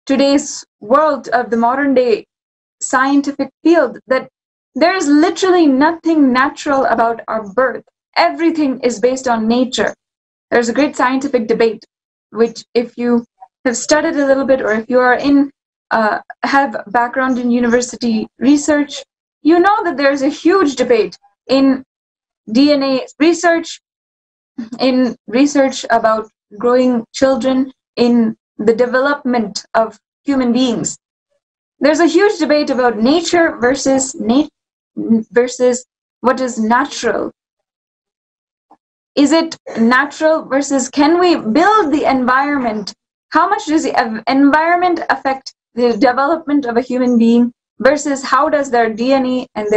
today's world, of the modern day scientific field, that there is literally nothing natural about our birth. Everything is based on nature. There's a great scientific debate, which if you have studied a little bit, or if you are have background in university research, you know that there's a huge debate in DNA research, in research about growing children, in the development of human beings. There's a huge debate about nature versus what is natural. Is it natural versus can we build the environment? How much does the environment affect the development of a human being versus how does their DNA and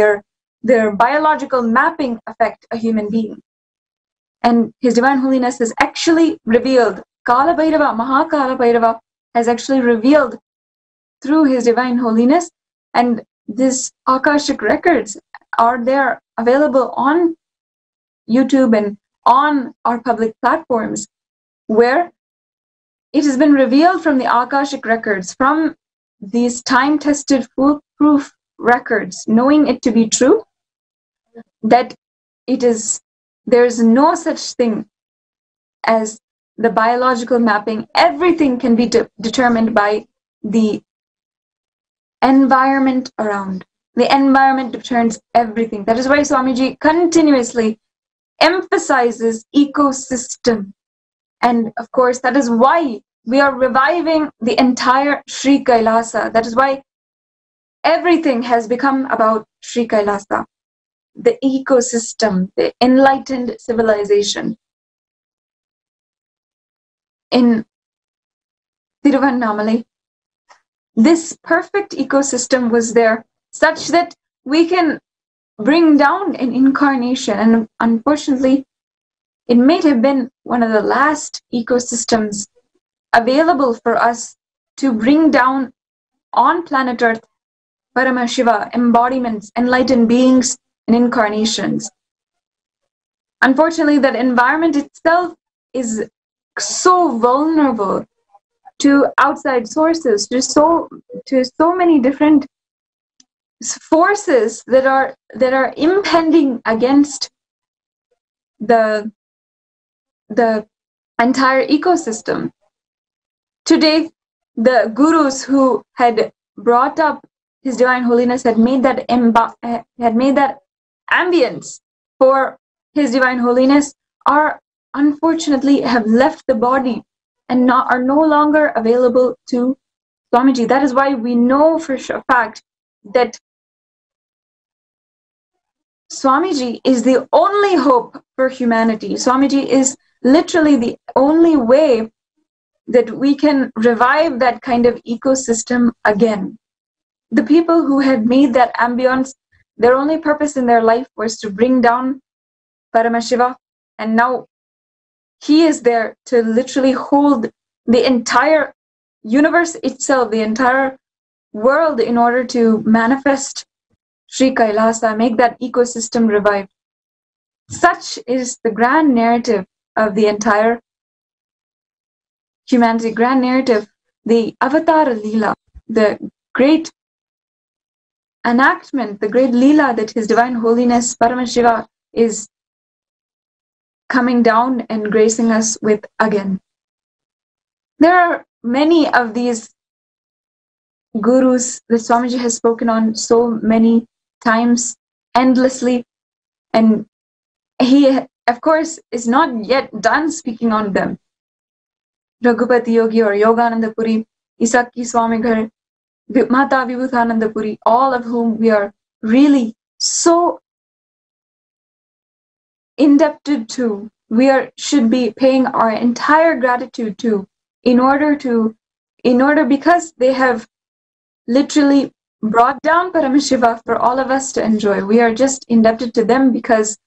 their biological mapping affect a human being? And His Divine Holiness has actually revealed, Kala Bhairava, Mahakala Bhairava has actually revealed through His Divine Holiness, and these Akashic records are there available on YouTube and on our public platforms, where it has been revealed from the Akashic records, from these time-tested foolproof records, knowing it to be true, that there's no such thing as the biological mapping. Everything can be determined by the environment around. The environment determines everything. That is why Swamiji continuously emphasizes ecosystem. And of course, that is why we are reviving the entire Sri Kailasa. That is why everything has become about Sri Kailasa, the ecosystem, the enlightened civilization. In Tiruvannamalai, this perfect ecosystem was there such that we can bring down an incarnation. And unfortunately, it may have been one of the last ecosystems available for us to bring down on planet Earth Paramashiva, embodiments, enlightened beings, and incarnations. Unfortunately, that environment itself is so vulnerable to outside sources, to so many different forces that are impending against the entire ecosystem. Today, the gurus who had brought up His Divine Holiness had made that ambience for His Divine Holiness are unfortunately have left the body and are no longer available to Swamiji. That is why we know for a fact that Swamiji is the only hope for humanity. Swamiji is literally the only way that we can revive that kind of ecosystem again. The people who had made that ambience, their only purpose in their life was to bring down Paramashiva, and now he is there to literally hold the entire universe itself, the entire world, in order to manifest Sri Kailasa, make that ecosystem revived. Such is the grand narrative of the entire humanity, grand narrative, the Avatar Leela, the great enactment, the great Leela that His Divine Holiness Paramashiva is coming down and gracing us with again. There are many of these gurus that Swamiji has spoken on so many times, endlessly, and he, of course, is not yet done speaking on them. Raghupati Yogi or Yogananda Puri, Isaki Swamigar, Mata Vibhutananda Puri, all of whom we are really so indebted to, should be paying our entire gratitude to, because they have literally brought down Paramashiva for all of us to enjoy. We are just indebted to them because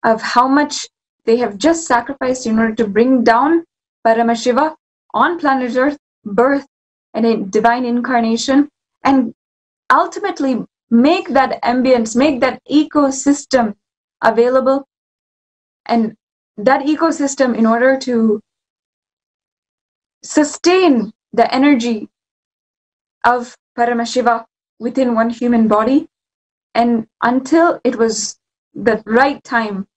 of how much they have just sacrificed in order to bring down Paramashiva on planet Earth, birth, and a divine incarnation, and ultimately make that ambience, make that ecosystem available. And that ecosystem, in order to sustain the energy of Paramashiva within one human body, and until it was the right time,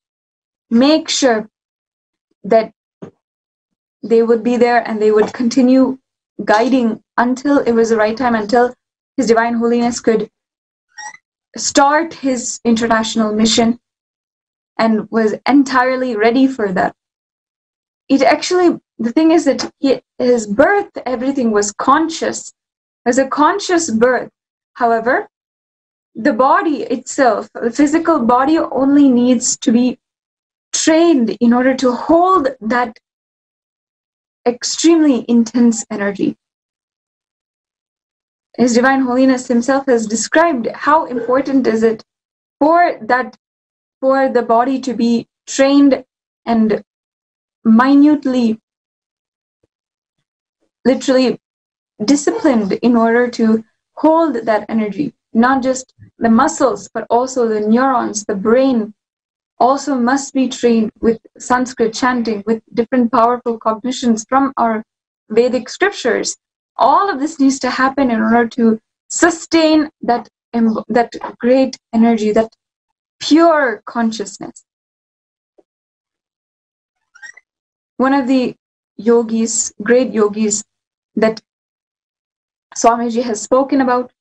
make sure that they would be there and they would continue guiding until it was the right time, until His Divine Holiness could start his international mission and was entirely ready for that. It actually, the thing is that his birth, everything was conscious. It was a conscious birth. However, the body itself, the physical body, only needs to be trained in order to hold that extremely intense energy. His Divine Holiness himself has described how important is it for the body to be trained and minutely, literally disciplined in order to hold that energy. Not just the muscles, but also the neurons, the brain also must be trained with Sanskrit chanting, with different powerful cognitions from our Vedic scriptures. All of this needs to happen in order to sustain that great energy, that pure consciousness. One of the yogis, great yogis, that Swamiji has spoken about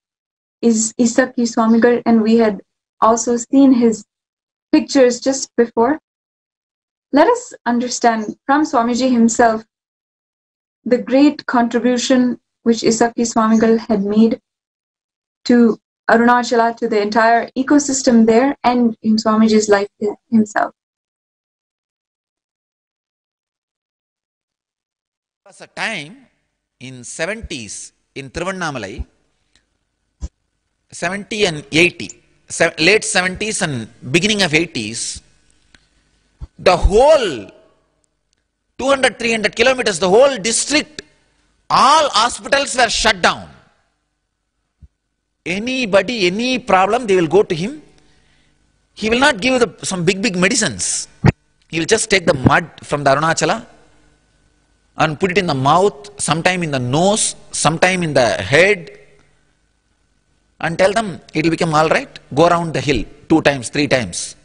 is Isaki Swamigar, and we had also seen his pictures just before. Let us understand from Swamiji himself the great contribution which Isaki Swamigal had made to Arunachala, to the entire ecosystem there, and in Swamiji's life himself. There was a time in 70s in Tiruvannamalai, 70 and 80, late 70s and beginning of 80s, the whole 200, 300 kilometers, the whole district, all hospitals were shut down. Anybody, any problem, they will go to him. He will not give some big medicines. He will just take the mud from the Arunachala and put it in the mouth, sometime in the nose, sometime in the head, and tell them it will become all right. Go around the hill 2 times, 3 times.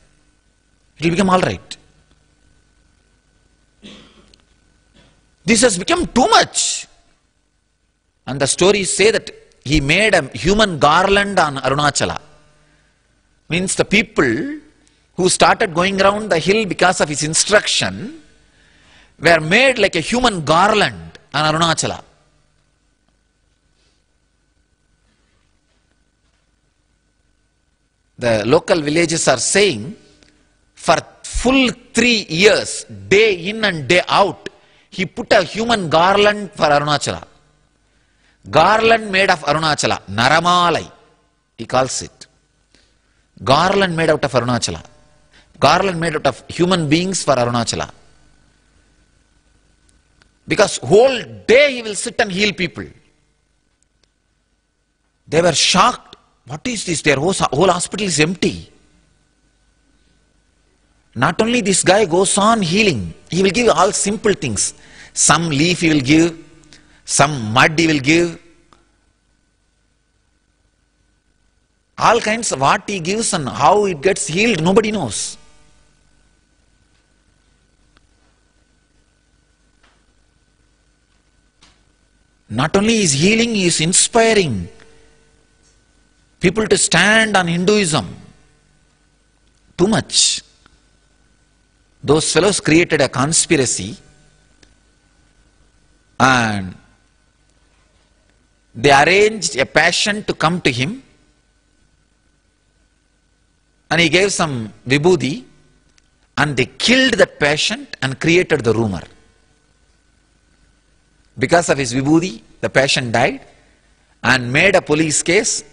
It will become all right. This has become too much. And the stories say that he made a human garland on Arunachala. Means the people who started going around the hill because of his instruction were made like a human garland on Arunachala. The local villages are saying for full 3 years, day in and day out, he put a human garland for Arunachala. Garland made of Arunachala, Naramalai, he calls it. Garland made out of Arunachala. Garland made out of human beings for Arunachala. Because whole day he will sit and heal people. They were shocked. What is this? Their whole hospital is empty. Not only this guy goes on healing, he will give all simple things. Some leaf he will give, some mud he will give. All kinds of what he gives and how it gets healed, nobody knows. Not only is healing, he is inspiring people to stand on Hinduism. Too much. Those fellows created a conspiracy and they arranged a patient to come to him and he gave some vibhuti and they killed that patient and created the rumor. Because of his vibhuti, the patient died and made a police case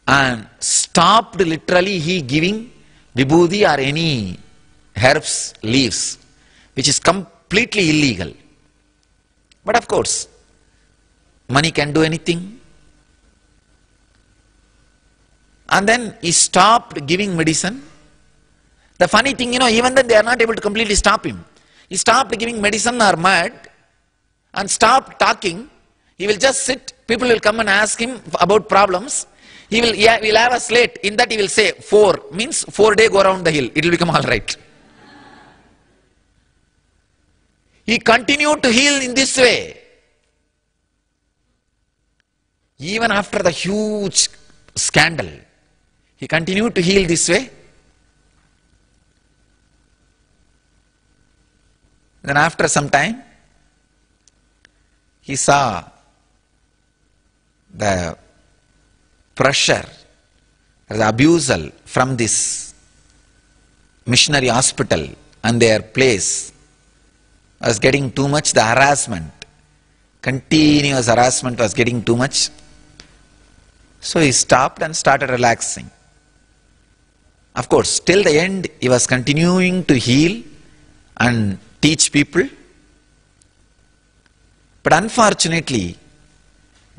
and stopped literally he giving vibhuti or any herbs, leaves, which is completely illegal. But of course, money can do anything. And then he stopped giving medicine. The funny thing, even then they are not able to completely stop him. He stopped giving medicine or mud and stopped talking. He will just sit. People will come and ask him about problems. He will have a slate. In that he will say 4, means 4 days go around the hill. It will become all right. He continued to heal in this way. Even after the huge scandal, he continued to heal this way. Then after some time, he saw the pressure, the abusal from this missionary hospital and their place was getting too much. The harassment, continuous harassment was getting too much. So he stopped and started relaxing. Of course, till the end he was continuing to heal and teach people. But unfortunately,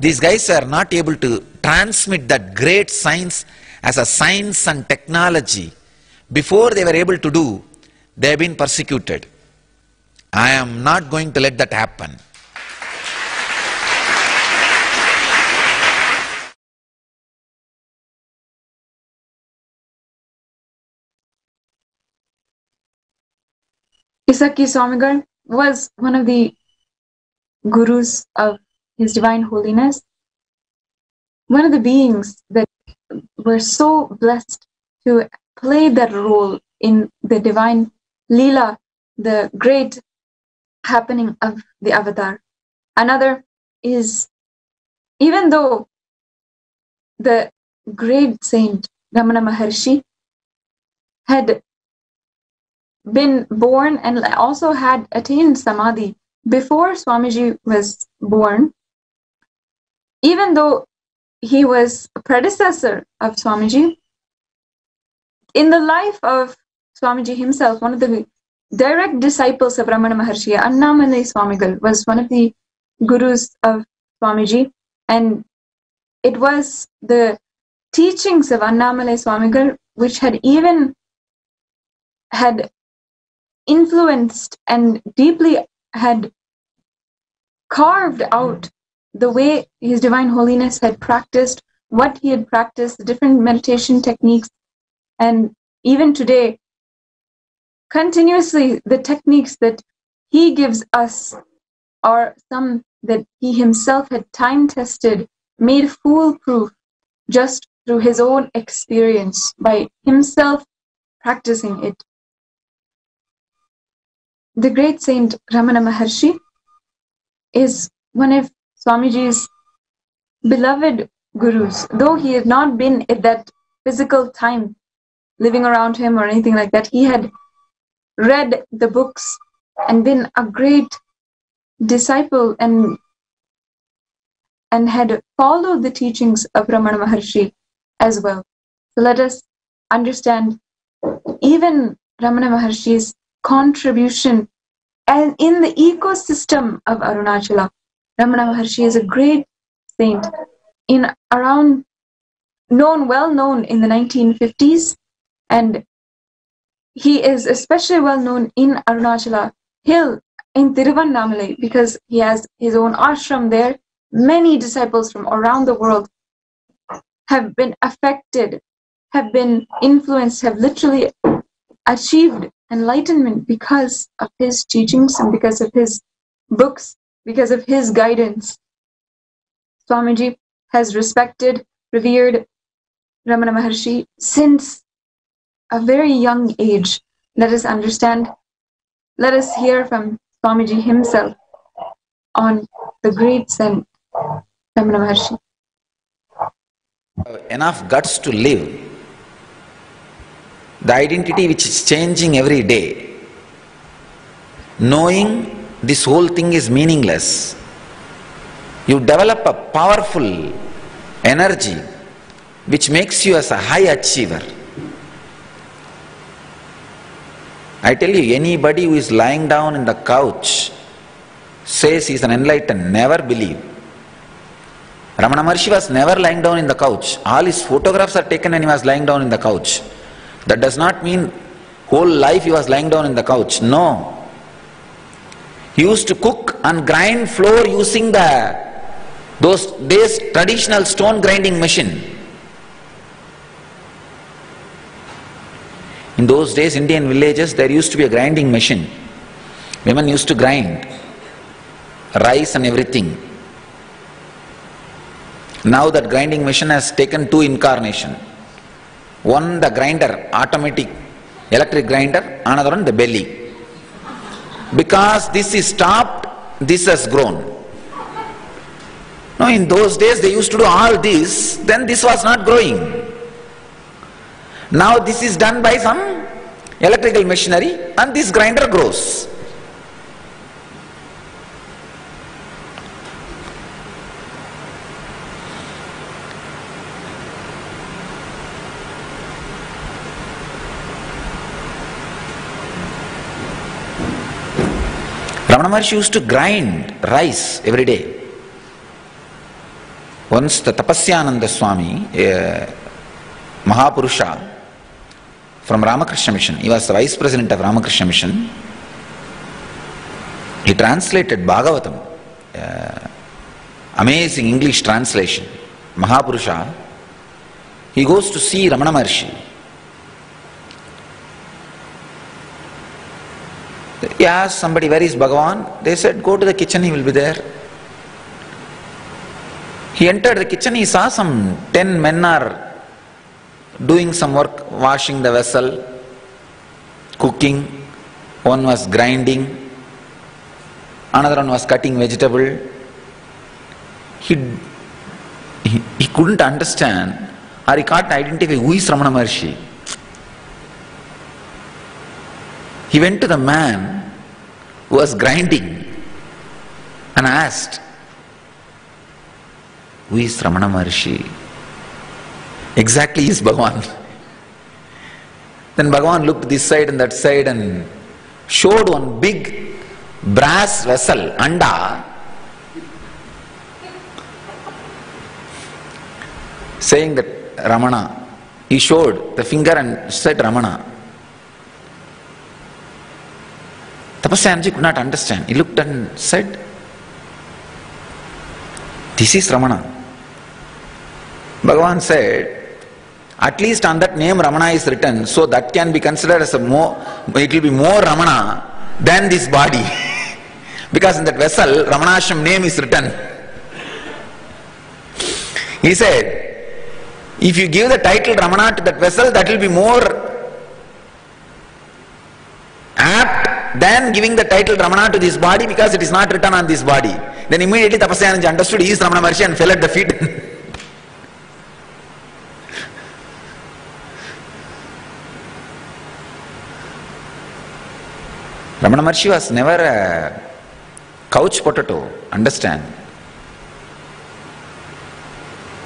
these guys are not able to transmit that great science as a science and technology. Before they were able to do, they have been persecuted. I am not going to let that happen. Isaki Swamigal was one of the gurus of His Divine Holiness, one of the beings that were so blessed to play that role in the divine Leela, the great happening of the avatar. Another is, even though the great saint Ramana Maharshi had been born and also had attained Samadhi before Swamiji was born, even though he was a predecessor of Swamiji. In the life of Swamiji himself, one of the direct disciples of Ramana Maharshi, Annamalai Swamigal, was one of the gurus of Swamiji, and it was the teachings of Annamalai Swamigal which had influenced and deeply had carved out the way His Divine Holiness had practiced, what he had practiced, the different meditation techniques, and even today, continuously the techniques that he gives us are some that he himself had time-tested, made foolproof, just through his own experience, by himself practicing it. The great saint Ramana Maharshi is one of Swamiji's beloved gurus, though he had not been at that physical time living around him or anything like that. He had read the books and been a great disciple and had followed the teachings of Ramana Maharshi as well. So let us understand even Ramana Maharshi's contribution and in the ecosystem of Arunachala. Ramana Maharshi is a great saint well known in the 1950s, and he is especially well known in Arunachala Hill in Tiruvannamalai because he has his own ashram there. Many disciples from around the world have been affected, have been influenced, have literally achieved enlightenment because of his teachings and because of his books, because of his guidance. Swamiji has respected, revered Ramana Maharshi since a very young age. Let us understand, let us hear from Swamiji himself on the great saint Ramana Maharshi. Enough guts to live. The identity which is changing every day. Knowing this whole thing is meaningless. You develop a powerful energy which makes you as a high achiever. I tell you, anybody who is lying down in the couch says he is an enlightened, never believe. Ramana Maharshi was never lying down in the couch. All his photographs are taken when he was lying down in the couch. That does not mean whole life he was lying down in the couch. No. He used to cook and grind flour using those days traditional stone grinding machine. In those days, Indian villages, there used to be a grinding machine. Women used to grind rice and everything. Now that grinding machine has taken two incarnation. One the grinder, automatic electric grinder, another one the belly. Because this is stopped, this has grown. No, in those days they used to do all this, then this was not growing. Now this is done by some electrical machinery and this grinder grows. Ramana Maharshi used to grind rice every day. Once the Tapasyananda Swami, a Mahapurusha from Ramakrishna Mission, he was the vice president of Ramakrishna Mission, he translated Bhagavatam, amazing English translation, Mahapurusha. He goes to see Ramana Maharshi. He asked somebody, where is Bhagavan? They said, go to the kitchen, he will be there. He entered the kitchen, he saw some 10 men are doing some work, washing the vessel, cooking. One was grinding, another one was cutting vegetable. He couldn't understand, or he can't identify who is Ramana Maharshi. He went to the man who was grinding and asked, Who is Ramana Maharshi? Exactly, he is Bhagavan. Then Bhagavan looked this side and that side and showed one big brass vessel, anda, saying that Ramana. He showed the finger and said Ramana. Tapasyanji could not understand. He looked and said, this is Ramana. Bhagavan said, at least on that name Ramana is written, so that can be considered as it will be more Ramana than this body. Because in that vessel, Ramanashram name is written. He said, if you give the title Ramana to that vessel, that will be more apt than giving the title Ramana to this body, because it is not written on this body. Then immediately Tapasyanji understood he is Ramana Maharshi and fell at the feet. Ramana Maharshi was never a couch potato, understand.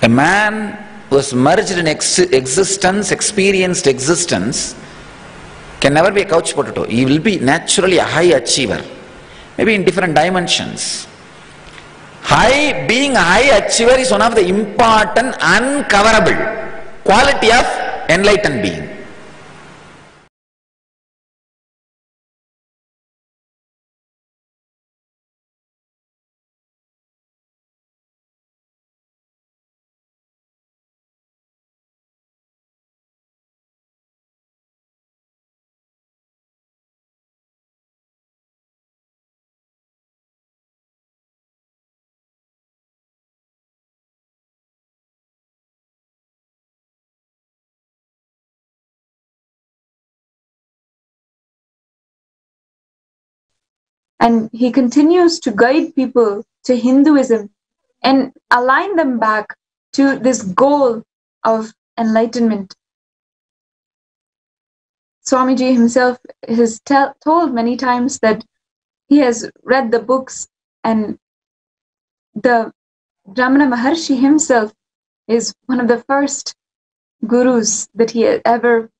A man was merged in existence, experienced existence, can never be a couch potato. He will be naturally a high achiever, maybe in different dimensions. Being a high achiever is one of the important, uncoverable quality of enlightened being. And he continues to guide people to Hinduism and align them back to this goal of enlightenment. Swamiji himself has told many times that he has read the books, and the Ramana Maharshi himself is one of the first gurus that he had ever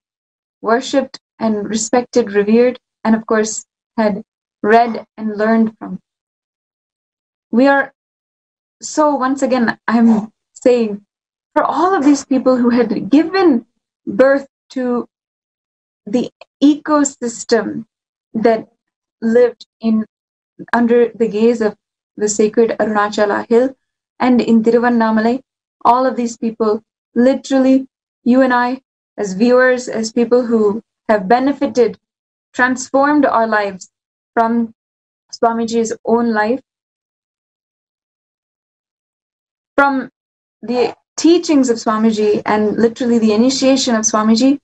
worshipped and respected, revered, and of course had read and learned from. We are so, once again, I'm saying, for all of these people who had given birth to the ecosystem that lived in under the gaze of the sacred Arunachala hill and in Tiruvannamalai, all of these people, literally, you and I, as viewers, as people who have benefited, transformed our lives from Swamiji's own life, from the teachings of Swamiji and literally the initiation of Swamiji,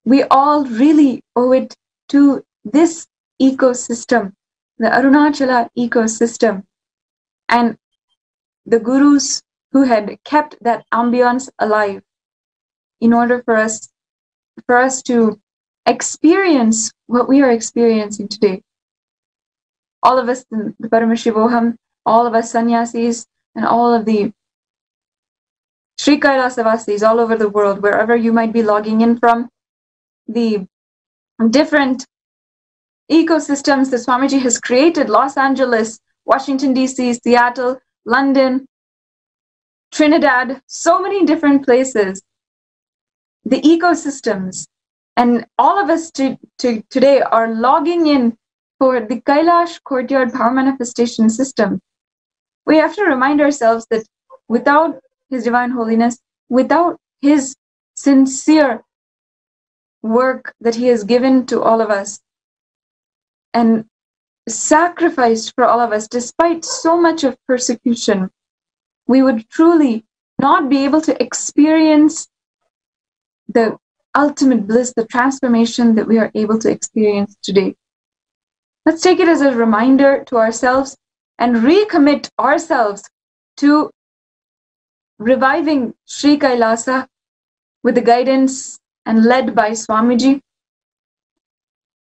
we all really owe it to this ecosystem, the Arunachala ecosystem, and the gurus who had kept that ambience alive in order for us to experience what we are experiencing today. All of us, the Paramashivoham, all of us sannyasis, and all of the Sri Kailasa vasis all over the world, wherever you might be logging in from, the different ecosystems that Swamiji has created, Los Angeles, Washington, D.C., Seattle, London, Trinidad, so many different places, the ecosystems, and all of us today are logging in for the Kailash Courtyard Power Manifestation System. We have to remind ourselves that without His Divine Holiness, without His sincere work that He has given to all of us and sacrificed for all of us, despite so much of persecution, we would truly not be able to experience the ultimate bliss, the transformation that we are able to experience today. Let's take it as a reminder to ourselves and recommit ourselves to reviving Sri Kailasa with the guidance and led by Swamiji.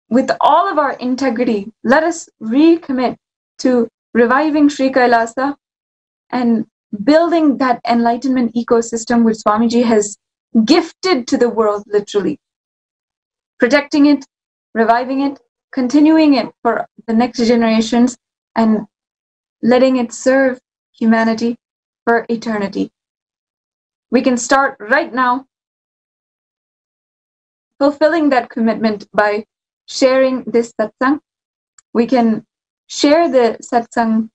With all of our integrity, let us recommit to reviving Sri Kailasa and building that enlightenment ecosystem which Swamiji has gifted to the world, literally. Protecting it, reviving it, continuing it for the next generations, and letting it serve humanity for eternity. We can start right now fulfilling that commitment by sharing this satsang. We can share the satsang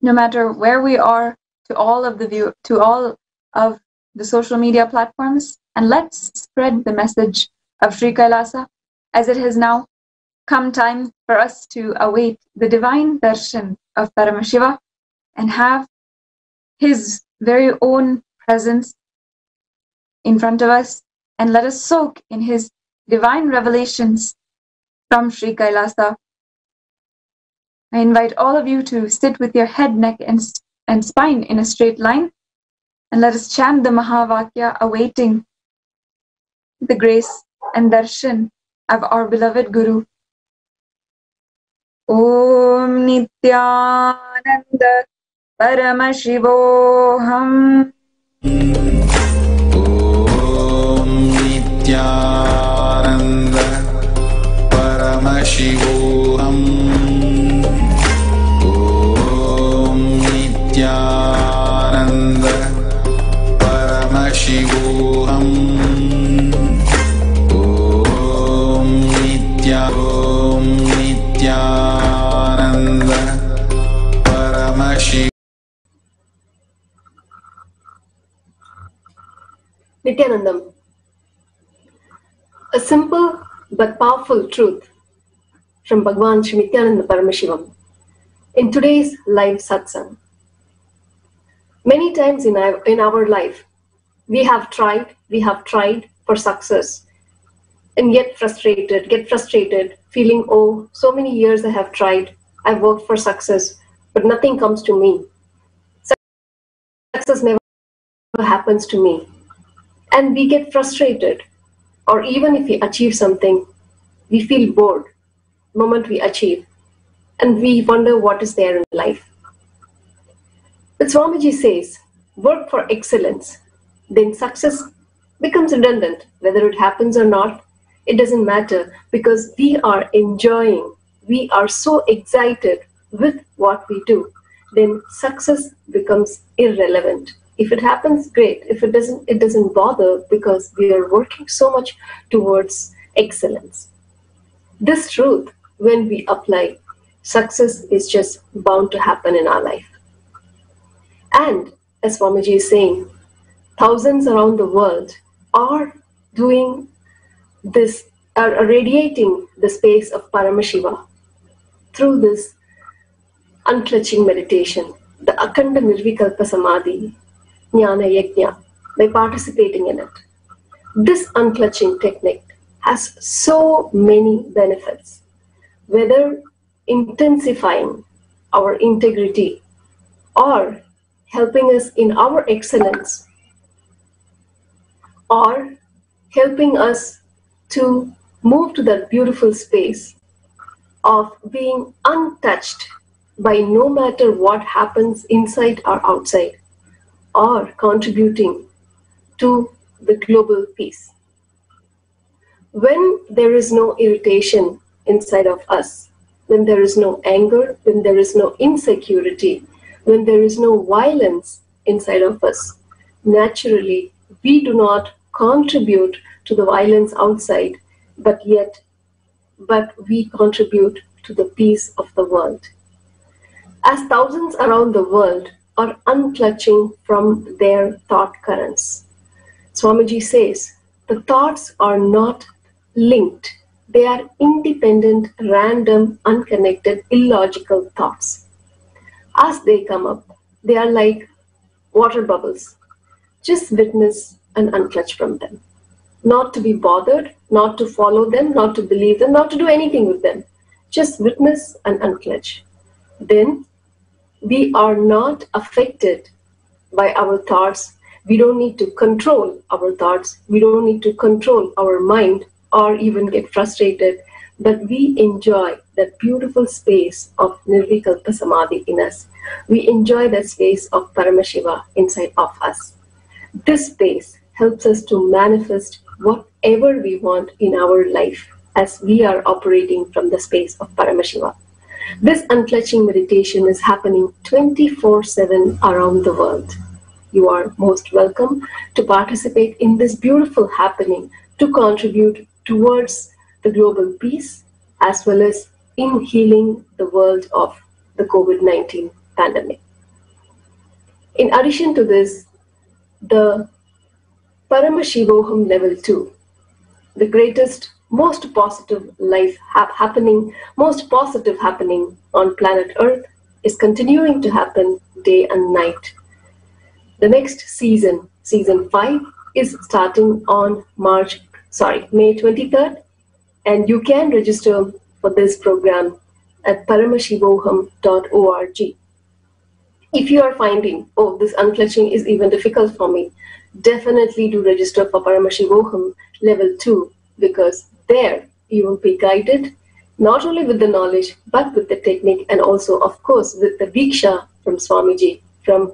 no matter where we are to all of the social media platforms, and let's spread the message of Sri Kailasa, as it has now come time for us to await the divine darshan of Paramashiva and have his very own presence in front of us, and let us soak in his divine revelations from Sri Kailasa. I invite all of you to sit with your head, neck, and spine in a straight line, and let us chant the Mahavakya, awaiting the grace and darshan of our beloved Guru. Om Nithyananda Paramashivoham. Om Nithyananda Paramashivoham. Om Nithyananda Paramashivoham. Om Nithyananda Paramashivoham. Nithyanandam. A simple but powerful truth from Bhagavan Sri Nithyananda Paramashivam in today's live satsang. Many times in our life, we have tried for success and get frustrated, feeling, oh, so many years I have tried, I've worked for success, but nothing comes to me. Success never happens to me. And we get frustrated, or even if we achieve something, we feel bored the moment we achieve, and we wonder what is there in life. But Swamiji says, work for excellence, then success becomes redundant. Whether it happens or not, it doesn't matter, because we are enjoying, we are so excited with what we do, then success becomes irrelevant. If it happens, great. If it doesn't bother, because we are working so much towards excellence. This truth, when we apply, success is just bound to happen in our life. And as Swamiji is saying, thousands around the world are doing this, are radiating the space of Paramashiva through this unclutching meditation, the Akhanda Nirvikalpa Samadhi, Jnana Yajna, by participating in it. This unclutching technique has so many benefits, whether intensifying our integrity or helping us in our excellence, or helping us to move to that beautiful space of being untouched by no matter what happens inside or outside, or contributing to the global peace. When there is no irritation inside of us, when there is no anger, when there is no insecurity, when there is no violence inside of us, naturally we do not contribute to the violence outside, but we contribute to the peace of the world. As thousands around the world are unclutching from their thought currents, Swamiji says the thoughts are not linked. They are independent, random, unconnected, illogical thoughts. As they come up, they are like water bubbles. Just witness and unclutch from them. Not to be bothered, not to follow them, not to believe them, not to do anything with them. Just witness and unclutch. Then we are not affected by our thoughts. We don't need to control our thoughts. We don't need to control our mind or even get frustrated but we enjoy that beautiful space of Nirvikalpa Samadhi in us. We enjoy that space of Paramashiva inside of us. This space helps us to manifest whatever we want in our life as we are operating from the space of Paramashiva. This unclutching meditation is happening 24/7 around the world. You are most welcome to participate in this beautiful happening to contribute towards the global peace as well as in healing the world of the COVID-19 pandemic. In addition to this, the Paramashivoham level 2, the greatest, most positive most positive happening on planet Earth is continuing to happen day and night. The next season, season 5, is starting on May 23rd, and you can register for this program at paramashivoham.org. If you are finding, oh, this unclutching is even difficult for me, definitely do register for Paramashivoham level 2, because there you will be guided not only with the knowledge but with the technique, and also of course with the Diksha from Swamiji, from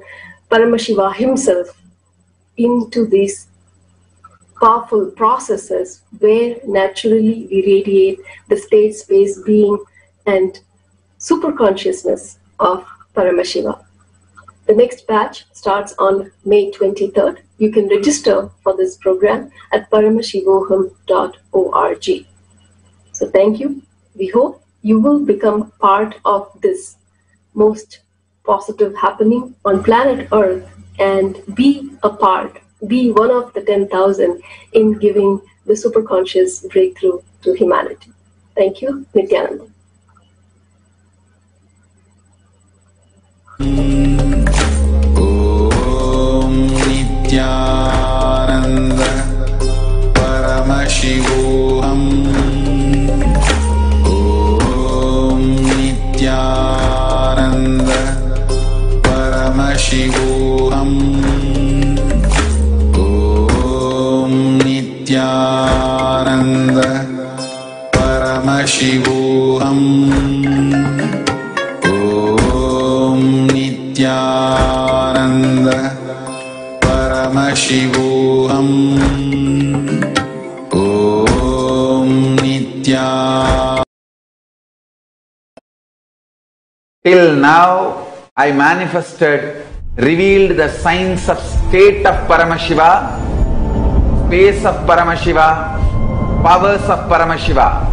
Paramashiva himself, into these powerful processes where naturally we radiate the state, space, being and super consciousness of Paramashiva. The next batch starts on May 23rd. You can register for this program at paramashivoham.org. So thank you. We hope you will become part of this most positive happening on planet Earth and be one of the 10,000 in giving the superconscious breakthrough to humanity. Thank you, Nithyananda. Nithyananda Paramashivoham. Om Nithyananda Paramashivoham. Om Nithyananda Paramashivoham. Om Nithyananda Paramashivoham. Om Nithyananda. Till now, I manifested, revealed the signs of state of Paramashiva, space of Paramashiva, powers of Paramashiva.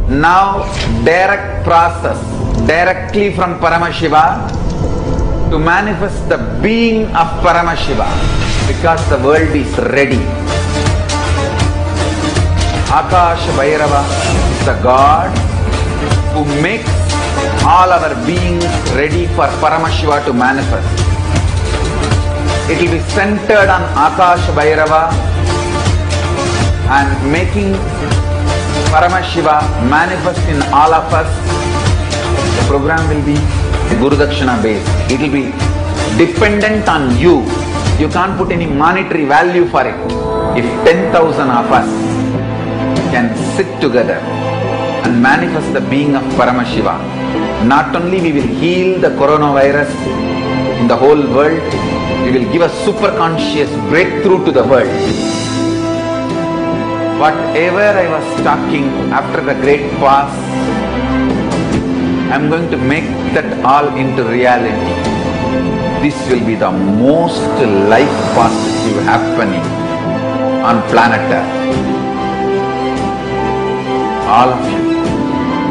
Now, direct process, directly from Paramashiva to manifest the being of Paramashiva, because the world is ready. Akasha Bhairava is the God who makes all our beings ready for Paramashiva to manifest. It will be centered on Akasha Bhairava and making Paramashiva manifest in all of us. The program will be Guru Dakshina based. It will be dependent on you. You can't put any monetary value for it. If 10,000 of us can sit together and manifest the being of Paramashiva, not only we will heal the coronavirus in the whole world, we will give a super conscious breakthrough to the world. Whatever I was talking after the great past, I am going to make that all into reality. This will be the most life positive happening on planet Earth. All of you,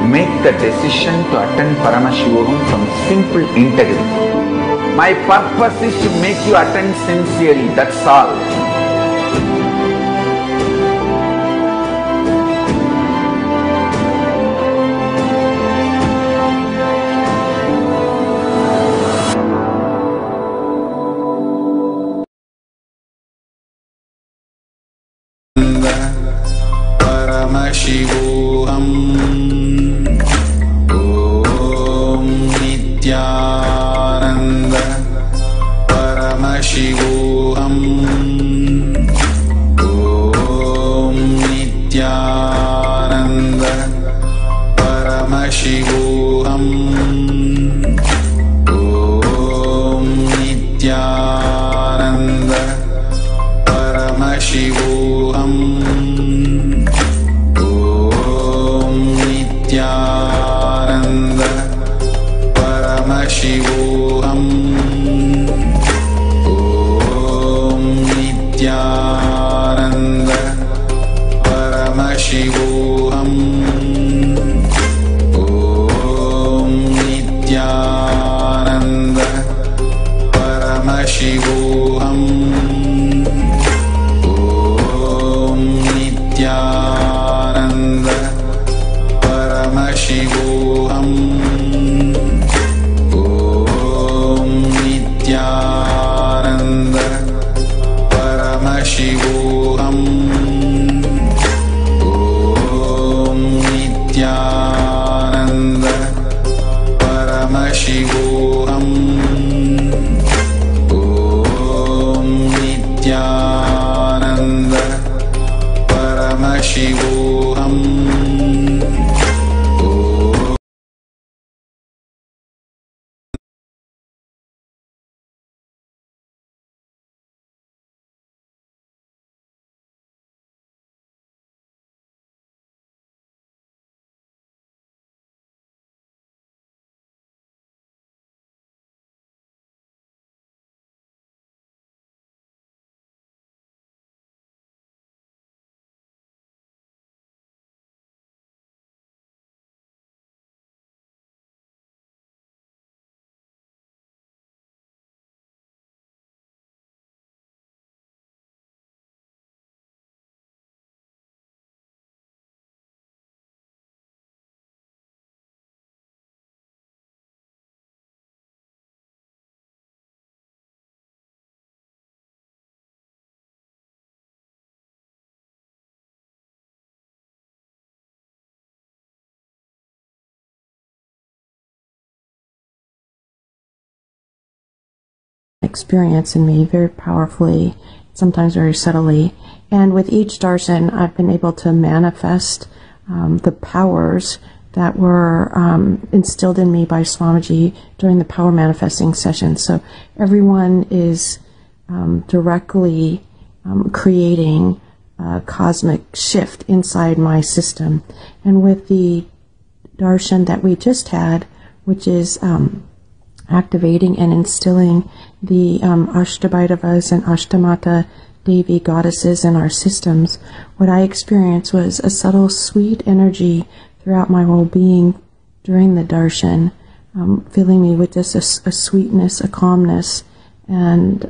make the decision to attend Paramashivam from simple integrity. My purpose is to make you attend sincerely, that's all. Paramashivoham. Om Nithyananda Paramashivoham. Om Nithyananda Paramashivam. Om Nithyananda Paramashivam. Om Nithyananda Paramashivam. Om Nithyananda Paramashivam. Om Nithyananda Paramashivam. Om Nithyananda Paramashivam. Om Nithyananda Paramashivam. Experience in me very powerfully, sometimes very subtly. And with each darshan, I've been able to manifest the powers that were instilled in me by Swamiji during the power manifesting session. So everyone is directly creating a cosmic shift inside my system. And with the darshan that we just had, which is activating and instilling the Ashtabhaitavas and Ashtamata Devi goddesses in our systems, what I experienced was a subtle, sweet energy throughout my whole being during the darshan, filling me with just a sweetness, a calmness, and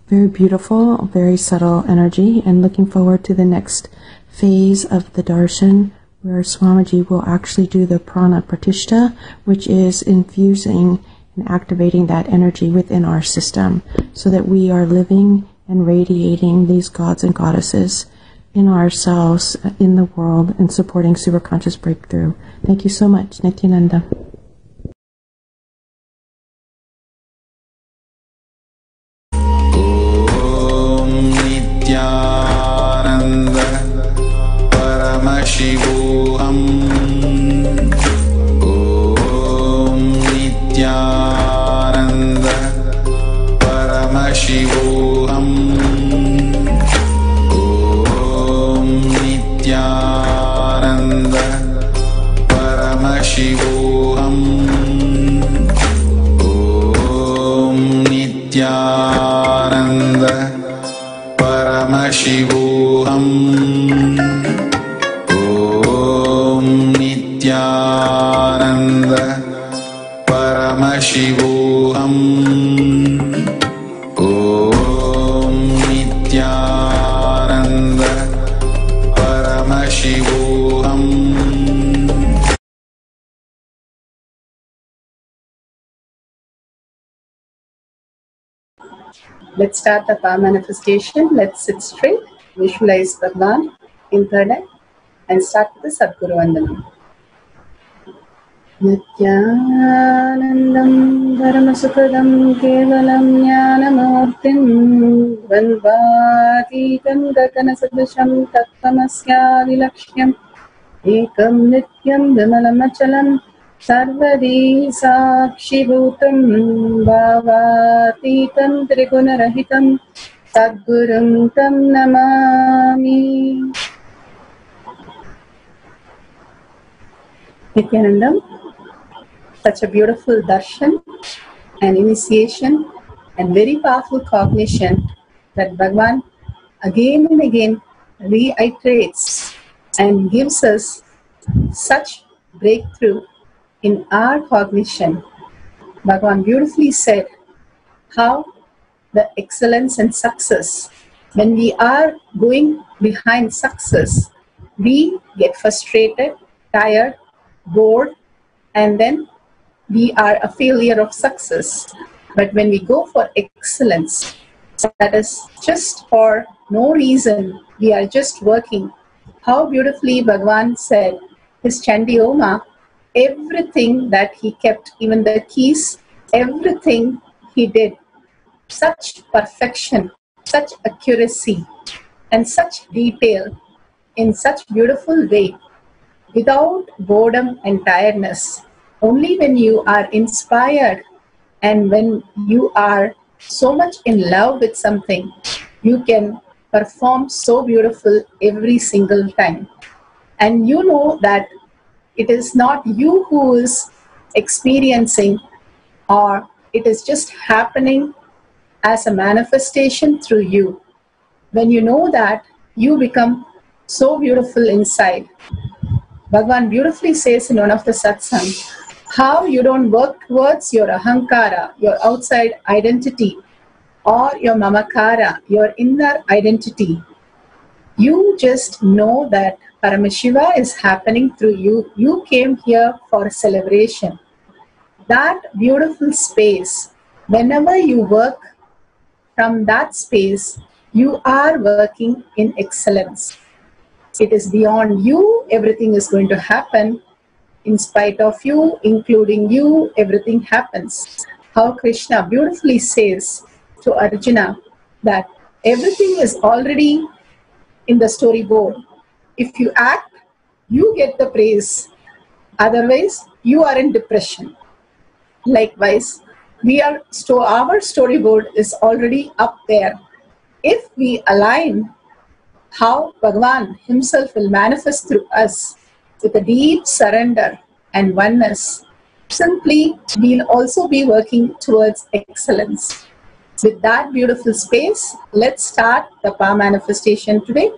very beautiful, very subtle energy. And looking forward to the next phase of the darshan, where Swamiji will actually do the prana pratishta, which is infusing and activating that energy within our system, so that we are living and radiating these gods and goddesses in ourselves, in the world, and supporting superconscious breakthrough. Thank you so much, Nithyananda. Om Nithyananda Paramashivam. Om Nithyananda Paramashivam. Om Nithyananda Paramashivam. Om Nithyananda Paramashivam. Om Nithyananda Paramashivam. Om Nithyananda Paramashivam. Let's start the power manifestation. Let's sit straight, visualize Bhagwan in third eye, and start with the Sadguru Vandanam. Nithyanandam Paramasukadam Kevalam Jnanamurtim Dvandvatitam Gaganasadisham Tattvamasyavilaksham Ekam Nityam Vimalamachalam Sarvadi Sakshibhutam Bhavatitam Trigunarahitam Sadgurum Tam Namami. Nithyanandam. such a beautiful darshan and initiation and very powerful cognition that Bhagavan again and again reiterates and gives us such breakthrough in our cognition. Bhagavan beautifully said how the excellence and success, when we are going behind success, we get frustrated, tired, bored, and then we are a failure of success. But when we go for excellence, that is just for no reason, we are just working. How beautifully Bhagavan said, his Chandioma, everything that he kept, even the keys, everything he did, such perfection, such accuracy, and such detail, in such beautiful way, without boredom and tiredness. Only when you are inspired and when you are so much in love with something, you can perform so beautiful every single time. And you know that it is not you who is experiencing, or it is just happening as a manifestation through you. When you know that, you become so beautiful inside. Bhagavan beautifully says in one of the satsang, how you don't work towards your ahankara, your outside identity, or your mamakara, your inner identity. You just know that Paramashiva is happening through you. You came here for celebration. That beautiful space, whenever you work from that space, you are working in excellence. It is beyond you, everything is going to happen. In spite of you, including you, everything happens. How Krishna beautifully says to Arjuna that everything is already in the storyboard. If you act, you get the praise. Otherwise, you are in depression. Likewise, our storyboard is already up there. If we align how Bhagavan himself will manifest through us with a deep surrender and oneness, simply we'll also be working towards excellence. With that beautiful space, let's start the power manifestation today.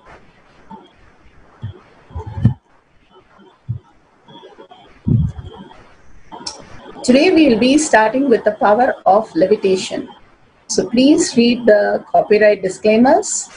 Today we will be starting with the power of levitation. So please read the copyright disclaimers.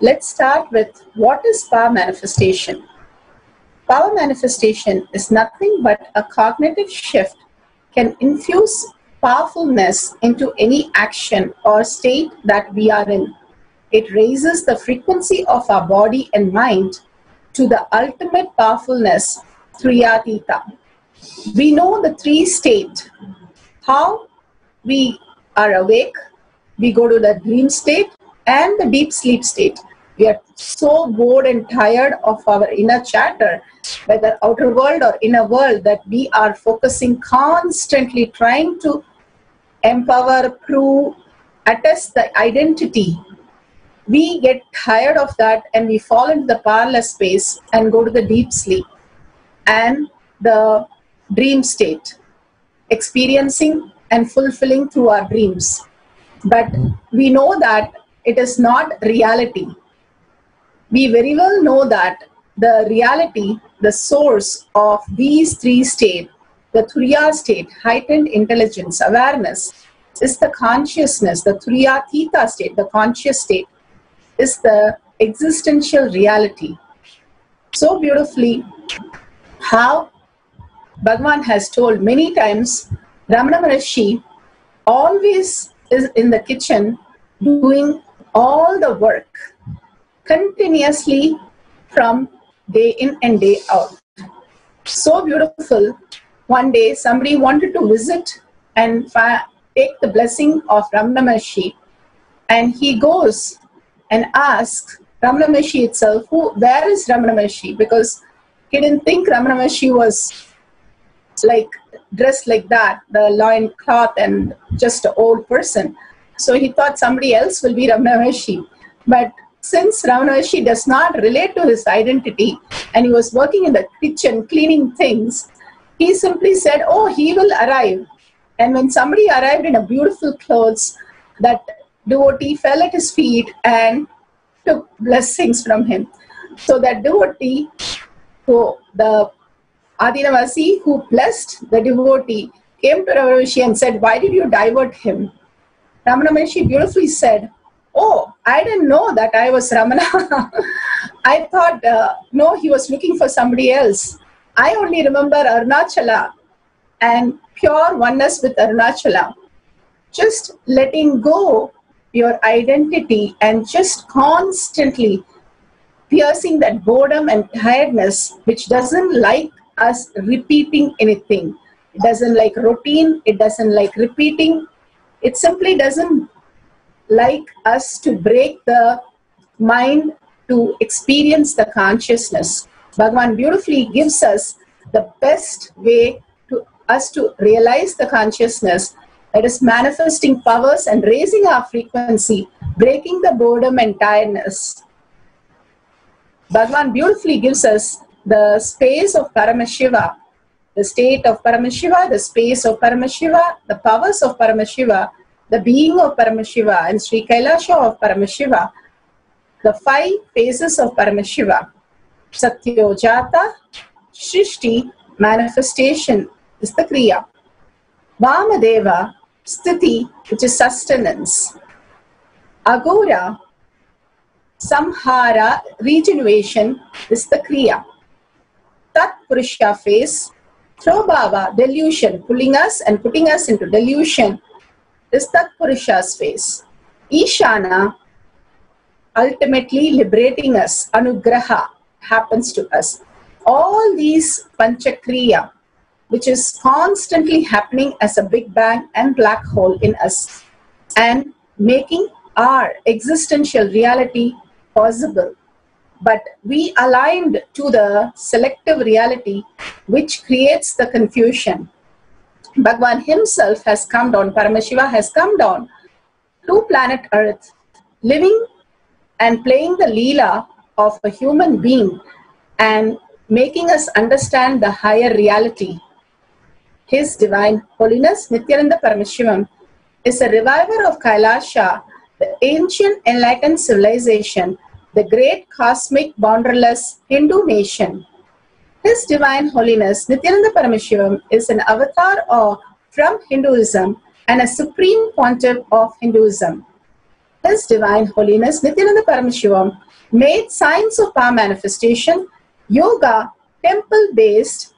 Let's start with what is power manifestation. Power manifestation is nothing but a cognitive shift can infuse powerfulness into any action or state that we are in. It raises the frequency of our body and mind to the ultimate powerfulness, Triyatita. We know the three state. How we are awake, we go to the dream state and the deep sleep state. We are so bored and tired of our inner chatter, whether outer world or inner world, that we are focusing constantly trying to empower, prove, attest the identity. We get tired of that and we fall into the powerless space and go to the deep sleep and the dream state, experiencing and fulfilling through our dreams. But we know that it is not reality. We very well know that the reality, the source of these three states, the Turiya state, heightened intelligence, awareness, is the consciousness. The Turiyatita state, the conscious state, is the existential reality. So beautifully, how Bhagavan has told many times, Ramana Maharishi always is in the kitchen doing all the work continuously from day in and day out. So beautiful. One day somebody wanted to visit and take the blessing of Ramana Maharishi, and he goes and asked Ramana Maharshi itself, where is Ramana Maharshi? Because he didn't think Ramana Maharshi was like dressed like that, the loin cloth and just an old person. So he thought somebody else will be Ramana Maharshi. But since Ramana Maharshi does not relate to his identity and he was working in the kitchen cleaning things, he simply said, oh, he will arrive. And when somebody arrived in a beautiful clothes, that devotee fell at his feet and took blessings from him. So that devotee, so the Adinavasi who blessed the devotee, came to Ramana Maharshi and said, why did you divert him? Ramana Maharshi beautifully said, oh, I didn't know that I was Ramana. I thought, no, he was looking for somebody else. I only remember Arunachala and pure oneness with Arunachala. Just letting go your identity and just constantly piercing that boredom and tiredness, which doesn't like us repeating anything. It doesn't like routine. It doesn't like repeating. It simply doesn't like us to break the mind to experience the consciousness. Bhagavan beautifully gives us the best way to us to realize the consciousness, that is manifesting powers and raising our frequency, breaking the boredom and tiredness. Bhagavan beautifully gives us the space of Paramashiva, the state of Paramashiva, the space of Paramashiva, the powers of Paramashiva, the being of Paramashiva, and Sri Kailasa of Paramashiva, the 5 phases of Paramashiva. Satyojata, Shrishti, manifestation is the Kriya. Vamadeva, Sthiti, which is sustenance. Agora, Samhara, regeneration, is the Kriya. Tat Purusha phase, Trobhava, delusion, pulling us and putting us into delusion, is Tat Purusha's phase. Ishana, ultimately liberating us, Anugraha, happens to us. All these Panchakriya, which is constantly happening as a big bang and black hole in us, and making our existential reality possible. But we aligned to the selective reality, which creates the confusion. Bhagavan himself has come down, Paramashiva has come down to planet Earth, living and playing the Leela of a human being and making us understand the higher reality. His Divine Holiness Nithyananda Paramashivam is a reviver of Kailasa, the ancient enlightened civilization, the great cosmic borderless Hindu nation. His Divine Holiness Nithyananda Paramashivam is an avatar from Hinduism and a supreme Pontiff of Hinduism. His Divine Holiness Nithyananda Paramashivam made science of power manifestation, yoga, temple-based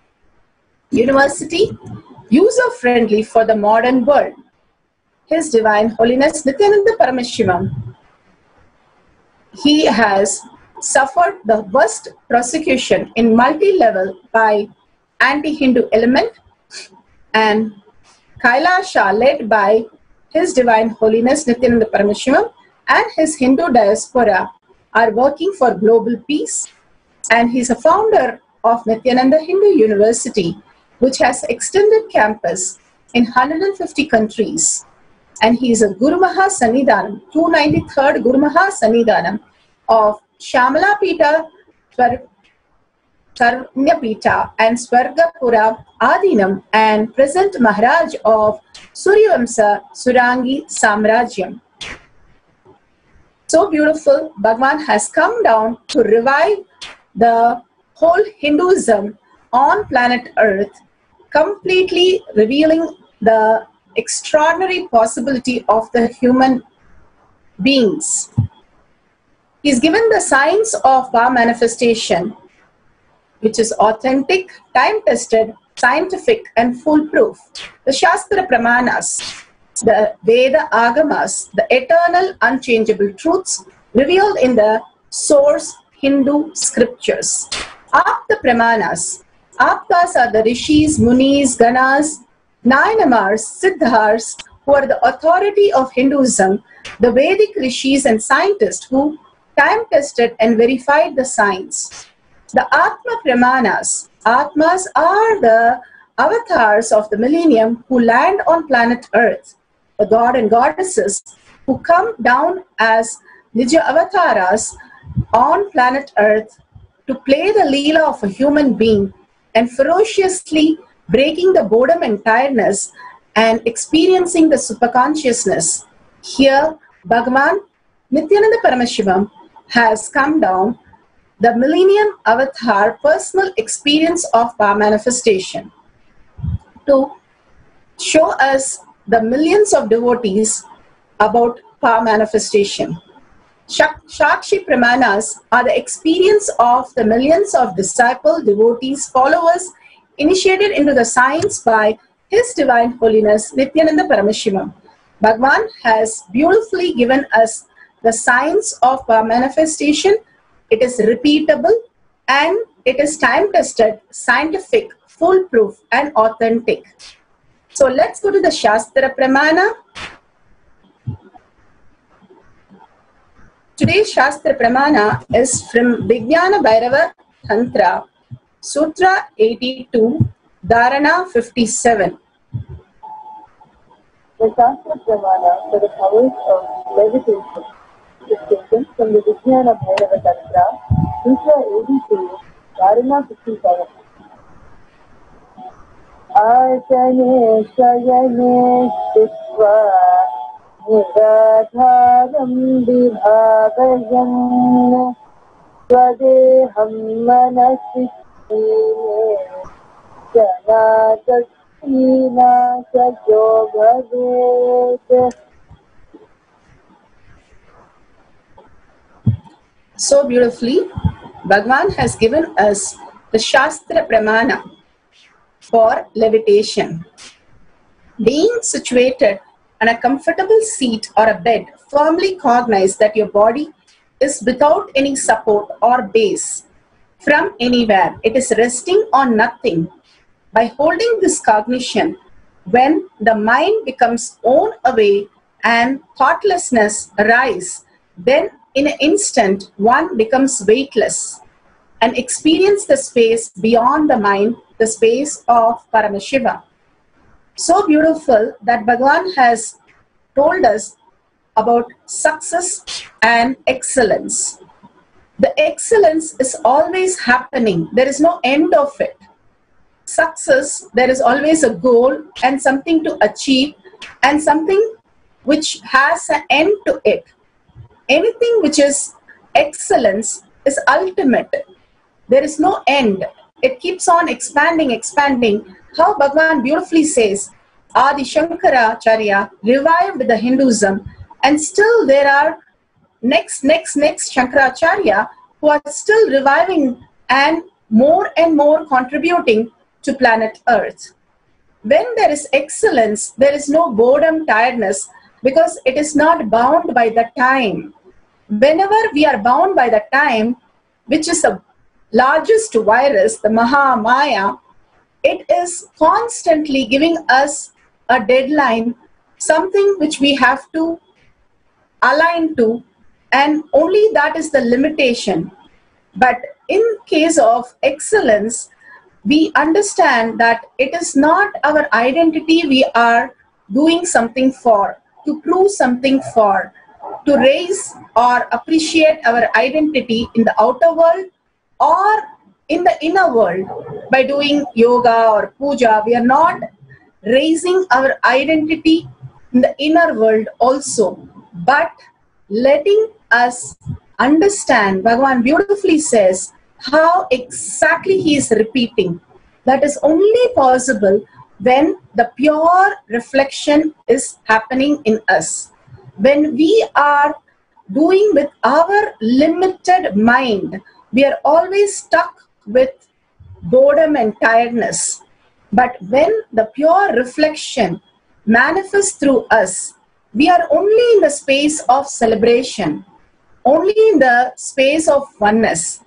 university, user-friendly for the modern world. His Divine Holiness Nithyananda Paramashivam, he has suffered the worst persecution in multi-level by anti-Hindu element, and Kailasa, led by His Divine Holiness Nithyananda Paramashivam and his Hindu diaspora, are working for global peace, and he is a founder of Nithyananda Hindu University, which has extended campus in 150 countries. And he is a Guru Mahasannidhanam, 293rd Guru Mahasannidhanam of Shamalapita, Sarnyapita and Swargapura Adinam, and present Maharaj of Suryavamsa Surangi Samrajyam. So beautiful, Bhagavan has come down to revive the whole Hinduism on planet Earth, completely revealing the extraordinary possibility of the human beings. He's given the science of power manifestation, which is authentic, time-tested, scientific, and foolproof. The Shastra Pramanas, the Veda Agamas, the eternal, unchangeable truths revealed in the source Hindu scriptures. Apta Pramanas. Aptas are the Rishis, Munis, Ganas, Nayanamars, Siddhars, who are the authority of Hinduism, the Vedic Rishis and scientists who time-tested and verified the science. The Atma Pramanas. Atmas are the avatars of the millennium who land on planet Earth, the god and goddesses who come down as Nija Avataras on planet Earth to play the Leela of a human being and ferociously breaking the boredom and tiredness and experiencing the superconsciousness. Here, Bhagavan Nithyananda Paramashivam has come down, the Millennium Avatar personal experience of power manifestation, to show us the millions of devotees about power manifestation. Shakshi Pramanas are the experience of the millions of disciple, devotees, followers initiated into the science by His Divine Holiness Nithyananda Paramashivam. Bhagavan has beautifully given us the science of manifestation. It is repeatable and it is time-tested, scientific, foolproof and authentic. So let's go to the Shastra Pramana. Today's Shastra Pramana is from Vijnana Bhairava Tantra, Sutra 82, Dharana 57. The Shastra Pramana for the powers of levitation is taken from the Vijnana Bhairava Tantra, Sutra 82, Dharana 57. Archane Shayane Shishva Niradharam Vibhagayan Swadeham Manasishine Janadaksina Sajo Bhavet. So beautifully, Bhagavan has given us the Shastra Pramana for levitation. Being situated on a comfortable seat or a bed, firmly cognize that your body is without any support or base from anywhere. It is resting on nothing. By holding this cognition, when the mind becomes worn away and thoughtlessness arises, then in an instant one becomes weightless and experience the space beyond the mind, the space of Paramashiva. So beautiful that Bhagavan has told us about success and excellence. The excellence is always happening. There is no end of it. Success, there is always a goal and something to achieve and something which has an end to it. Anything which is excellence is ultimate. There is no end. It keeps on expanding, expanding. How Bhagavan beautifully says, Adi Shankaracharya revived the Hinduism, and still there are next Shankaracharya who are still reviving and more contributing to planet Earth. When there is excellence, there is no boredom, tiredness, because it is not bound by the time. Whenever we are bound by the time, which is the largest virus, the Mahamaya, it is constantly giving us a deadline, something which we have to align to, and only that is the limitation. But in case of excellence, we understand that it is not our identity we are doing something for, to prove something for, to raise or appreciate our identity in the outer world or in the inner world. By doing yoga or puja, we are not raising our identity in the inner world also, but letting us understand. Bhagavan beautifully says how exactly he is repeating. That is only possible when the pure reflection is happening in us. When we are doing with our limited mind, we are always stuck with boredom and tiredness. But when the pure reflection manifests through us, we are only in the space of celebration, only in the space of oneness.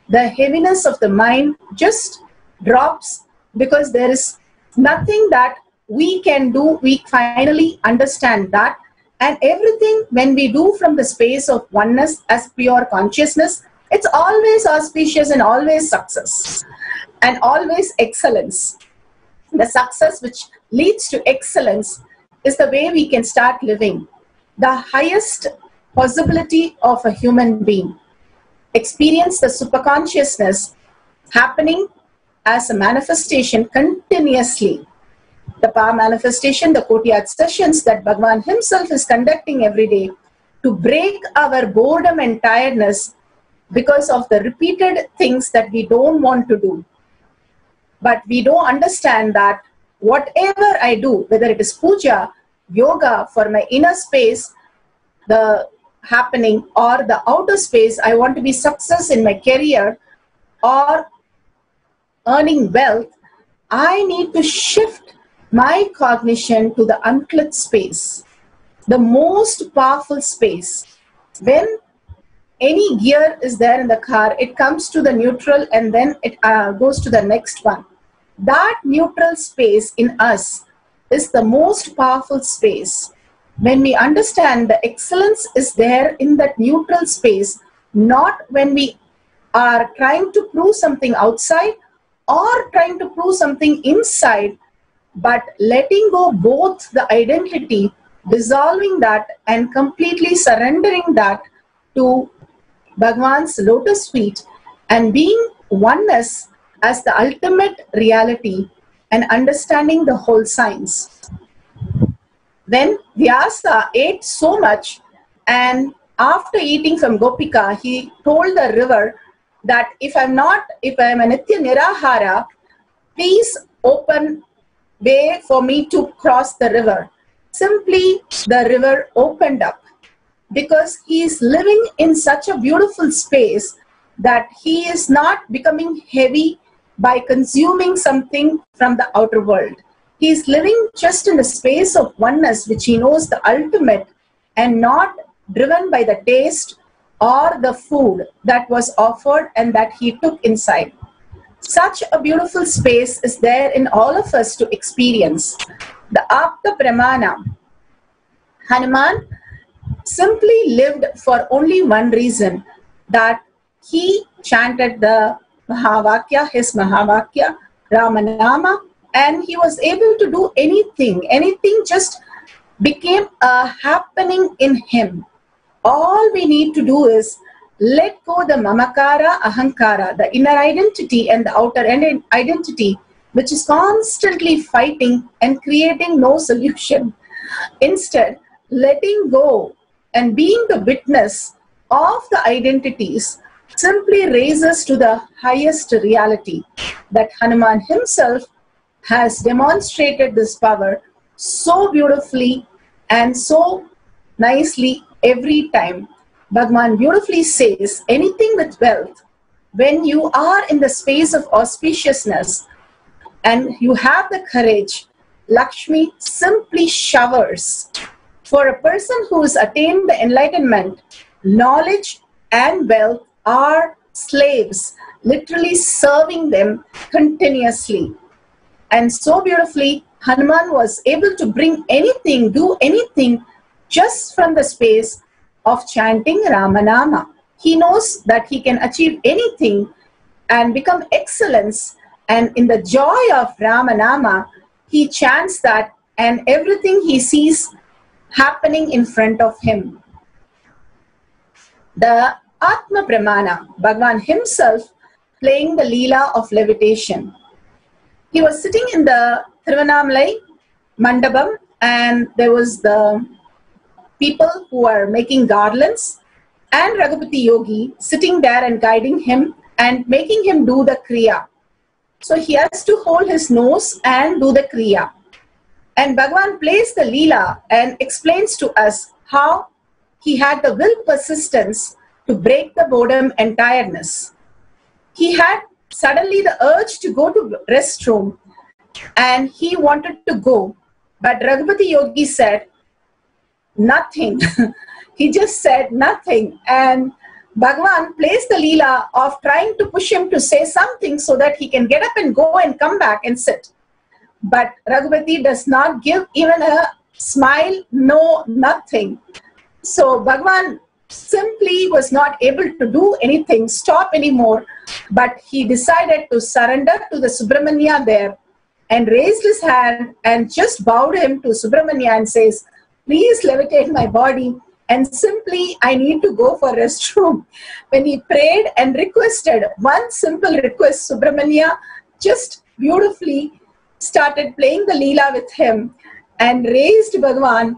The heaviness of the mind just drops because there is nothing that we can do. We finally understand that, And everything when we do from the space of oneness as pure consciousness, it's always auspicious and always success and always excellence. The success which leads to excellence is the way we can start living. The highest possibility of a human being. Experience the superconsciousness happening as a manifestation continuously. The power manifestation, the Kotiyat sessions that Bhagavan himself is conducting every day to break our boredom and tiredness because of the repeated things that we don't want to do. But we don't understand that whatever I do, whether it is puja, yoga for my inner space, the happening, or the outer space, I want to be success in my career or earning wealth, I need to shift my cognition to the unclothed space, the most powerful space. When any gear is there in the car, it comes to the neutral and then it goes to the next one. That neutral space in us is the most powerful space. When we understand the excellence is there in that neutral space, not when we are trying to prove something outside or trying to prove something inside, but letting go both the identity, dissolving that and completely surrendering that to Bhagavan's lotus feet and being oneness as the ultimate reality and understanding the whole science. When Vyasa ate so much, and after eating from Gopika, he told the river that if I am a Nitya Nirahara, please open way for me to cross the river. Simply the river opened up because he is living in such a beautiful space that he is not becoming heavy by consuming something from the outer world. He is living just in the space of oneness, which he knows the ultimate, and not driven by the taste or the food that was offered and that he took inside. Such a beautiful space is there in all of us to experience. The Apta Pramana. Hanuman simply lived for only one reason, that he chanted the Mahavakya, his Mahavakya, Ramanama, and he was able to do anything. Anything just became a happening in him. All we need to do is let go the mamakara, ahankara, the inner identity and the outer identity, which is constantly fighting and creating no solution. Instead, letting go and being the witness of the identities simply raises to the highest reality. That Hanuman himself has demonstrated this power so beautifully and so nicely every time. Bhagavan beautifully says, anything with wealth, when you are in the space of auspiciousness and you have the courage, Lakshmi simply showers. For a person who has attained the enlightenment, knowledge and wealth are slaves, literally serving them continuously. And so beautifully, Hanuman was able to bring anything, do anything, just from the space of chanting Ramanama. He knows that he can achieve anything and become excellence, and in the joy of Ramanama, he chants that, and everything he sees happening in front of him. The Atma Pramana, Bhagavan himself playing the Leela of levitation. He was sitting in the Thiruvannamalai Mandapam, and there was the people who are making garlands, and Raghupati Yogi sitting there and guiding him and making him do the Kriya. So he has to hold his nose and do the Kriya. And Bhagavan plays the Leela and explains to us how he had the will persistence to break the boredom and tiredness. He had suddenly the urge to go to restroom and he wanted to go, but Raghupati Yogi said nothing. He just said nothing, and Bhagavan plays the Leela of trying to push him to say something so that he can get up and go and come back and sit. But Raghupati does not give even a smile, no nothing. So Bhagwan simply was not able to do anything, stop anymore, but he decided to surrender to the Subramanya there and raised his hand and just bowed him to Subramanya and says, please levitate my body, and simply I need to go for restroom. When he prayed and requested one simple request, Subramanya just beautifully started playing the Leela with him and raised Bhagwan,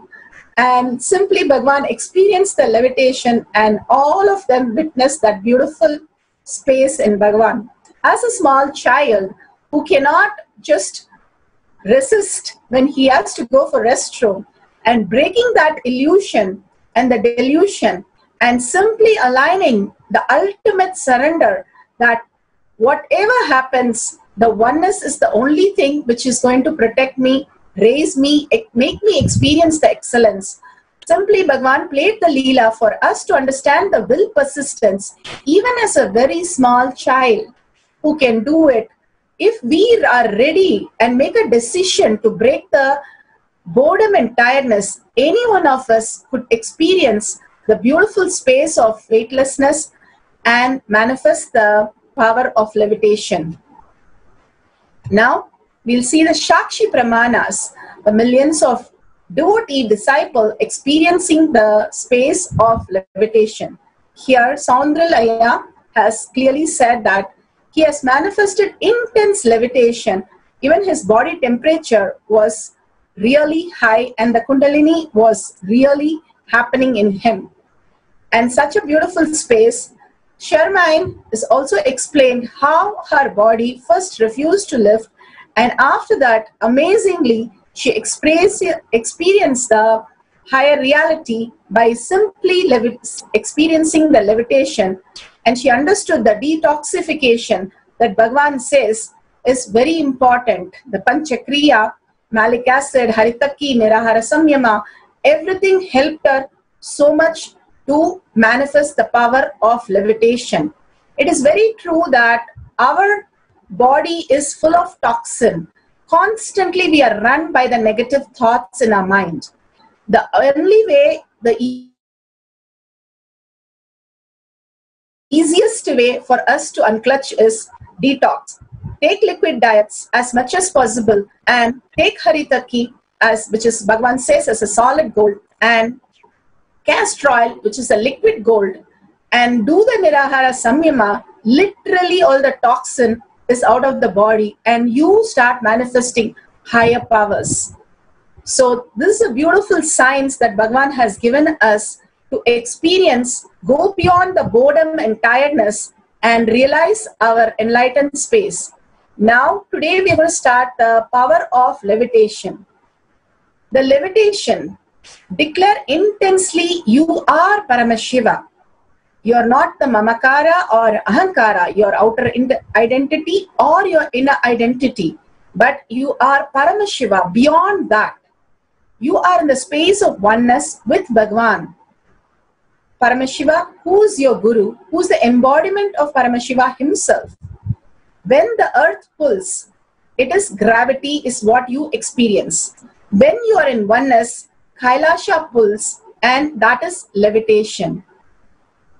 and simply Bhagwan experienced the levitation and all of them witnessed that beautiful space in Bhagwan. As a small child who cannot just resist when he has to go for restroom, and breaking that illusion and the delusion and simply aligning the ultimate surrender that whatever happens, the oneness is the only thing which is going to protect me, raise me, make me experience the excellence. Simply Bhagwan played the Leela for us to understand the will persistence, even as a very small child who can do it. If we are ready and make a decision to break the boredom and tiredness, any one of us could experience the beautiful space of weightlessness and manifest the power of levitation. Now, we'll see the Shakshi Pramanas, the millions of devotee disciples experiencing the space of levitation. Here, Saundralaya has clearly said that he has manifested intense levitation. Even his body temperature was really high and the Kundalini was really happening in him. And such a beautiful space. Sharmine is also explained how her body first refused to lift, and after that, amazingly, she experienced the higher reality by simply experiencing the levitation, and she understood the detoxification that Bhagwan says is very important. The Panchakriya, malic acid, haritaki, nirahara samyama, everything helped her so much to manifest the power of levitation. It is very true that our body is full of toxin. Constantly we are run by the negative thoughts in our mind. The only way, the easiest way for us to unclutch is detox. Take liquid diets as much as possible and take haritaki, which is Bhagwan says as a solid gold, and castor oil, which is a liquid gold, and do the nirahara samyama. Literally all the toxin is out of the body and you start manifesting higher powers. So this is a beautiful science that Bhagwan has given us to experience, go beyond the boredom and tiredness and realize our enlightened space. Now, today we are going to start the power of levitation. The levitation, declare intensely you are Paramashiva. You are not the Mamakara or Ahankara, your outer identity or your inner identity, but you are Paramashiva. Beyond that, you are in the space of oneness with Bhagwan. Paramashiva, who is your Guru, who is the embodiment of Paramashiva himself. When the earth pulls, it is gravity is what you experience. When you are in oneness, Kailasa pulls, and that is levitation.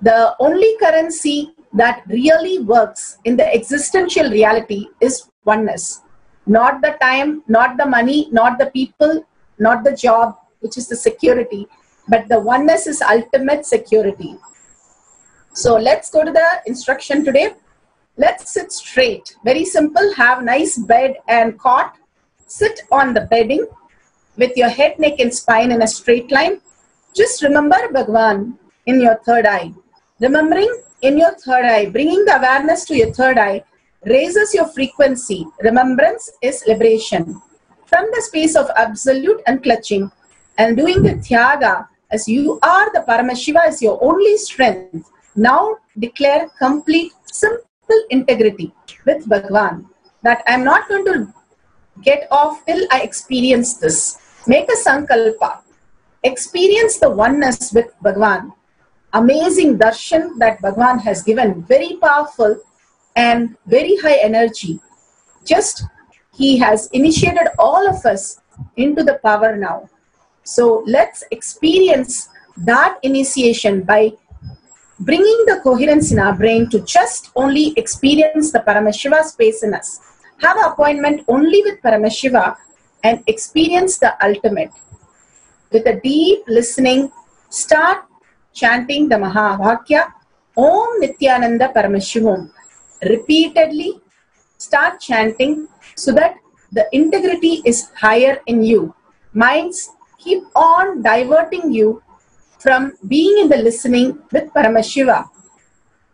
The only currency that really works in the existential reality is oneness. Not the time, not the money, not the people, not the job, which is the security, but the oneness is ultimate security. So let's go to the instruction today. Let's sit straight. Very simple. Have nice bed and cot. Sit on the bedding with your head, neck and spine in a straight line. Just remember Bhagwan in your third eye. Remembering in your third eye, bringing the awareness to your third eye, raises your frequency. Remembrance is liberation. From the space of absolute unclutching and doing the Tyaga, as you are the Paramashiva is your only strength. Now declare complete, simple integrity with Bhagwan. That I am not going to get off till I experience this. Make a sankalpa. Experience the oneness with Bhagwan. Amazing darshan that Bhagwan has given, very powerful and very high energy. Just he has initiated all of us into the power now. So let's experience that initiation by bringing the coherence in our brain to just only experience the Paramashiva space in us. Have an appointment only with Paramashiva and experience the ultimate. With a deep listening, start chanting the Mahavakya, Om Nithyananda Paramashivam. Repeatedly start chanting so that the integrity is higher in you. Minds keep on diverting you from being in the listening with Paramashiva.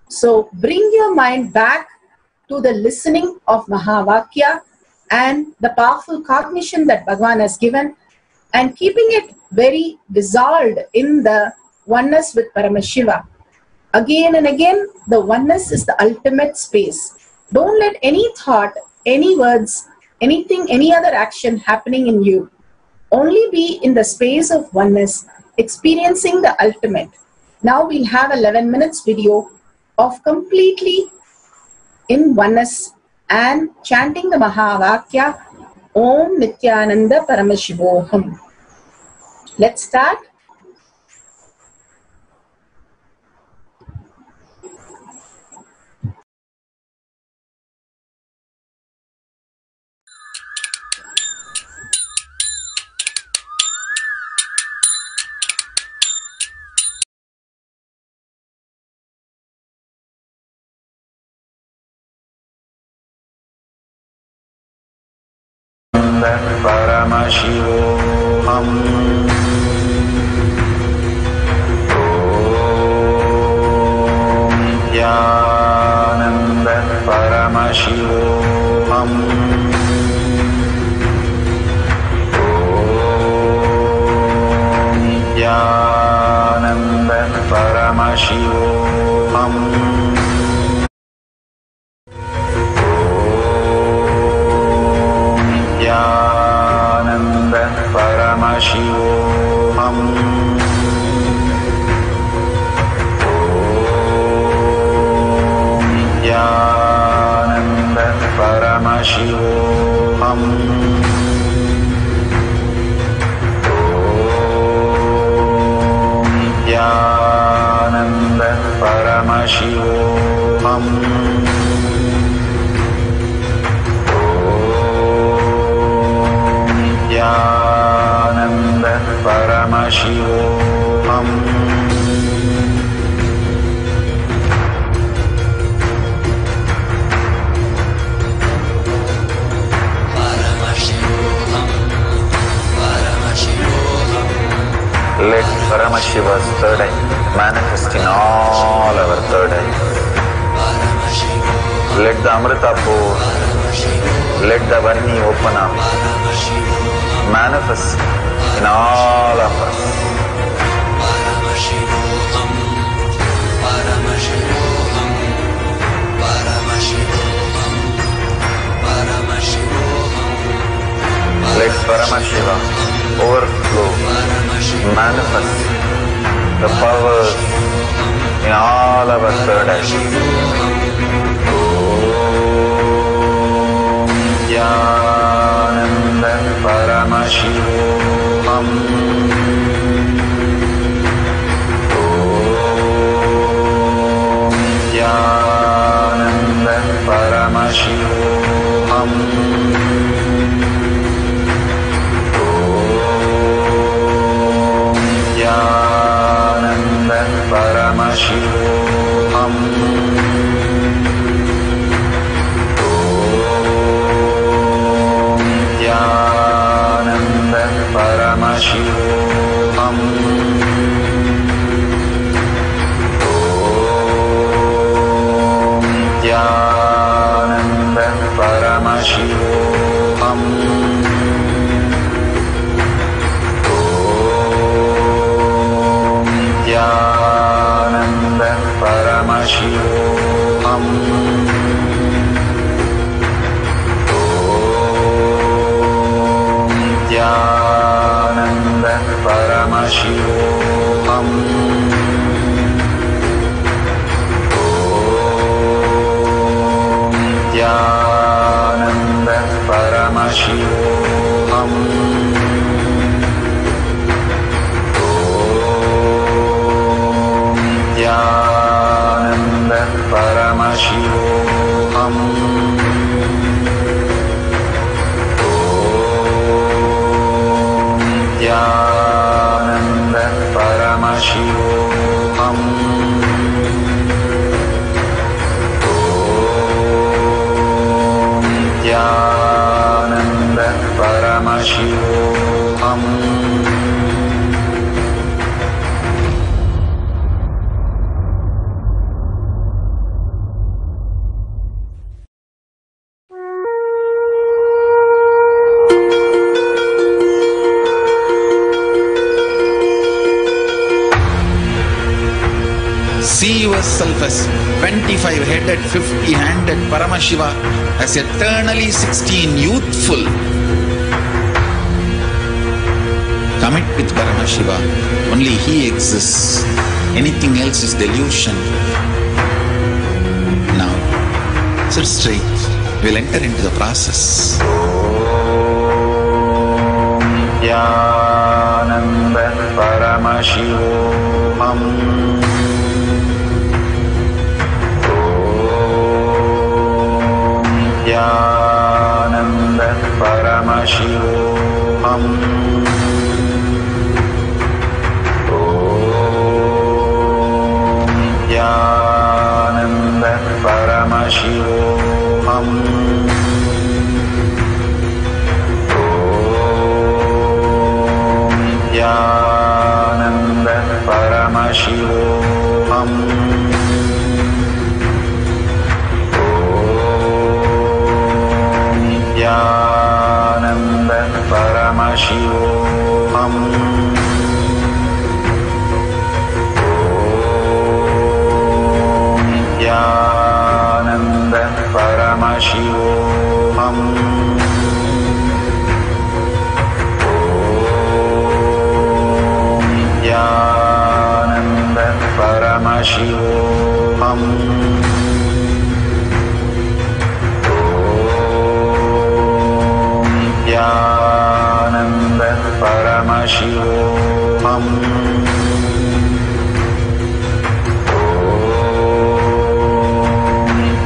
So bring your mind back to the listening of Mahavakya and the powerful cognition that Bhagavan has given, and keeping it very dissolved in the oneness with Paramashiva. Again and again, the oneness is the ultimate space. Don't let any thought, any words, anything, any other action happening in you. Only be in the space of oneness, experiencing the ultimate. Now we'll have 11 minutes video of completely in oneness and chanting the Mahavakya, Om Nithyananda Paramashivoham. Let's start. Paramashivam. Nithyananda Paramashivam. Nithyananda Paramashivam. Paramashivam. Nithyananda Paramashivam. Nithyananda Paramashivam. Nithyananda Paramashivam. Let Paramashiva's third eye manifest in all our third eyes. Let the Amrita pour, let the Varni open up, manifest in all of us. Let Paramashiva overflow, manifest the powers in all our third eyes. Om Nithyananda Paramashivam. Om Nithyananda Paramashivam. Nithyananda Paramashivam. Om Nithyananda Paramashivam. Om Nithyananda Paramashivam. Nithyananda Paramashivam. Om Nithyananda Paramashivam. Om Nithyananda Paramashivam. Nithyananda Paramashivam. Nithyananda Paramashivam. See yourself as 25-headed, 50-handed Paramashiva, as eternally 16, youthful. Commit with Paramashiva. Only He exists. Anything else is delusion. Now, sit straight. We'll enter into the process. Nithyananda Paramashivam. Nithyananda Paramashivam. Nithyananda Paramashivam. Nithyananda Paramashivam. Nithyananda Paramashivam. Nithyananda Paramashivam. Nithyananda Paramashivam. Nithyananda Paramashivam.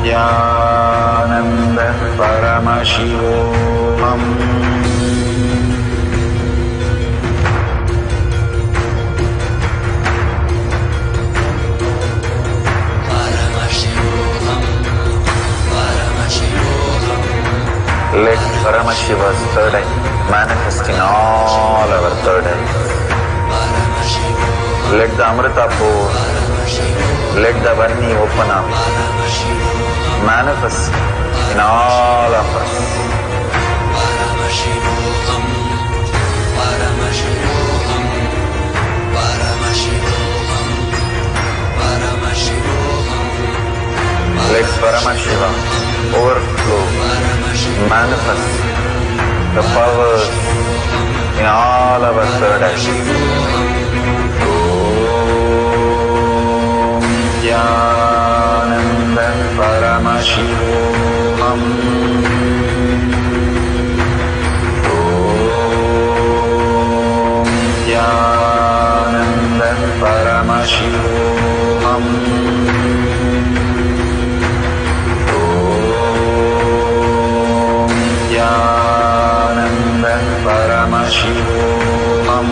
Nithyananda Paramashivam. Let Paramashiva's third eye manifest in all our third eyes. Let the Amrita pour, let the Varni open up, manifest in all of us. Let Paramashiva overflow, manifest the powers in all our third eyes. Nithyananda Paramashivam. Nithyananda Paramashivam. Nithyananda Paramashivam.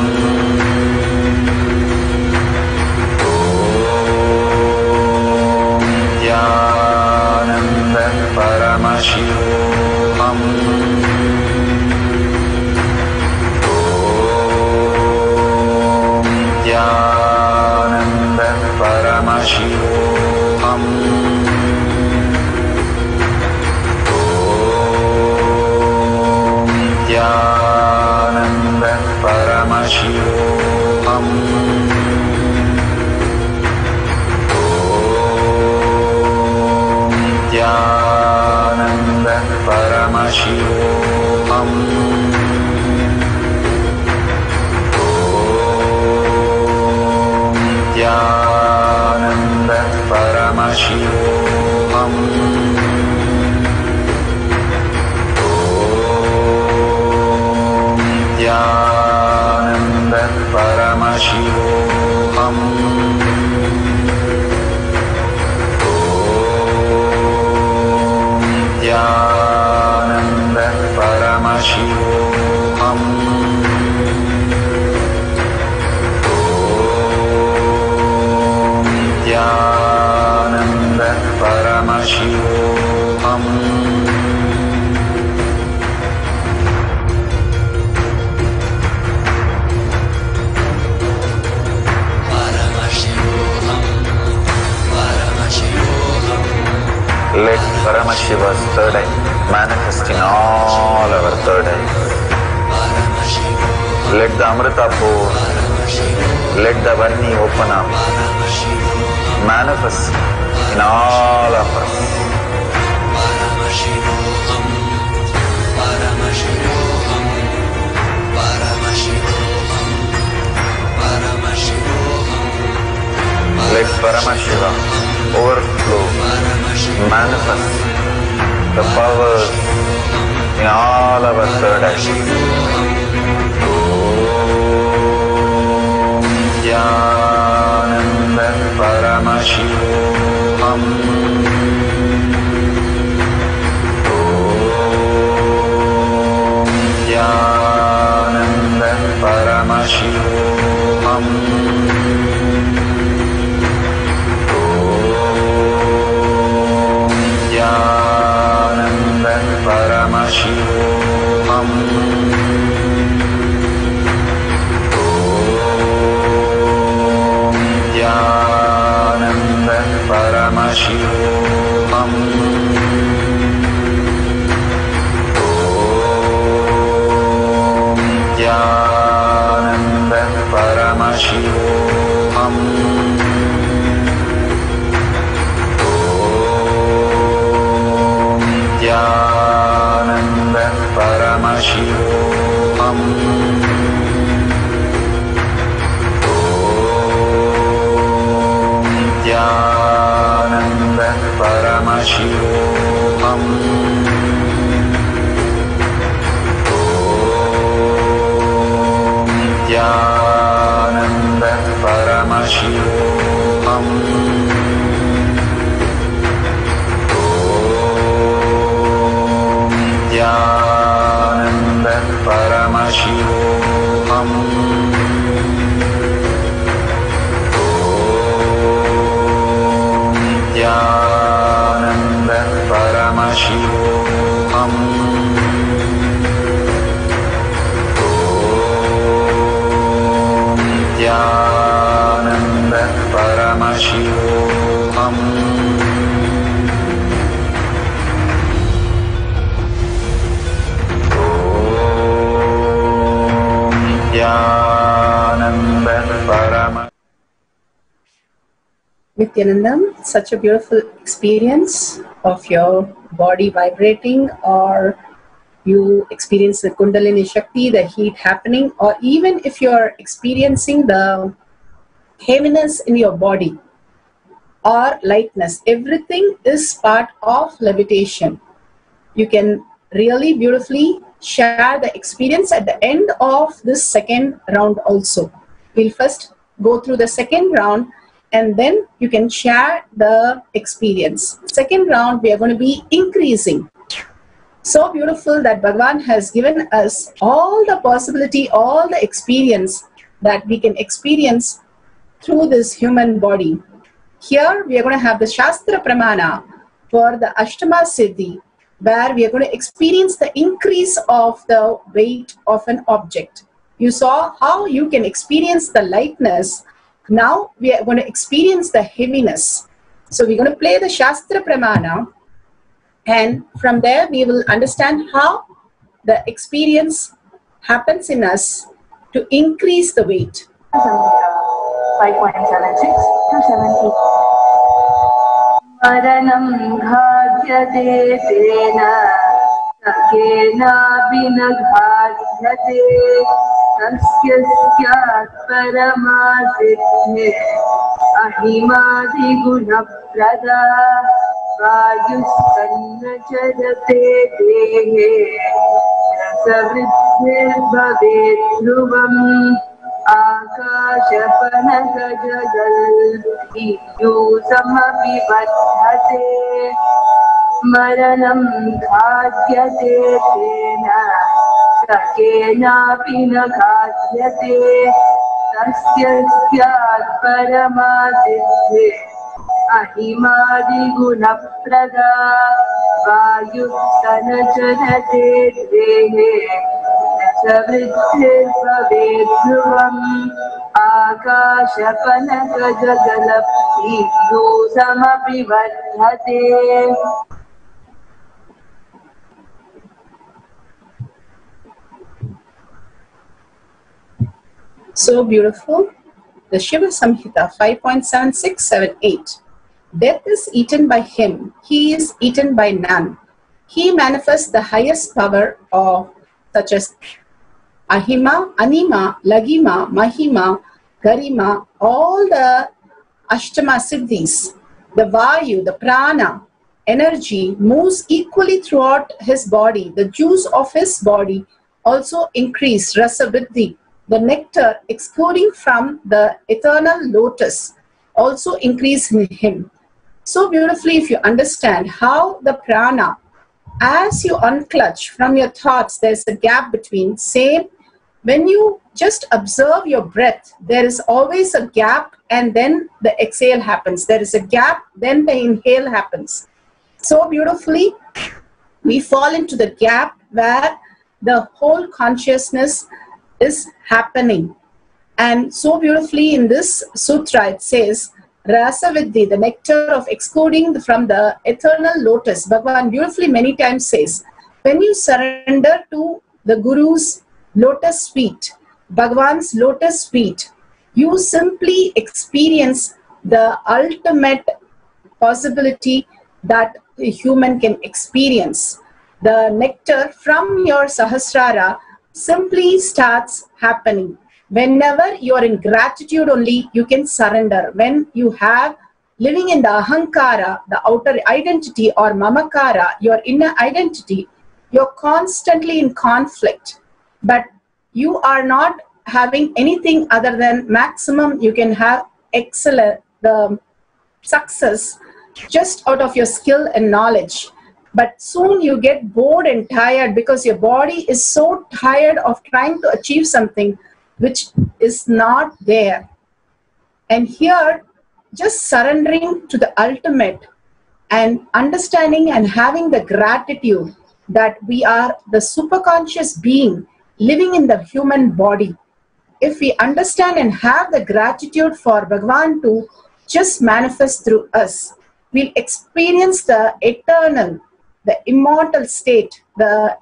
Nithyananda Paramashivam. Nithyananda Paramashivam. Nithyananda Paramashivam. Nithyananda Paramashivam. Nithyananda Paramashivam. Nithyananda Paramashivam. Paramashiva's third eye, manifesting all our third eyes. Let the Amrita pour, let the Vanni open up, manifest in all of us. Let Paramashiva overflow, manifest the powers in all our third eyes. Om Jnananda Paramashivam. Om Jnananda Paramashivam. Paramashivam. Om Jnananda Paramashivam. Om Jnananda Paramashivam. Jnananda Paramashivam. Om Jnananda Paramashivam. Om Jnananda Paramashivam. Jnananda Paramashivam. Om Jnananda Paramashivam. Om Jnananda Paramashivam. Nithyanandam, such a beautiful experience of your body vibrating, or you experience the Kundalini Shakti, the heat happening, or even if you're experiencing the heaviness in your body or lightness, everything is part of levitation. You can really beautifully share the experience at the end of this second round also. We'll first go through the second round and then you can share the experience. Second round, we are going to be increasing. So beautiful that Bhagavan has given us all the possibility, all the experience that we can experience through this human body. Here we are going to have the Shastra Pramana for the Ashtama Siddhi, where we are going to experience the increase of the weight of an object. You saw how you can experience the lightness. Now we are going to experience the heaviness. So we're going to play the Shastra Pramana, and from there we will understand how the experience happens in us to increase the weight. 5.76 to 70. Maranam ghādyate tena sakena binaghadyate tasyasya paramashiddhe ahimadi gunaprada vayuskanna charate dehe rasavriddhir bhavet dhruvam Akashapanakajagal Hinduisamapi vadhate Maranam ghadyate tena sakena pinaghadyate tasyasya paramashiddhe ahimadi gunaprada vayustana charate dehe Savriddhir bhavet dhruvam Akashapanakajagal Hinduisamapi vadhate. So beautiful. The Shiva Samhita 5.7678. Death is eaten by him. He is eaten by none. He manifests the highest power of such as Ahima, Anima, Lagima, Mahima, Garima, all the Ashtama Siddhis, the Vayu, the Prana, energy moves equally throughout his body. The juice of his body also increase, Rasa Viddhi. The nectar exuding from the eternal lotus also increase in him. So beautifully, if you understand how the prana, as you unclutch from your thoughts, there's a gap between. Same, when you just observe your breath, there is always a gap and then the exhale happens. There is a gap, then the inhale happens. So beautifully, we fall into the gap where the whole consciousness is happening. And so beautifully in this sutra, it says, Rasa Viddhi, the nectar of excluding from the eternal lotus. Bhagavan beautifully many times says, when you surrender to the Guru's lotus feet, Bhagavan's lotus feet, you simply experience the ultimate possibility that a human can experience. The nectar from your Sahasrara simply starts happening. Whenever you are in gratitude only, you can surrender. When you have living in the ahankara, the outer identity, or mamakara, your inner identity, you're constantly in conflict. But you are not having anything other than maximum you can have excellent success just out of your skill and knowledge. But soon you get bored and tired because your body is so tired of trying to achieve something which is not there. And here, just surrendering to the ultimate and understanding and having the gratitude that we are the superconscious being living in the human body. If we understand and have the gratitude for Bhagavan to just manifest through us, we'll experience the eternal, the immortal state. The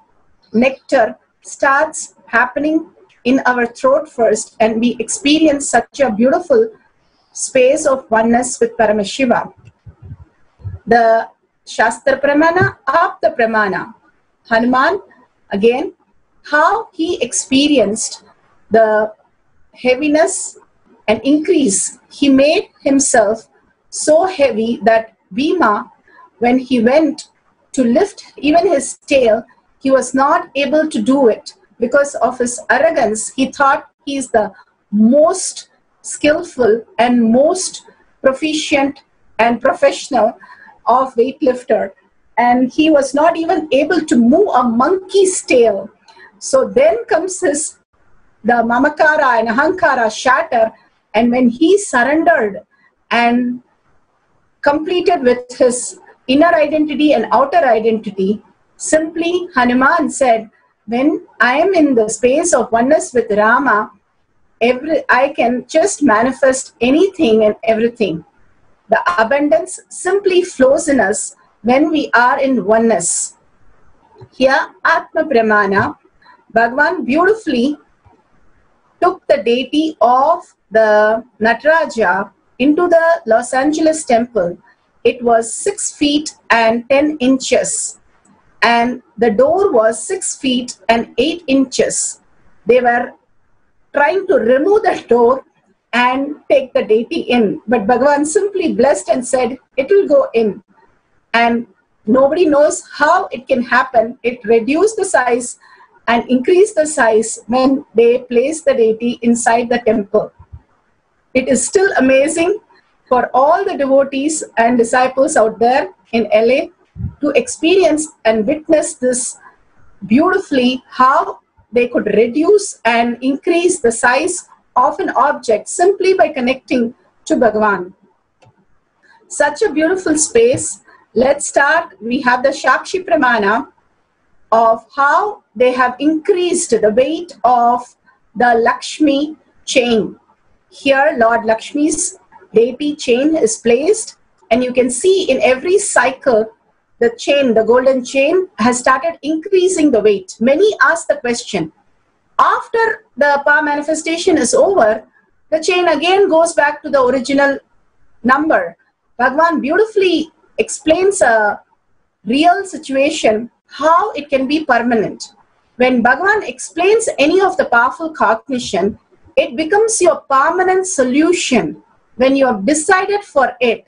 nectar starts happening in our throat first, and we experience such a beautiful space of oneness with Paramashiva. The Shastra Pramana, Apta Pramana. Hanuman, again, how he experienced the heaviness and increase. He made himself so heavy that Bhima, when he went to lift even his tail, he was not able to do it. Because of his arrogance, he thought he is the most skillful and most proficient and professional of weightlifter. And he was not even able to move a monkey's tail. So then comes the mamakara and ahankara shatter. And when he surrendered and completed with his inner identity and outer identity, simply Hanuman said, when I am in the space of oneness with Rama, I can just manifest anything and everything. The abundance simply flows in us when we are in oneness. Here, Atma Pramana, Bhagavan beautifully took the deity of the Nataraja into the Los Angeles temple. It was 6 feet and 10 inches. And the door was 6 feet and 8 inches. They were trying to remove the door and take the deity in. But Bhagavan simply blessed and said, it will go in. And nobody knows how it can happen. It reduced the size and increased the size when they placed the deity inside the temple. It is still amazing for all the devotees and disciples out there in LA to experience and witness this beautifully, how they could reduce and increase the size of an object simply by connecting to Bhagavan. Such a beautiful space. Let's start. We have the Shakshi Pramana of how they have increased the weight of the Lakshmi chain. Here, Lord Lakshmi's deity chain is placed, and you can see in every cycle, the chain, the golden chain, has started increasing the weight. Many ask the question, After the power manifestation is over, the chain again goes back to the original number. Bhagavan beautifully explains a real situation, how it can be permanent. When Bhagavan explains any of the powerful cognition, it becomes your permanent solution. When you have decided for it,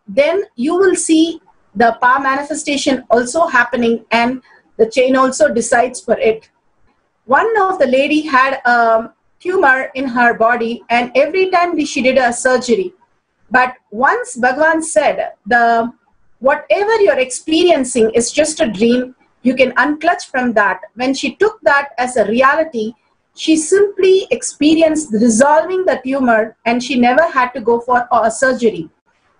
then you will see the power manifestation also happening, and the chain also decides for it. One of the lady had a tumor in her body, and every time she did a surgery. But once Bhagavan said, whatever you're experiencing is just a dream, you can unclutch from that. When she took that as a reality, she simply experienced resolving the tumor, and she never had to go for a surgery.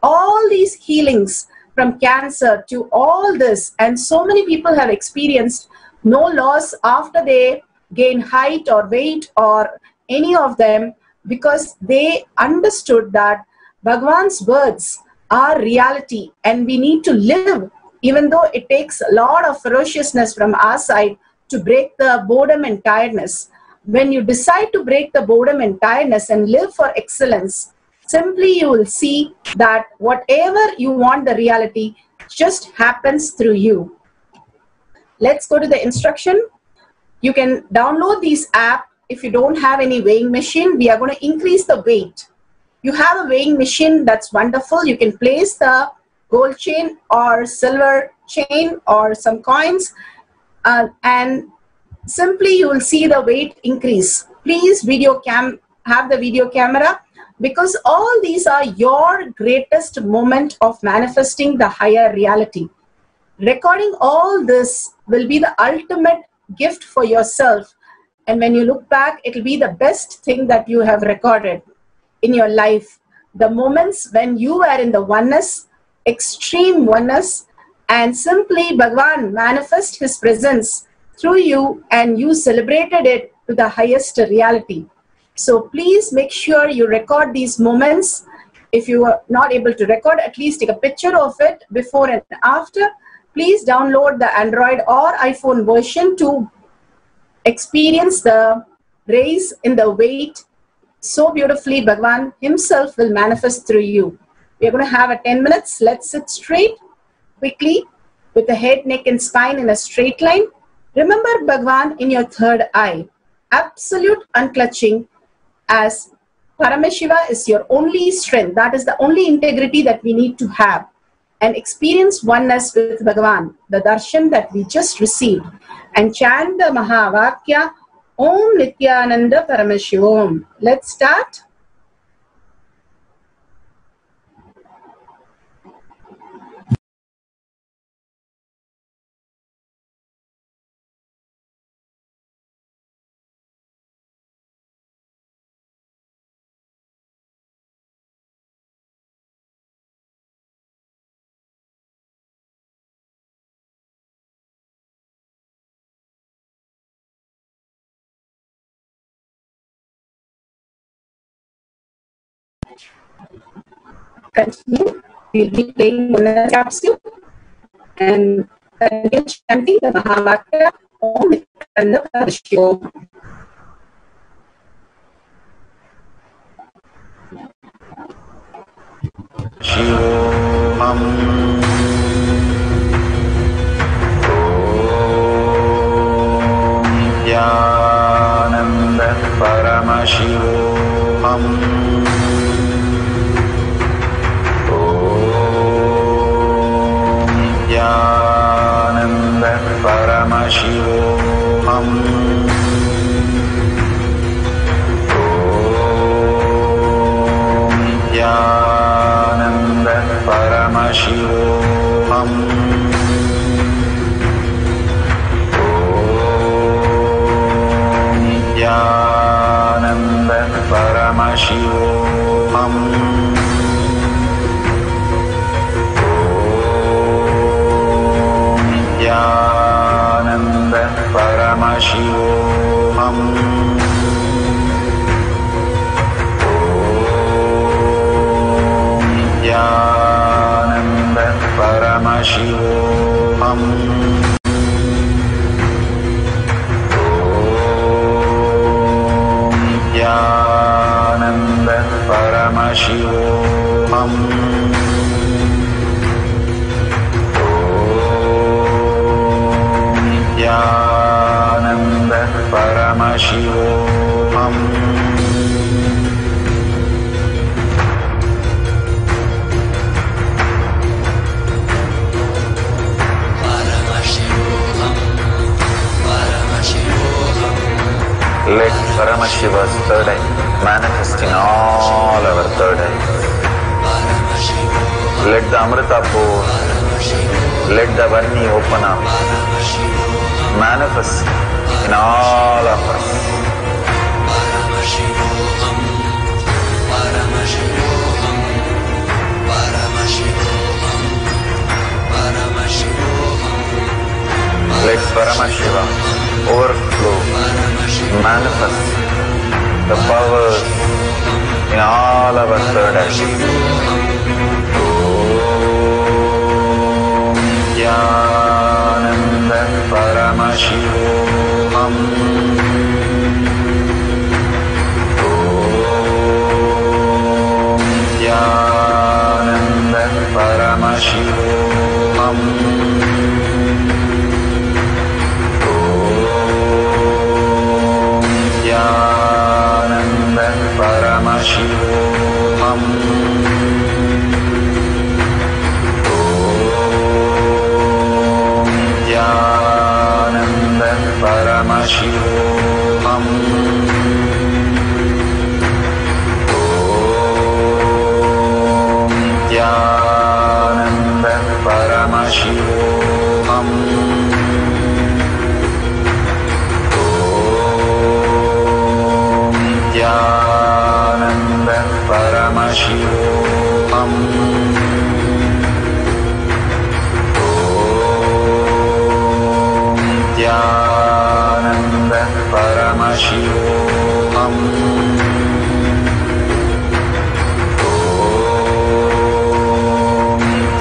All these healings from cancer to all this, and so many people have experienced no loss after they gain height or weight or any of them, because they understood that Bhagavan's words are reality, and we need to live, even though it takes a lot of ferociousness from our side to break the boredom and tiredness. When you decide to break the boredom and tiredness and live for excellence, simply you will see that whatever you want, the reality just happens through you. Let's go to the instruction. You can download this app. If you don't have any weighing machine, we are going to increase the weight. You have a weighing machine, that's wonderful. You can place the gold chain or silver chain or some coins, and simply you will see the weight increase. Please have the video camera, because all these are your greatest moment of manifesting the higher reality. Recording all this will be the ultimate gift for yourself, and when you look back, it will be the best thing that you have recorded in your life. The moments when you were in the oneness, extreme oneness, and simply Bhagavan manifest his presence through you, and you celebrated it to the highest reality. So please make sure you record these moments. If you are not able to record, at least take a picture of it before and after. Please download the Android or iPhone version to experience the raise in the weight. So beautifully, Bhagavan himself will manifest through you. We are going to have a 10 minutes. Let's sit straight, quickly, with the head, neck, and spine in a straight line. Remember Bhagavan in your third eye. Absolute unclutching, as Paramashiva is your only strength. That is the only integrity that we need to have. And experience oneness with Bhagavan, the darshan that we just received. And chant the Mahavakya, Om Nithyananda Paramashivam. Let's start. Continue. We'll be playing one capsule and continue chanting the Mahavakya Om Nithyananda Paramashivam. Shivam Nithyananda Paramashivam Nithyananda Paramashivam Nithyananda Paramashivam Nithyananda Paramashivam Nithyananda Paramashivam Nithyananda Paramashivam Paramashivam. Let Paramashiva's third eye manifest in all our third eyes. Let the Amrita pour, let the Varni open up, manifest in all of us. Let Paramashiva overflow, manifest the powers in all our third eyes. Om Jnananda Paramashivam. Om Jnananda Paramashivam. Paramashivam. Om Jnananda Paramashivam. Om Jnananda Paramashivam. Paramashivam. Om Jnananda Paramashivam. Om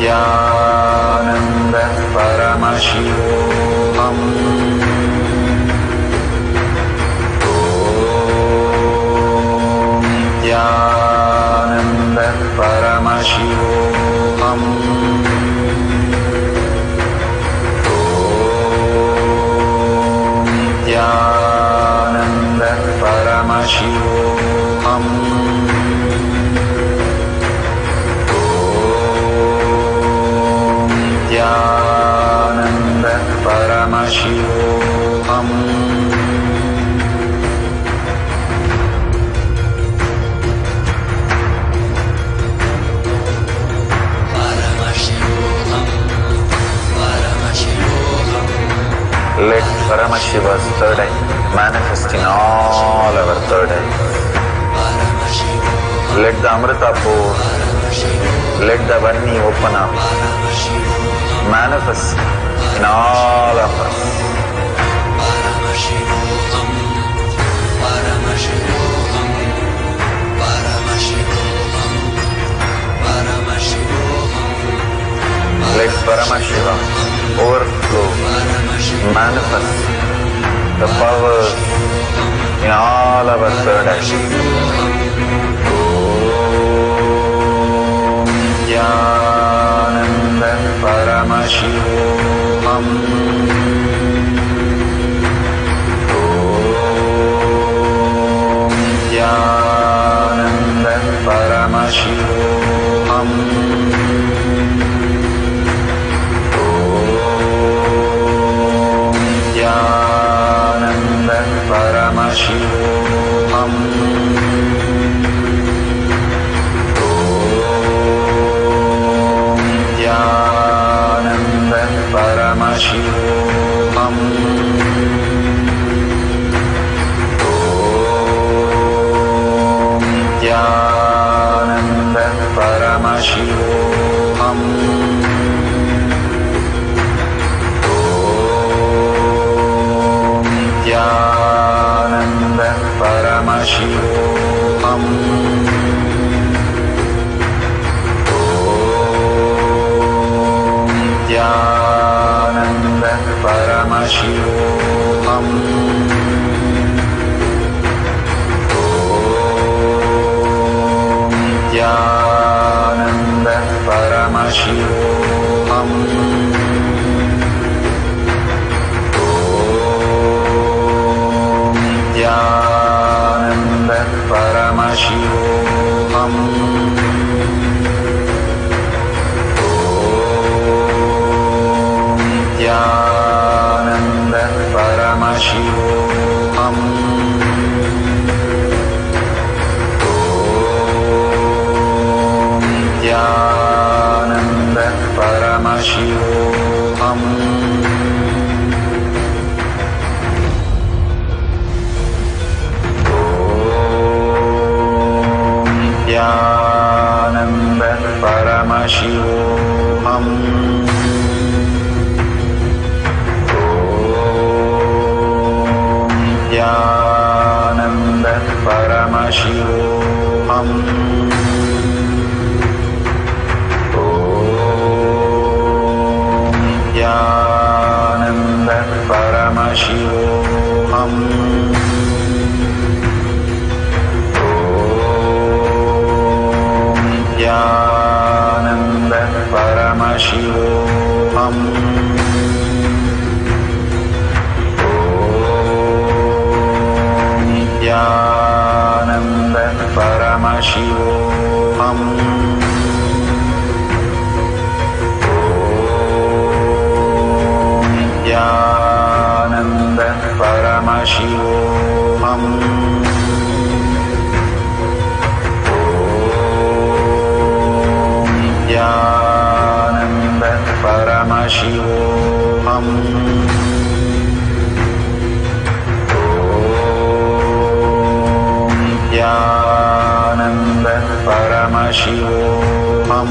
Jnananda Paramashivam. Paramashivam. Om Jnananda Paramashivam. Om Jnananda Paramashivam. Let Paramashiva's third eye manifest in all our third eyes. Let the Amrita pour, let the Varni open up, manifest in all of us. Let Paramashiva overflow, manifest the powers in all our third eyes. Om Jnananda Paramashivam. Om Jnananda Paramashivam. Jnananda Paramashivam. Om Jnananda Paramashivam. Om Jnananda Paramashivam. Jnananda Paramashivam. Om Jnananda Paramashivam. Om Jnananda Paramashivam. Jnananda Paramashivam. Nithyananda Paramashivam. Nithyananda Paramashivam. Nithyananda Paramashivam. Nithyananda Paramashivam. Nithyananda Paramashivam. Nithyananda Paramashivam. Nithyananda Paramashivam. Nithyananda Paramashivam. Nithyananda Paramashivam.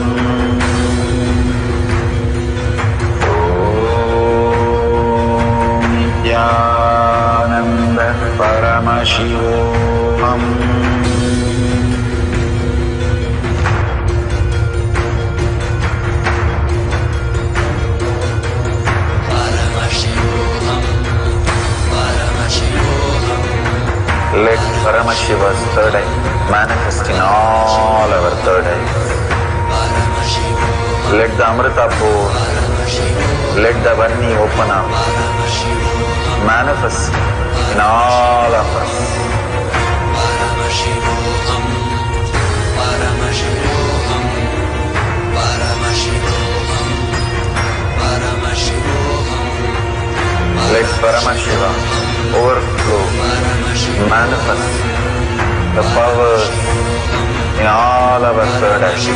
Nithyananda Paramashivam. Let Paramashiva's third eye manifest in all our third eyes. Let the Amrita pour, let the Vanni open up, manifest in all of us. Let Paramashiva overflow, manifest the powers in all our third eyes.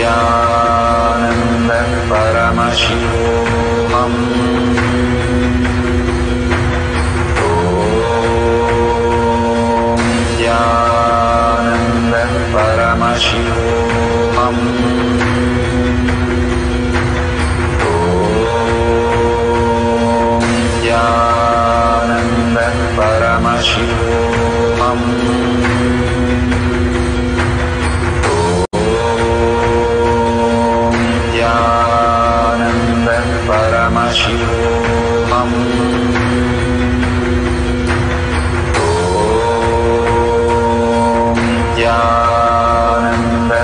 Nithyananda Paramashivam. Nithyananda Paramashivam. Nithyananda Paramashivam. Nithyananda Paramashivam. Nithyananda Paramashivam. Nithyananda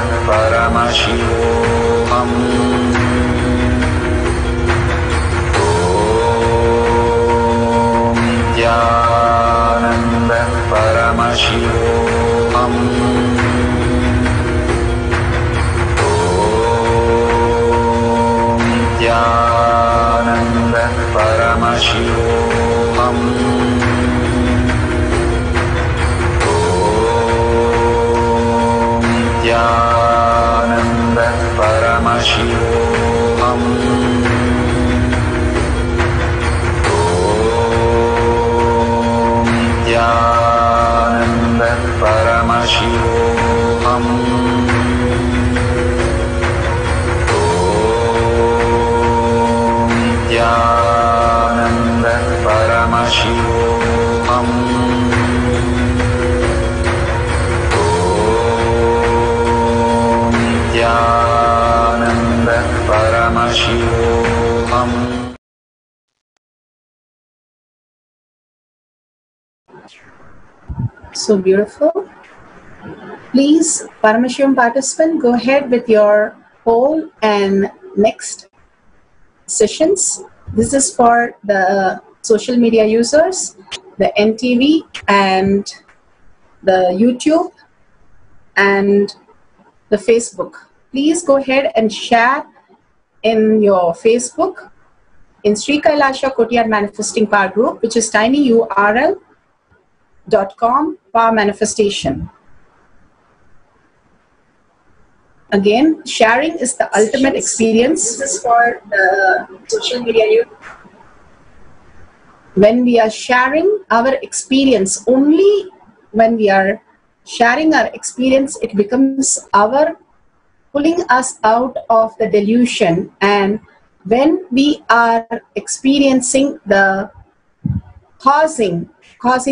Paramashivam. Nithyananda Paramashivam. Nithyananda Paramashivam. Nithyananda Paramashivam. Nithyananda Paramashivam. Nithyananda Paramashivam. So beautiful. Please, Paramashivam participant, go ahead with your poll and next sessions. This is for the social media users, the NTV and the YouTube and the Facebook. Please go ahead and share in your Facebook in Sri Kailasa Kotiyar Manifesting Power Group, which is tinyurl.com Power Manifestation. Again, sharing is the ultimate experience. This is for the social media youth. When we are sharing our experience, only when we are sharing our experience, it becomes our pulling us out of the delusion. And when we are experiencing the causing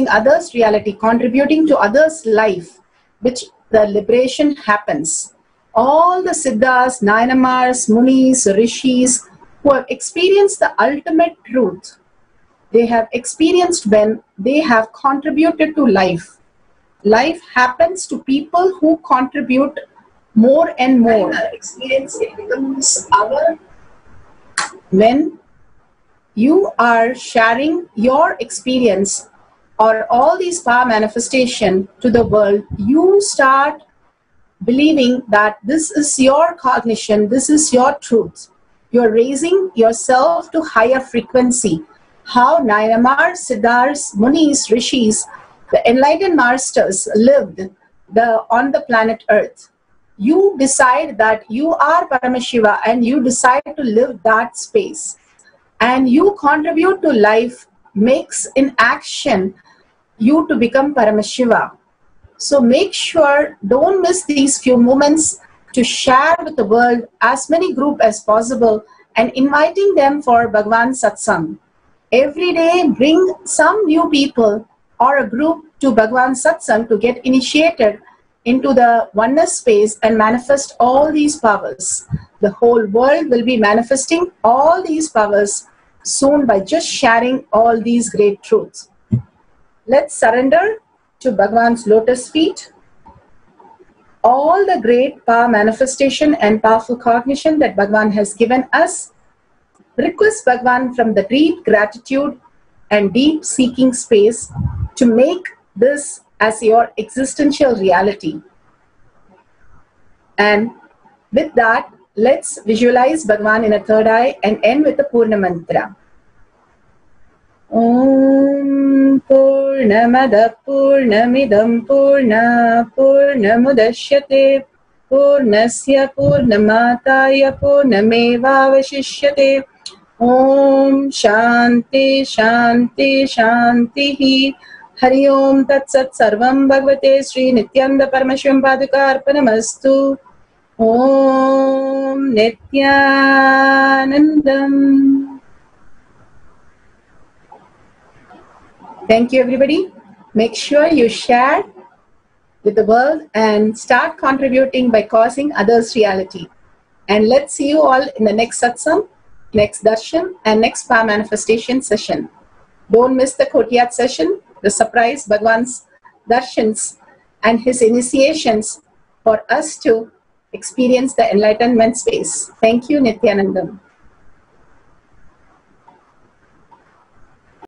others' reality, contributing to others' life, which the liberation happens. All the Siddhas, Nayanamars, Munis, Rishis who have experienced the ultimate truth, they have experienced when they have contributed to life. Life happens to people who contribute more and more. Experience, it becomes our. When you are sharing your experience or all these power manifestation to the world, you start believing that this is your cognition, this is your truth. You're raising yourself to higher frequency. How Nayanamar, Siddhars, Munis, Rishis, the enlightened masters lived on the planet Earth. You decide that you are Paramashiva and you decide to live that space. And you contribute to life, makes in action you to become Paramashiva. So make sure, don't miss these few moments to share with the world as many groups as possible and inviting them for Bhagwan Satsang. Every day bring some new people or a group to Bhagwan Satsang to get initiated into the oneness space and manifest all these powers. The whole world will be manifesting all these powers soon by just sharing all these great truths. Let's surrender to Bhagwan's lotus feet all the great power manifestation and powerful cognition that Bhagwan has given us. Request Bhagwan from the deep gratitude and deep seeking space to make this as your existential reality. And with that, let's visualize Bhagwan in a third eye and end with the Purna Mantra. Om Purnamada Purnamidam Purna Purnamudashyate Purnasya Purnamataya Purnamevavashishyate. Om Shanti Shanti Shanti Hari Om Tat Sat Sarvam Bhagavate Sri Nithyananda Paramashivam Padukarpanamastu. Om Nithyanandam. Thank you, everybody. Make sure you share with the world and start contributing by causing others' reality. And let's see you all in the next satsang, next darshan, and next power manifestation session. Don't miss the Kotiyat session, the surprise Bhagwan's darshans and his initiations for us to experience the enlightenment space. Thank you, Nithyanandam.